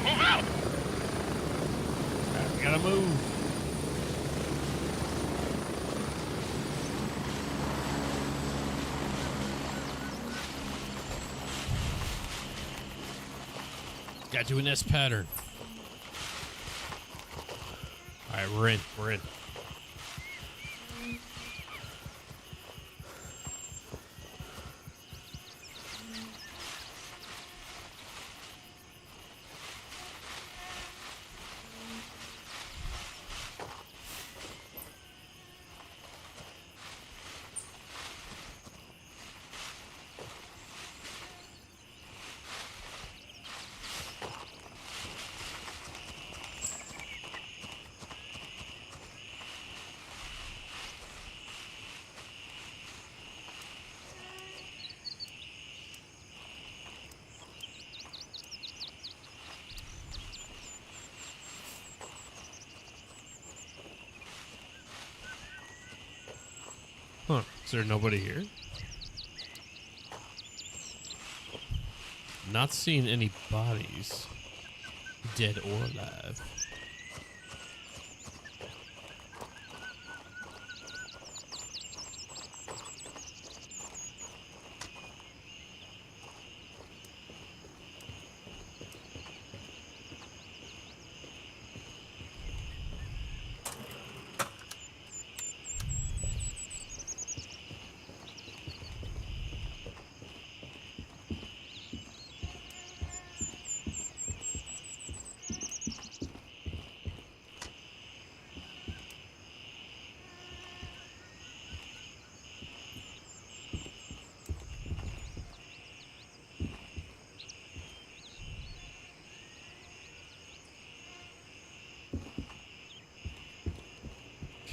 Move out! We gotta move. Gotta do an S pattern. Alright, we're in. We're in. Huh. Is there nobody here? Not seeing any bodies, dead or alive.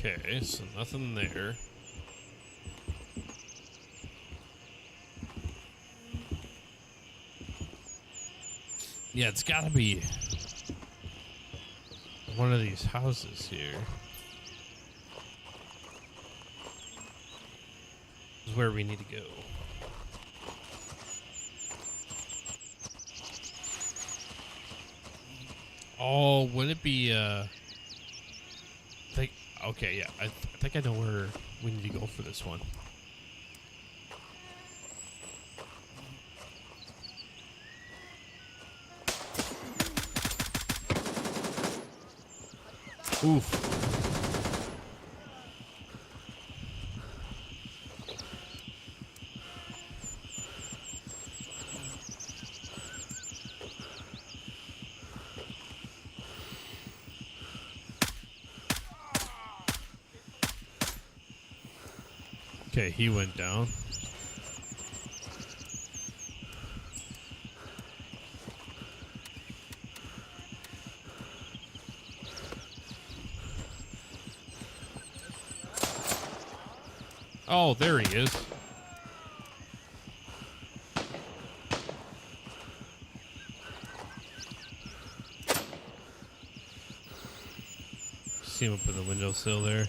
Okay, so nothing there. Yeah, it's gotta be one of these houses here. This is where we need to go. Oh, would it be, okay, yeah, I think I know where we need to go for this one. Oof. Okay, he went down. Oh, there he is. See him up in the windowsill there.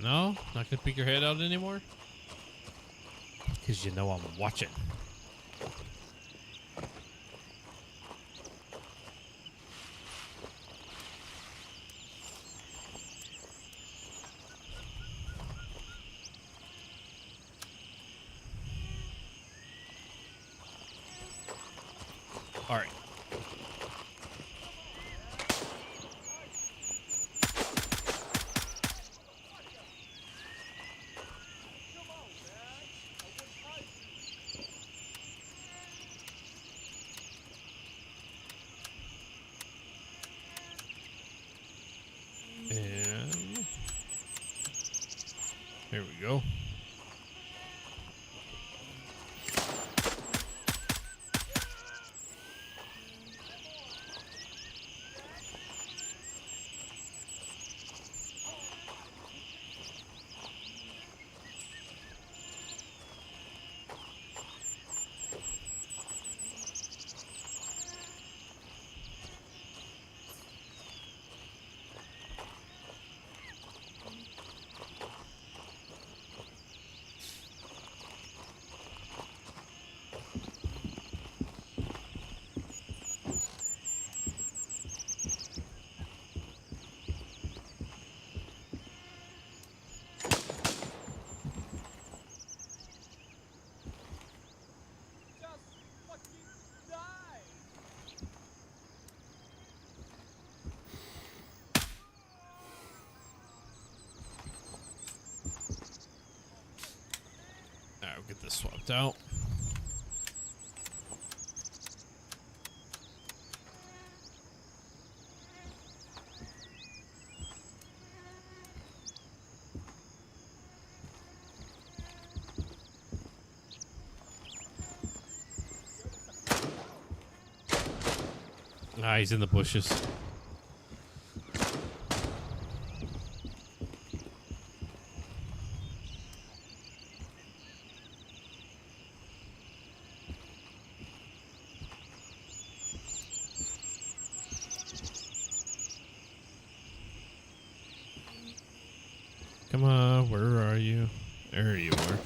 No? Not gonna peek your head out anymore? Because you know I'm watching. All right. And there we go. Alright, we'll get this swapped out. Ah, he's in the bushes. Come on, where are you? There you are.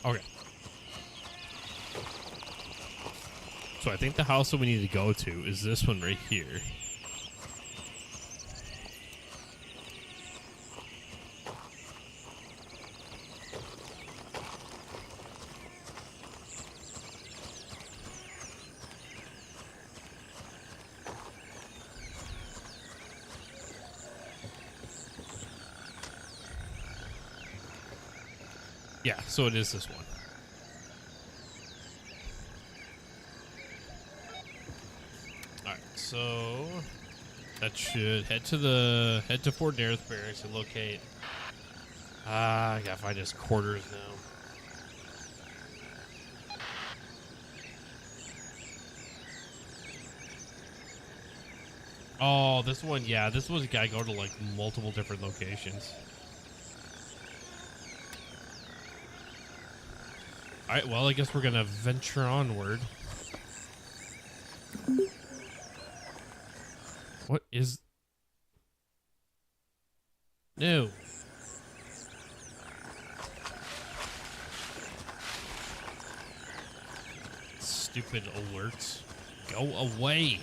Okay. So I think the house that we need to go to is this one right here. Yeah, so it is this one. All right, so that should head to Fort Nearest Barracks and locate. I gotta find his quarters now. Oh, this one, yeah, this one's gotta go to like multiple different locations. All right, well, I guess we're gonna venture onward. What is? No. Stupid alerts. Go away.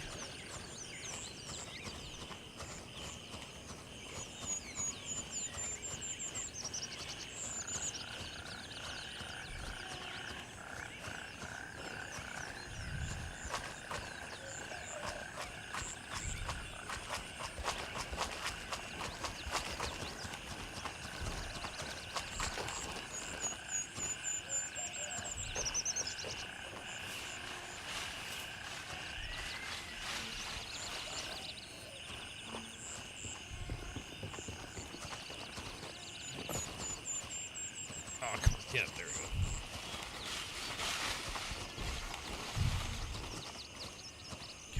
Oh, come on, get up there.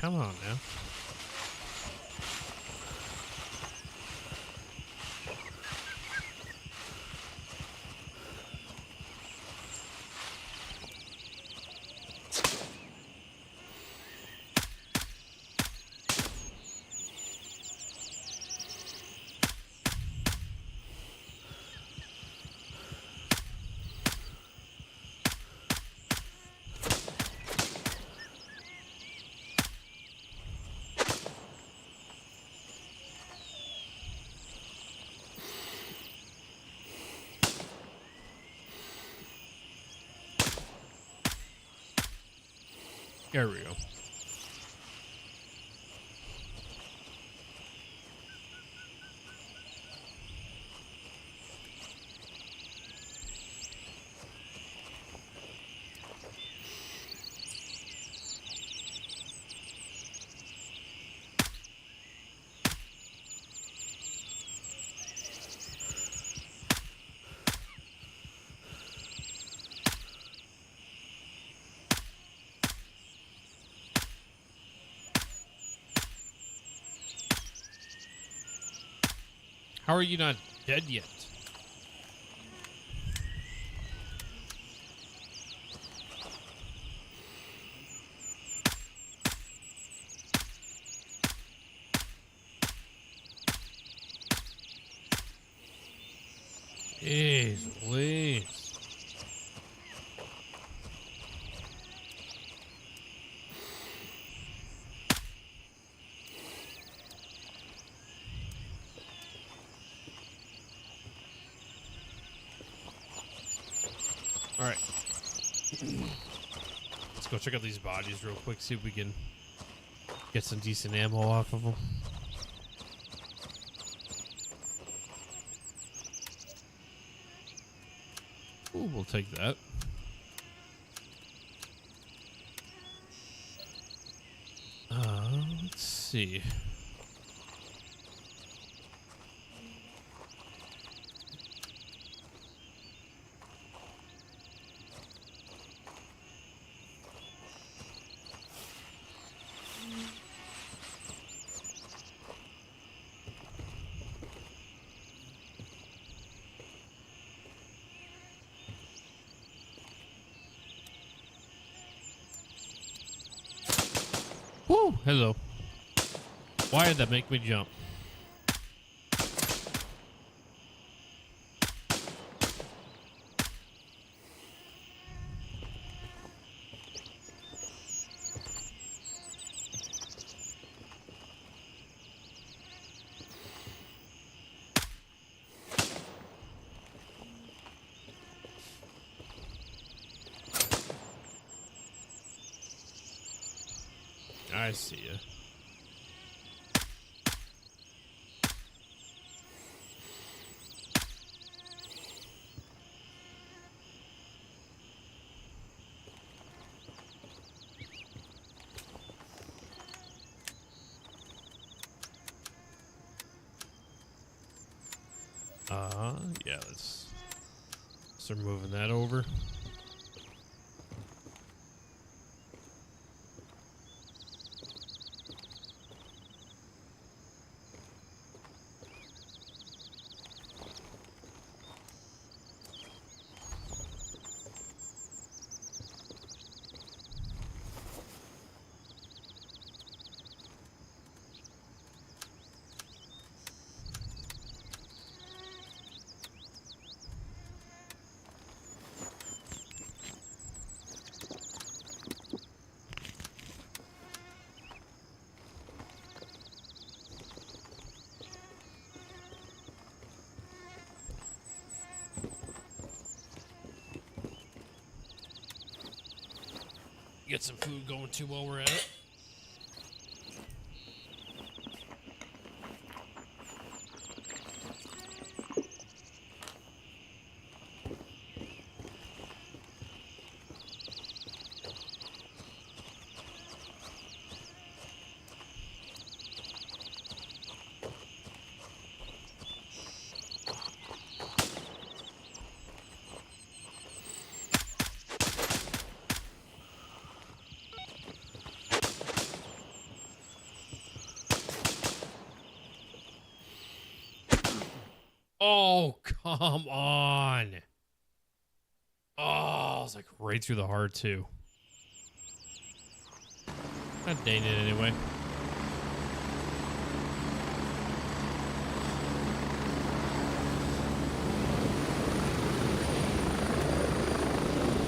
Come on now. There we go. How are you not dead yet? Jeez, please. All right. Let's go check out these bodies real quick, see if we can get some decent ammo off of them. Ooh, we'll take that. Let's see. Woo! Hello. Why did that make me jump? I see ya. Yeah, let's start moving that over. Get some food going too while we're at it. Oh, come on. Oh, I was like right through the heart, too. God dang it, anyway.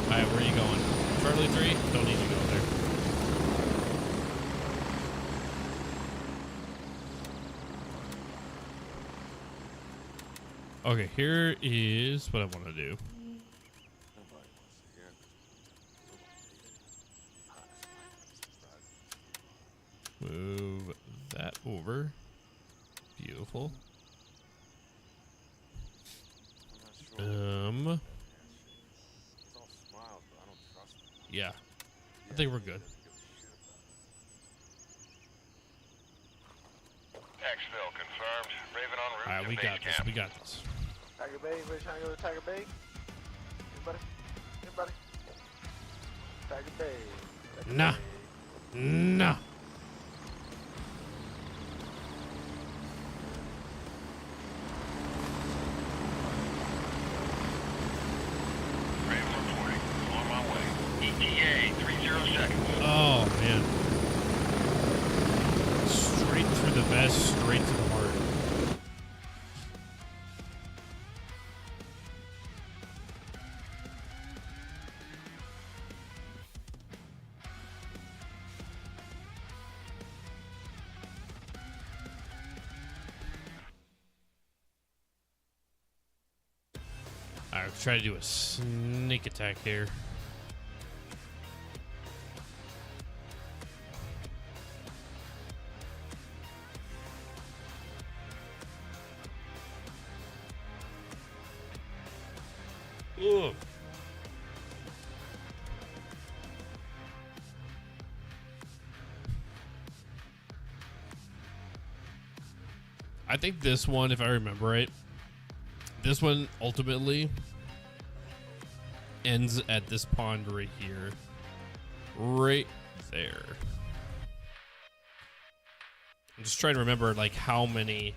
All right, where are you going? Charlie 3? Don't need you to go there. Okay, here is what I want to do. Move that over. Beautiful. Yeah. I think we're good. Exfil confirmed. Raven en route All right, to we base got this. camp. We got this. Tiger Bay, everybody trying to go to Tiger Bay? Anybody? Anybody? Tiger Bay. Tiger Nah. Bay. Nah. Raven reporting. On my way. ETA 30 seconds. Oh, man. Straight through the vest, straight to the heart. All right, try to do a sneak attack here. Ugh. I think this one, if I remember right, this one ultimately ends at this pond right here. Right there. I'm just trying to remember like how many,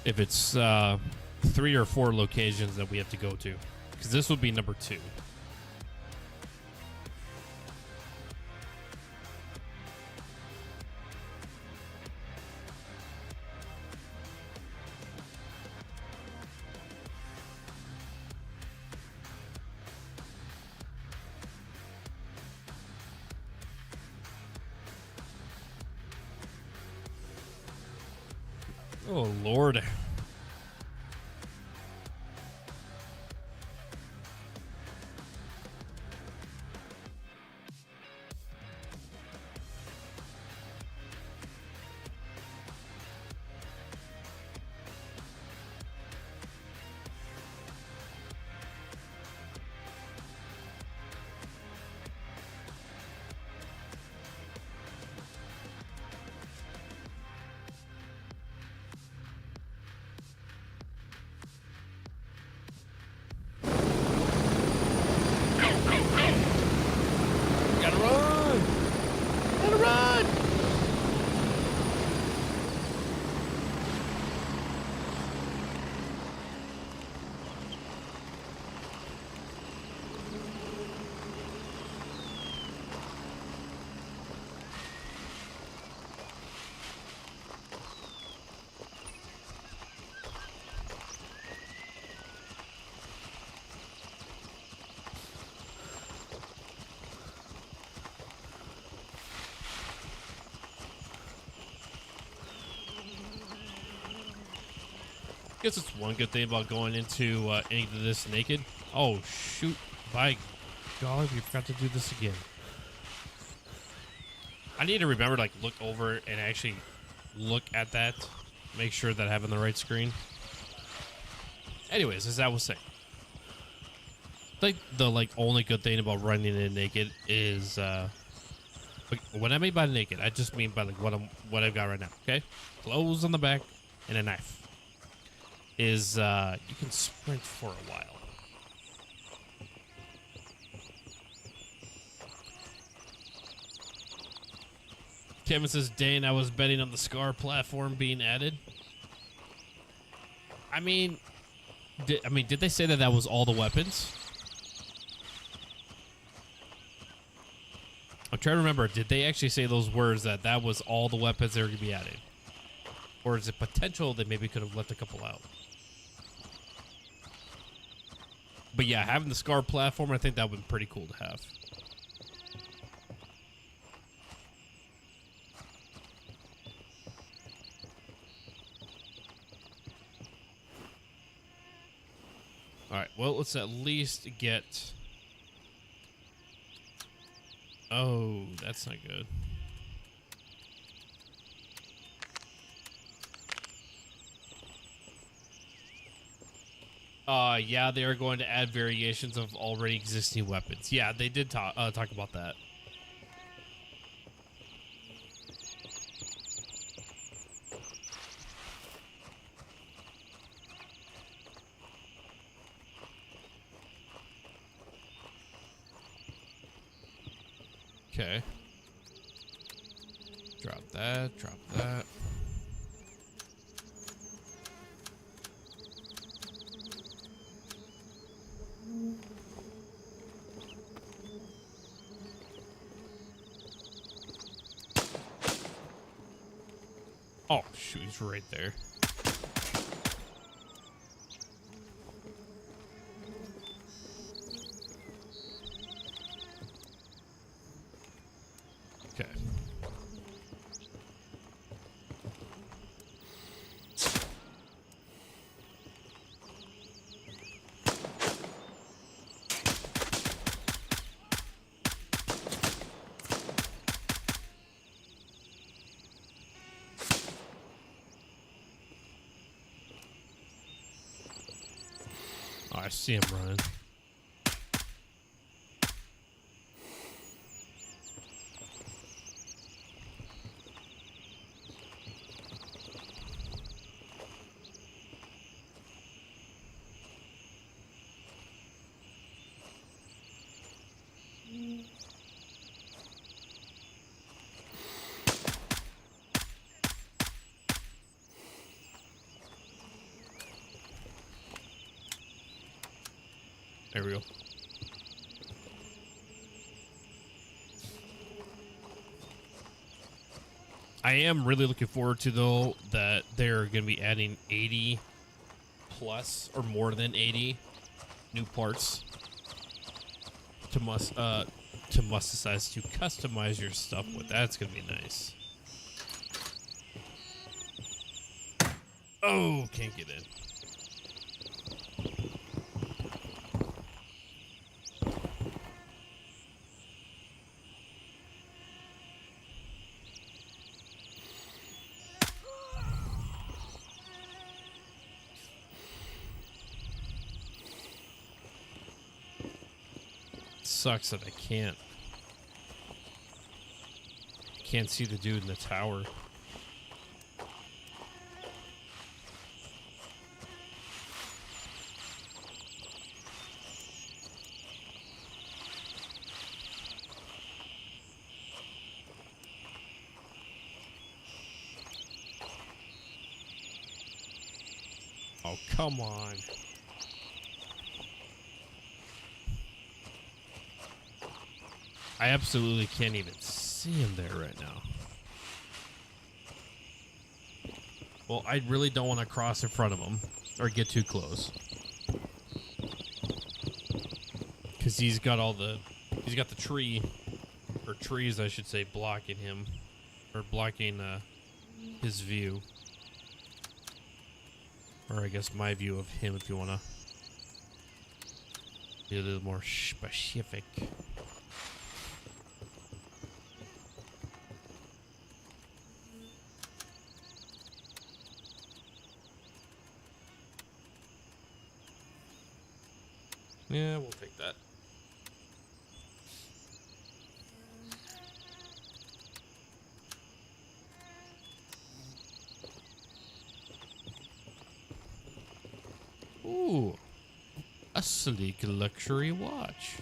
if it's 3 or 4 locations that we have to go to, because this would be number 2. Oh, Lord. guess it's one good thing about going into this naked. Oh, shoot. By golly, we forgot to do this again. I need to remember to, like, look over and actually look at that. Make sure that I have on the right screen. Anyways, as I was saying. Like, the, like, only good thing about running in naked is, like, when I mean by naked, I just mean by, like, what I've got right now, okay? Clothes on the back and a knife. Is, you can sprint for a while. Kevin says, Dane, I was betting on the Scar platform being added. I mean, did they say that that was all the weapons? I'm trying to remember. Did they actually say those words that that was all the weapons that were going to be added? Or is it potential they maybe could have left a couple out? But yeah, having the Scar platform, I think that would be pretty cool to have. Alright, well, let's at least get... Oh, that's not good. Yeah, they are going to add variations of already existing weapons. Yeah, they did talk about that. Okay. Drop that, drop that. Oh, shoot, he's right there. Okay. Oh, I see him running. There we go. I am really looking forward to, though, that they're going to be adding 80 plus or more than 80 new parts to musticize, to customize your stuff with. That's going to be nice. Oh, can't get in. Sucks that I can't see the dude in the tower. Oh, come on. I absolutely can't even see him there right now. Well, I really don't want to cross in front of him or get too close. Because he's got the tree, or trees I should say, blocking him, or blocking his view. Or I guess my view of him if you want to be a little more specific. Yeah, we'll take that. Ooh, a sleek luxury watch.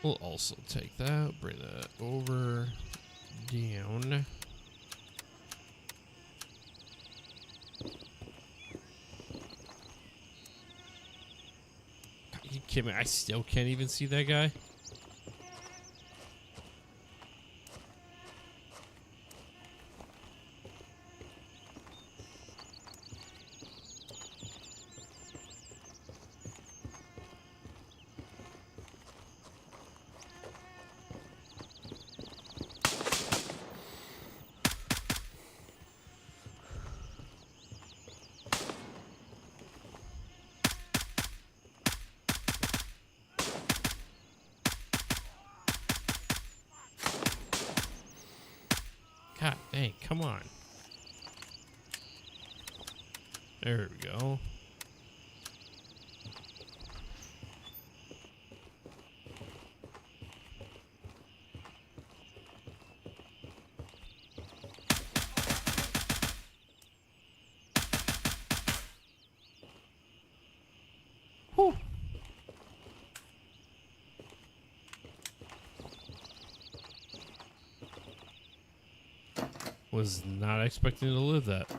We'll also take that, bring that over, down. Are you kidding me? I still can't even see that guy. God dang, come on. There we go. Whew. Was not expecting to live that.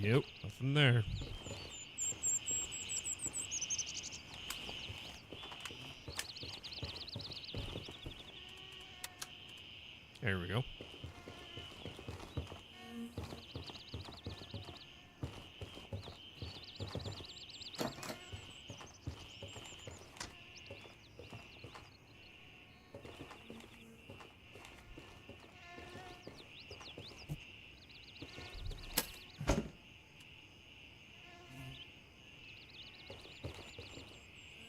Yep, nothing there. There we go.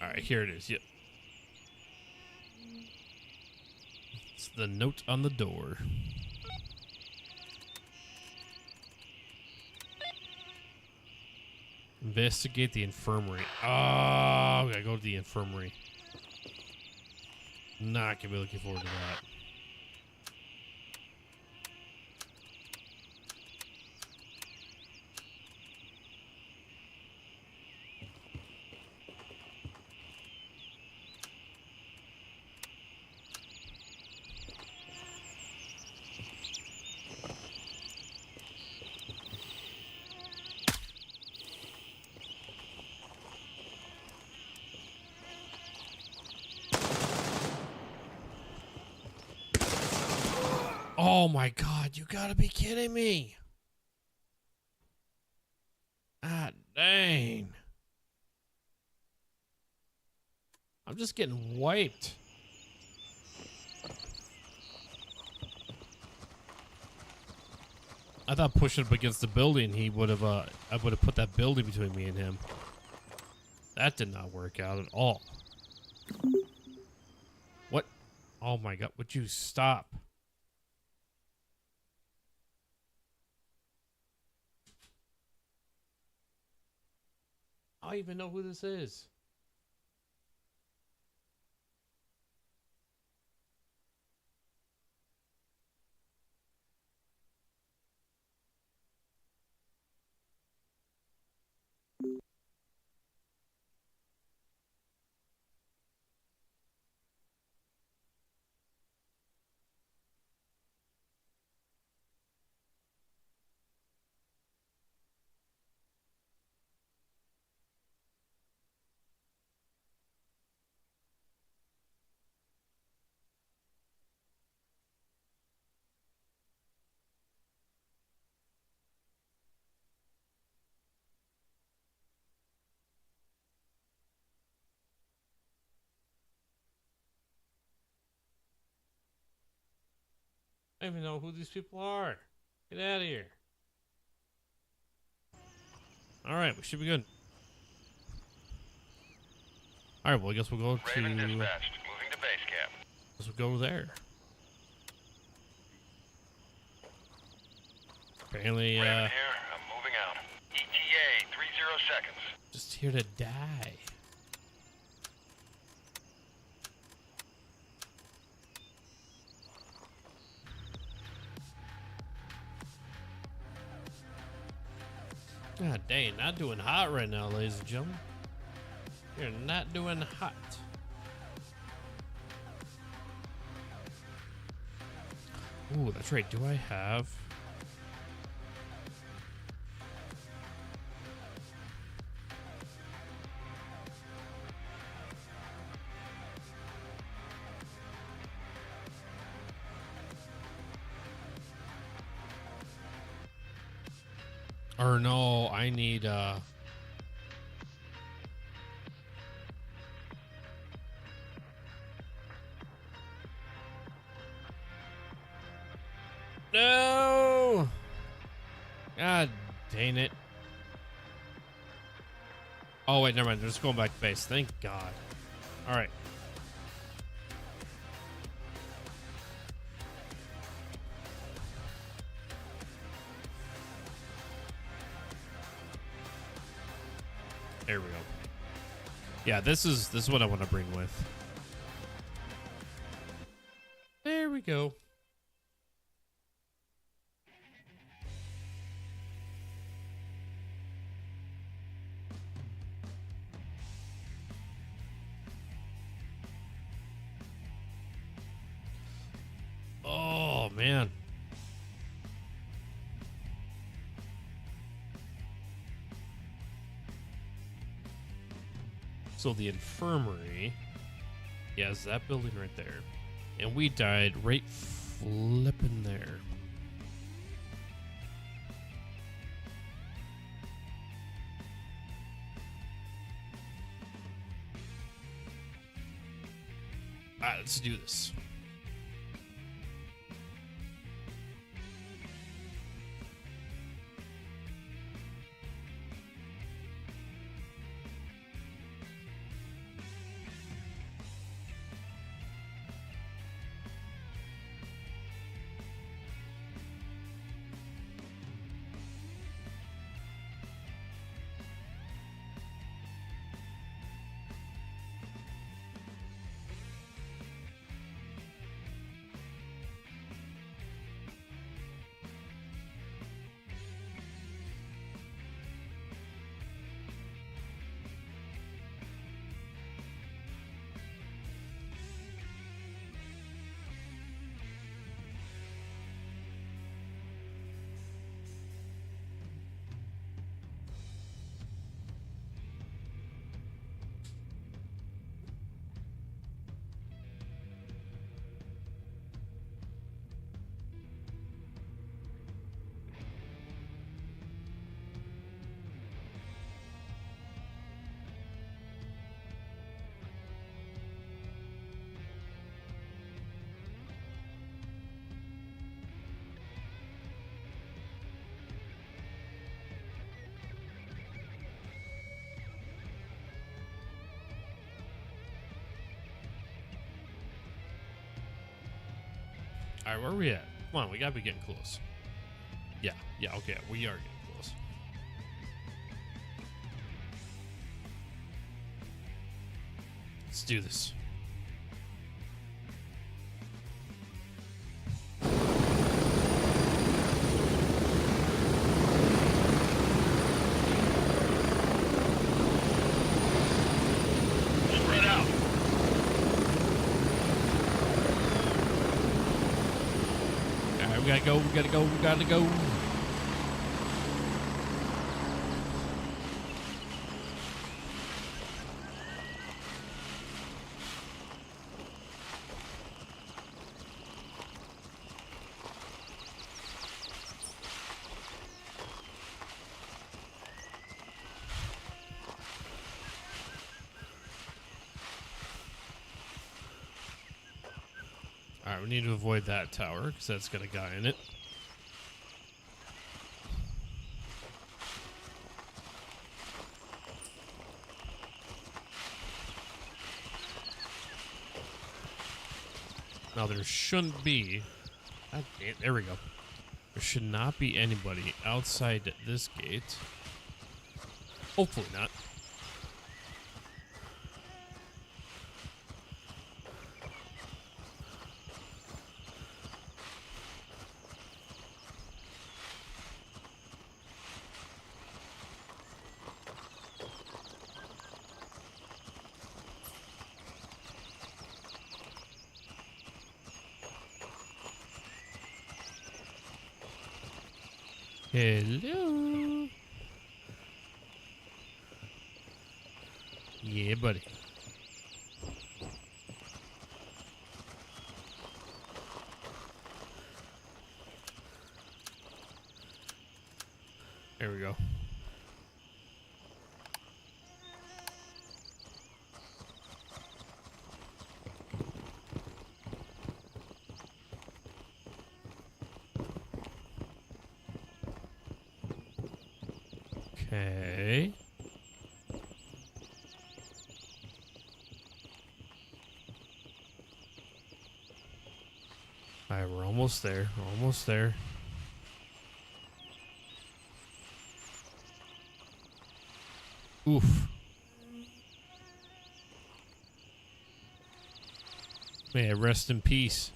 All right, here it is. Yep. It's the note on the door. Investigate the infirmary. Oh, we gotta go to the infirmary. Not gonna be looking forward to that. Oh my God, you gotta be kidding me. Ah, dang. I'm just getting wiped. I thought pushing up against the building, he would have, I would have put that building between me and him. That did not work out at all. What? Oh my God, would you stop? I don't even know who this is. I don't even know who these people are. Get out of here. All right, we should be good. All right, well, I guess we'll go Raven to. dispatched. Moving to base camp. Let's go there. Apparently, Raven here. I'm moving out. ETA 30 seconds. just here to die. God dang, not doing hot right now, ladies and gentlemen. You're not doing hot. Ooh, that's right. Do I have? Or no, I need no! God dang it. Oh wait, never mind. They're just going back to base. Thank God. Alright. There we go. Yeah, this is what I want to bring with. There we go. Oh man. So the infirmary, yeah, is that building right there. And we died right flipping there. Alright, let's do this. All right, where are we at? Come on, we gotta be getting close. Yeah, okay, we are getting close. Let's do this. Spread out. All right, we gotta go. All All right, we need to avoid that tower because that's got a guy in it. Now there shouldn't be. God damn, there we go. There should not be anybody outside this gate. Hopefully not. Hello. Yeah, buddy. There we go. Okay. All right, we're almost there. We're almost there. Oof. May it rest in peace.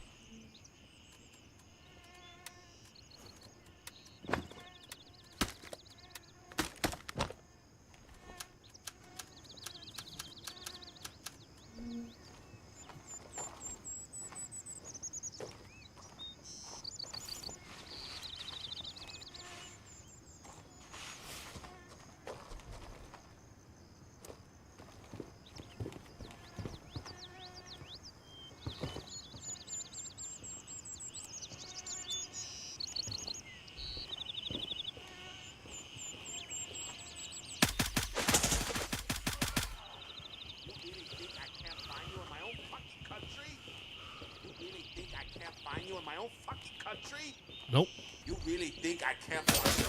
You in my own fucking country? Nope. You really think I can't find you?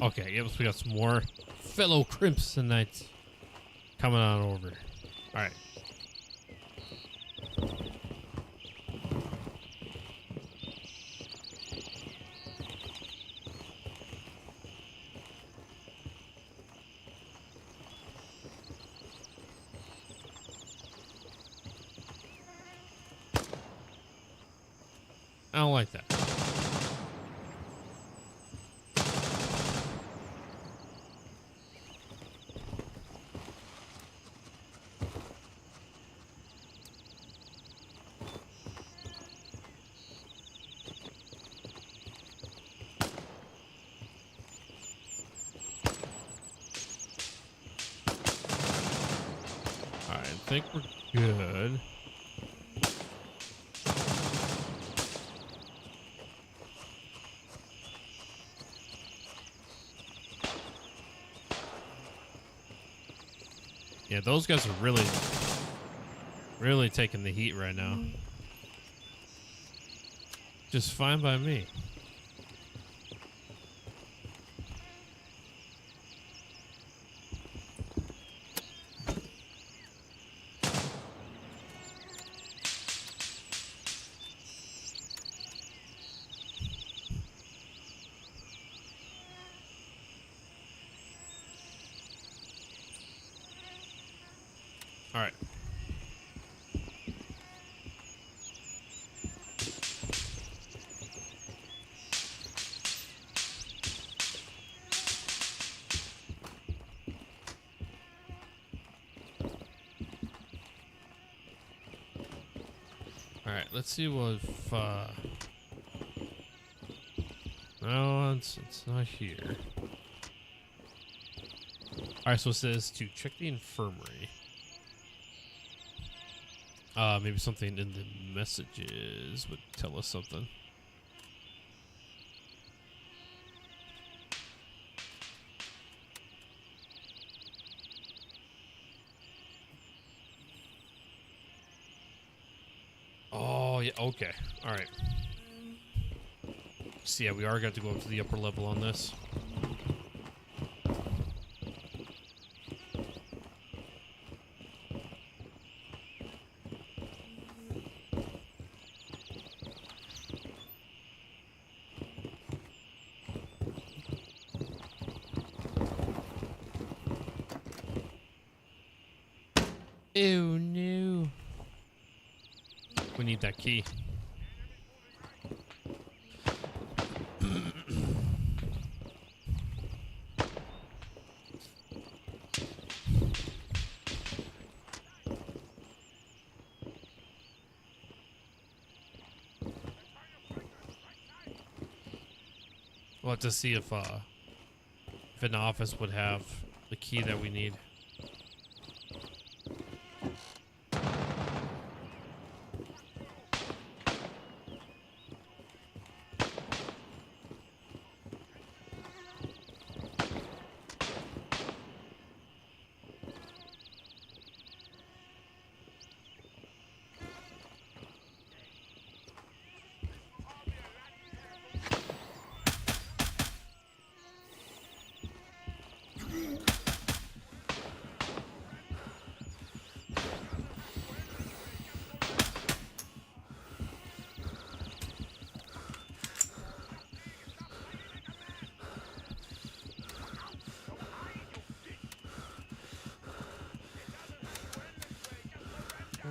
Okay, yep, so we got some more fellow Crimsonites coming on over. All right. I don't like that. I think we're good. Yeah, those guys are really taking the heat right now. Just fine by me. All right. All right, let's see what if, no, it's not here. All right, so it says to check the infirmary. Maybe something in the messages would tell us something. Oh, yeah, okay. All right. So, yeah, we are going to go up to the upper level on this. Ew, no. We need that key. We'll have to see if an office would have the key that we need.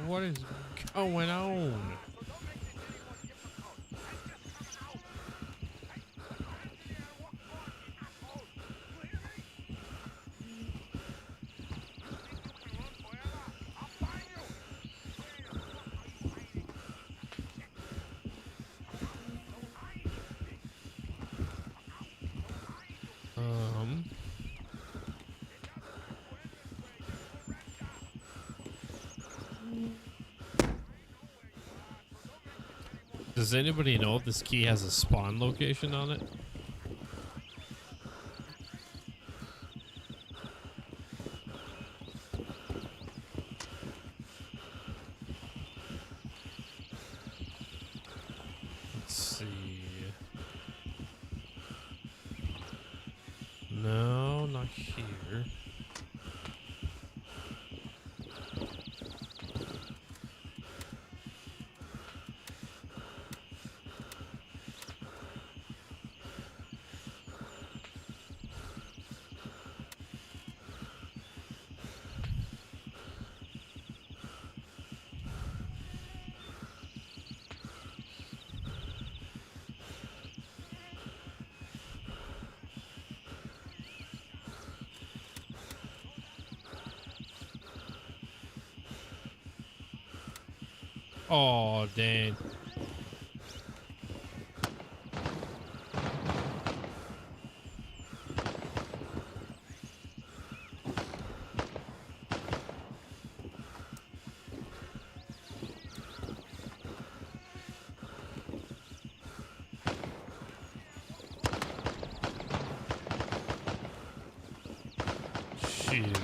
What is going on? Does anybody know if this key has a spawn location on it? Let's see. No, not here. Oh, dang. Shoot.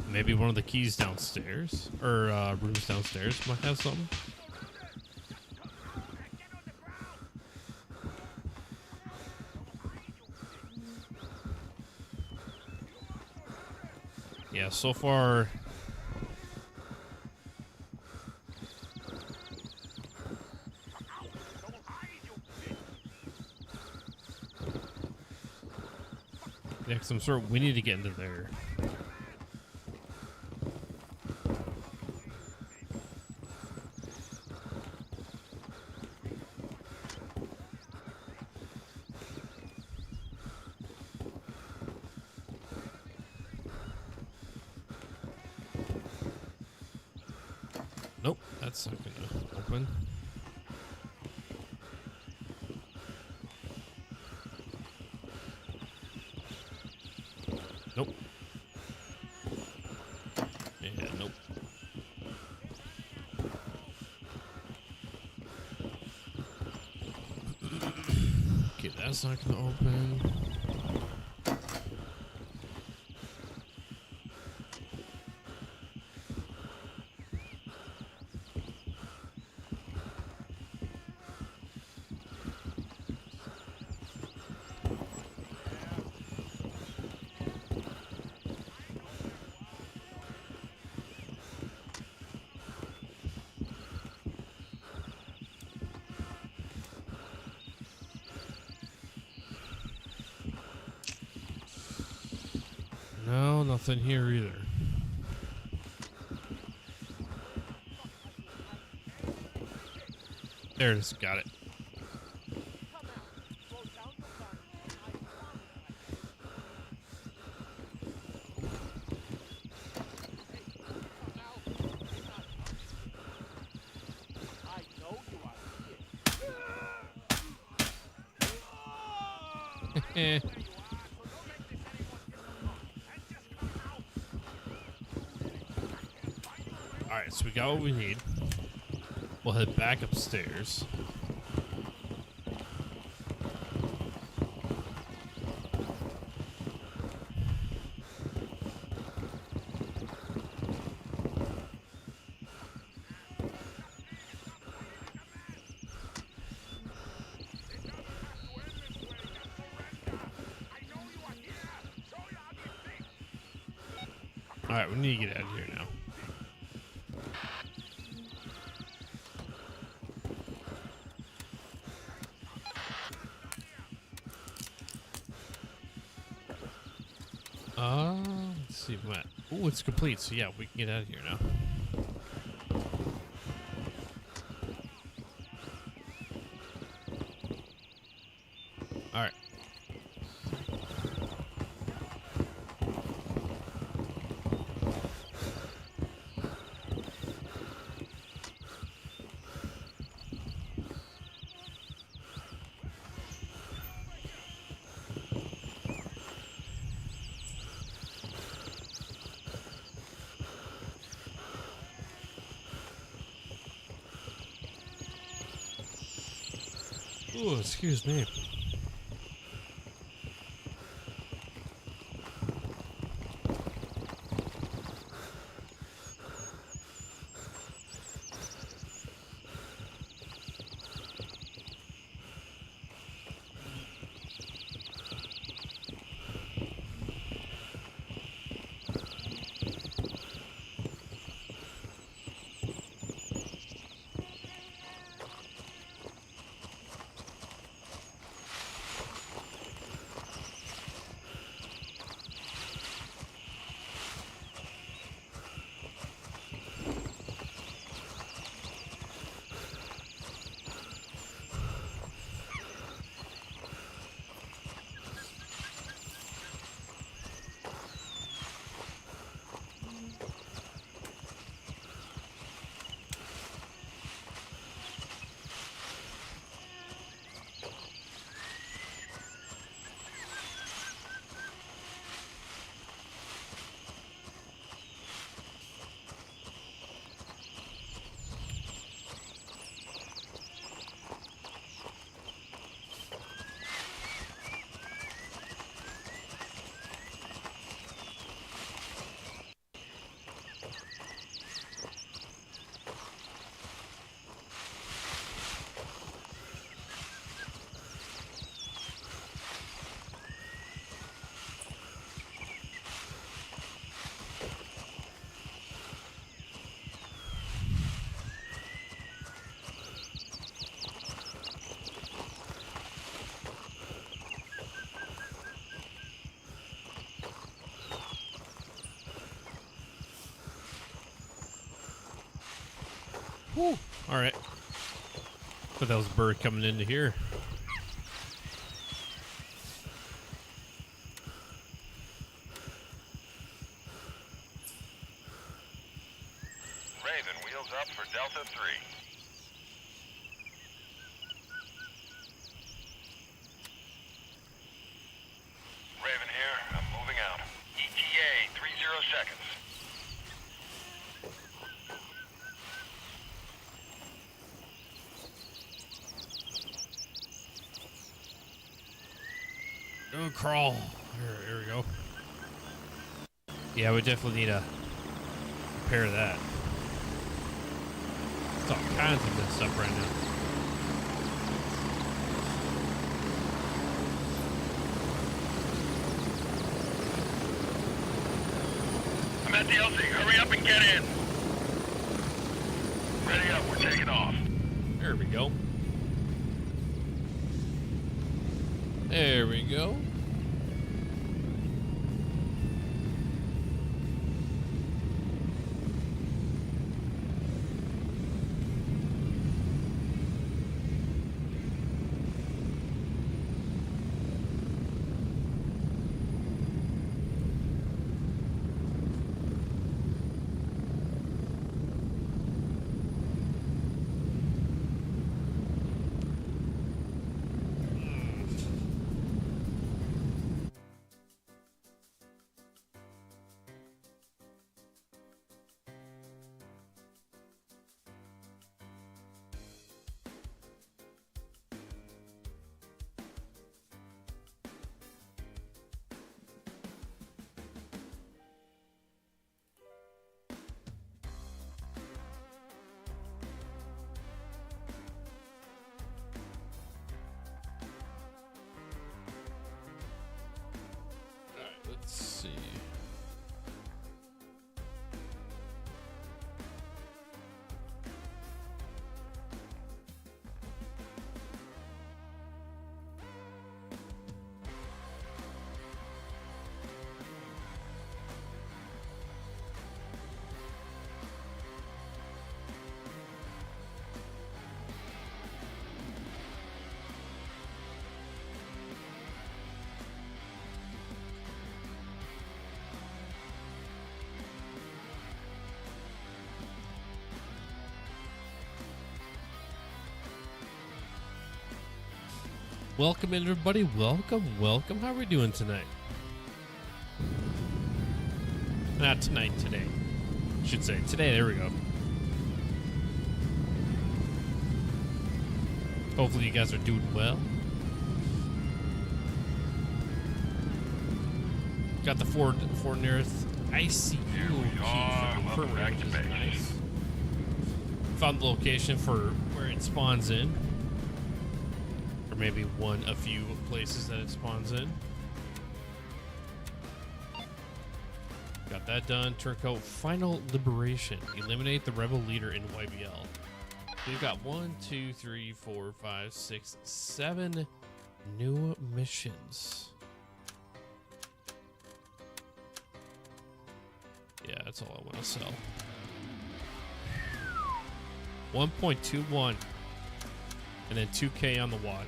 Maybe one of the keys downstairs, or rooms downstairs might have something. Yeah, so far. Yeah, 'cause I'm sure we need to get into there. Nope, that's not gonna open. That's not gonna open. No, nothing here either. There it is. Got it. Eh. Alright, so we got what we need. We'll head back upstairs. Alright, we need to get out of here now. Let's see what. Oh, it's complete. So yeah, we can get out of here now. All right. Oh, excuse me. Whew. All right. But that was a bird coming into here. Raven, wheels up for Delta 3. Raven here, I'm moving out. ETA, 30 seconds. Oh, crawl. Here we go. Yeah, we definitely need to repair that. It's all kinds of messed up right now. I'm at the LZ. Hurry up and get in. Ready up. We're taking off. There we go. There we go. Let's see. Welcome, everybody. Welcome. How are we doing tonight? Not tonight, today. Should say today. There we go. Hopefully you guys are doing well. Got the Fort Nearest ICU key for confirming, which is nice. Found the location for where it spawns in. Or maybe a few places that it spawns in. Got that done. Turncoat Final Liberation. Eliminate the rebel leader in YBL. We've got 1, 2, 3, 4, 5, 6, 7 new missions. Yeah, that's all I want to sell. 1.21. And then 2K on the watch.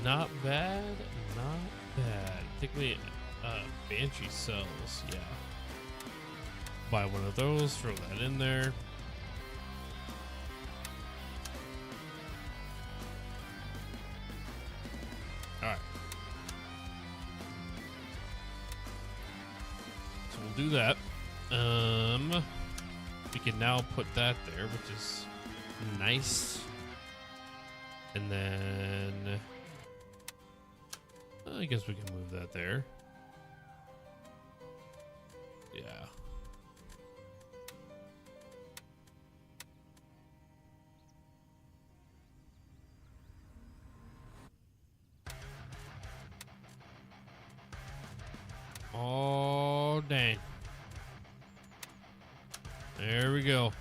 Not bad. Not bad. I think we Banshee sells, yeah. Buy one of those, throw that in there. Alright. So we'll do that. We can now put that there, which is nice. And then I guess we can move that there. Yeah. Oh, dang. There we go.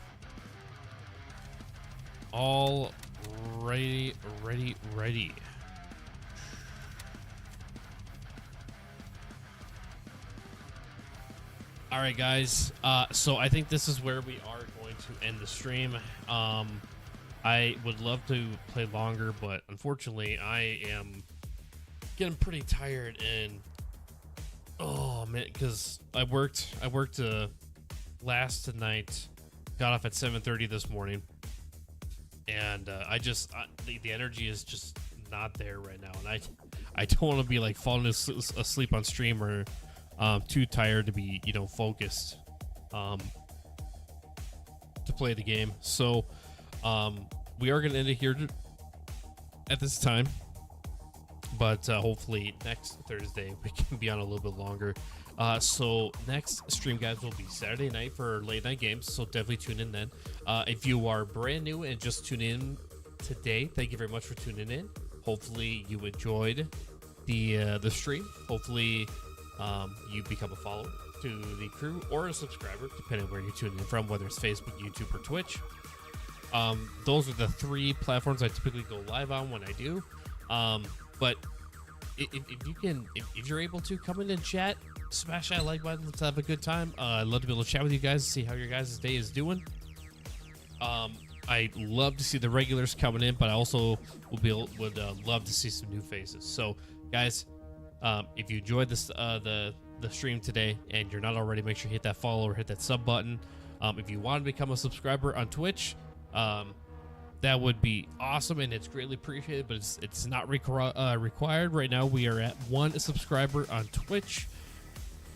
All ready. All right, guys. So I think this is where we are going to end the stream. I would love to play longer, but unfortunately, I am getting pretty tired and oh man, because I worked last night, got off at 7:30 this morning, and the energy is just not there right now, and I don't want to be like falling asleep on stream or too tired to be focused to play the game. So we are going to end it here at this time, but hopefully next Thursday we can be on a little bit longer. So next stream, guys, will be Saturday night for late night games, so definitely tune in then. If you are brand new and just tune in today, thank you very much for tuning in. Hopefully you enjoyed the stream. Hopefully you become a follower to the crew or a subscriber, depending on where you're tuning in from, whether it's Facebook, YouTube, or Twitch. Those are the 3 platforms I typically go live on when I do. But if you're able to, come in and chat, smash that like button. Let's have a good time. I'd love to be able to chat with you guys, see how your guys' day is doing. I love to see the regulars coming in, but I also would love to see some new faces. So, guys, if you enjoyed this the stream today and you're not already, make sure you hit that follow or hit that sub button. If you want to become a subscriber on Twitch, that would be awesome, and it's greatly appreciated, but it's not required. Right now, we are at 1 subscriber on Twitch,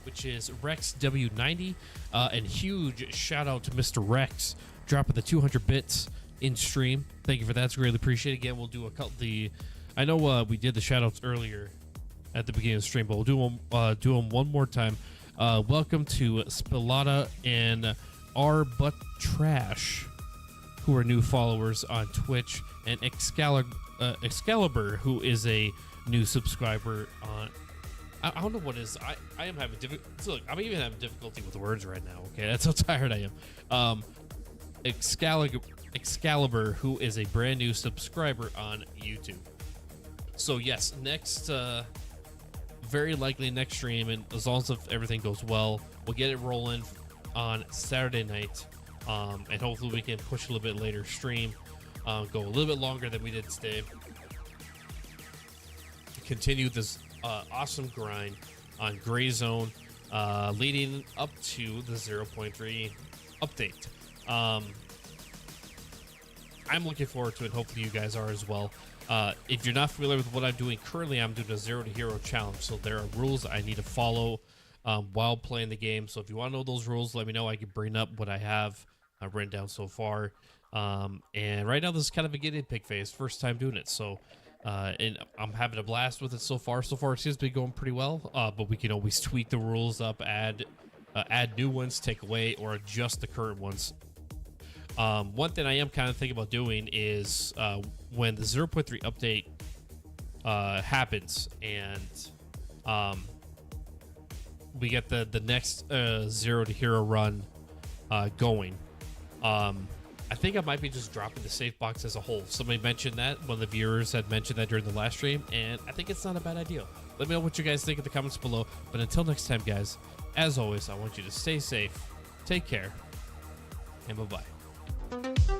which is RexW90, and huge shout out to Mr. Rex dropping the 200 bits in stream. Thank you for that. It's greatly appreciated. Again, we'll do a couple. I know we did the shout outs earlier at the beginning of the stream, but we'll do them one more time. Welcome to Spilata and R But Trash, who are new followers on Twitch, and Excalibur, who is a new subscriber on. I don't know what is. I am having difficulty. Look, I'm even having difficulty with words right now. Okay, that's how tired I am. Excalibur, who is a brand new subscriber on YouTube. So yes, next, very likely next stream, and as long as everything goes well, we'll get it rolling on Saturday night. And hopefully we can push a little bit later stream, go a little bit longer than we did today. Continue this awesome grind on Grayzone, leading up to the 0.3 update. I'm looking forward to it. Hopefully you guys are as well. If you're not familiar with what I'm doing currently, I'm doing a 0 to hero challenge. So there are rules I need to follow while playing the game. So if you want to know those rules, let me know. I can bring up what I have written down so far. And right now, this is kind of a guinea pig phase. First time doing it. So, and I'm having a blast with it so far. So far, it seems to be going pretty well. But we can always tweak the rules up, add new ones, take away, or adjust the current ones. One thing I am kind of thinking about doing is when the 0.3 update happens and we get the next 0 to hero run going. I think I might be just dropping the safe box as a whole. Somebody mentioned that. One of the viewers had mentioned that during the last stream, and I think it's not a bad idea. Let me know what you guys think in the comments below. But until next time, guys, as always, I want you to stay safe, take care, and bye-bye.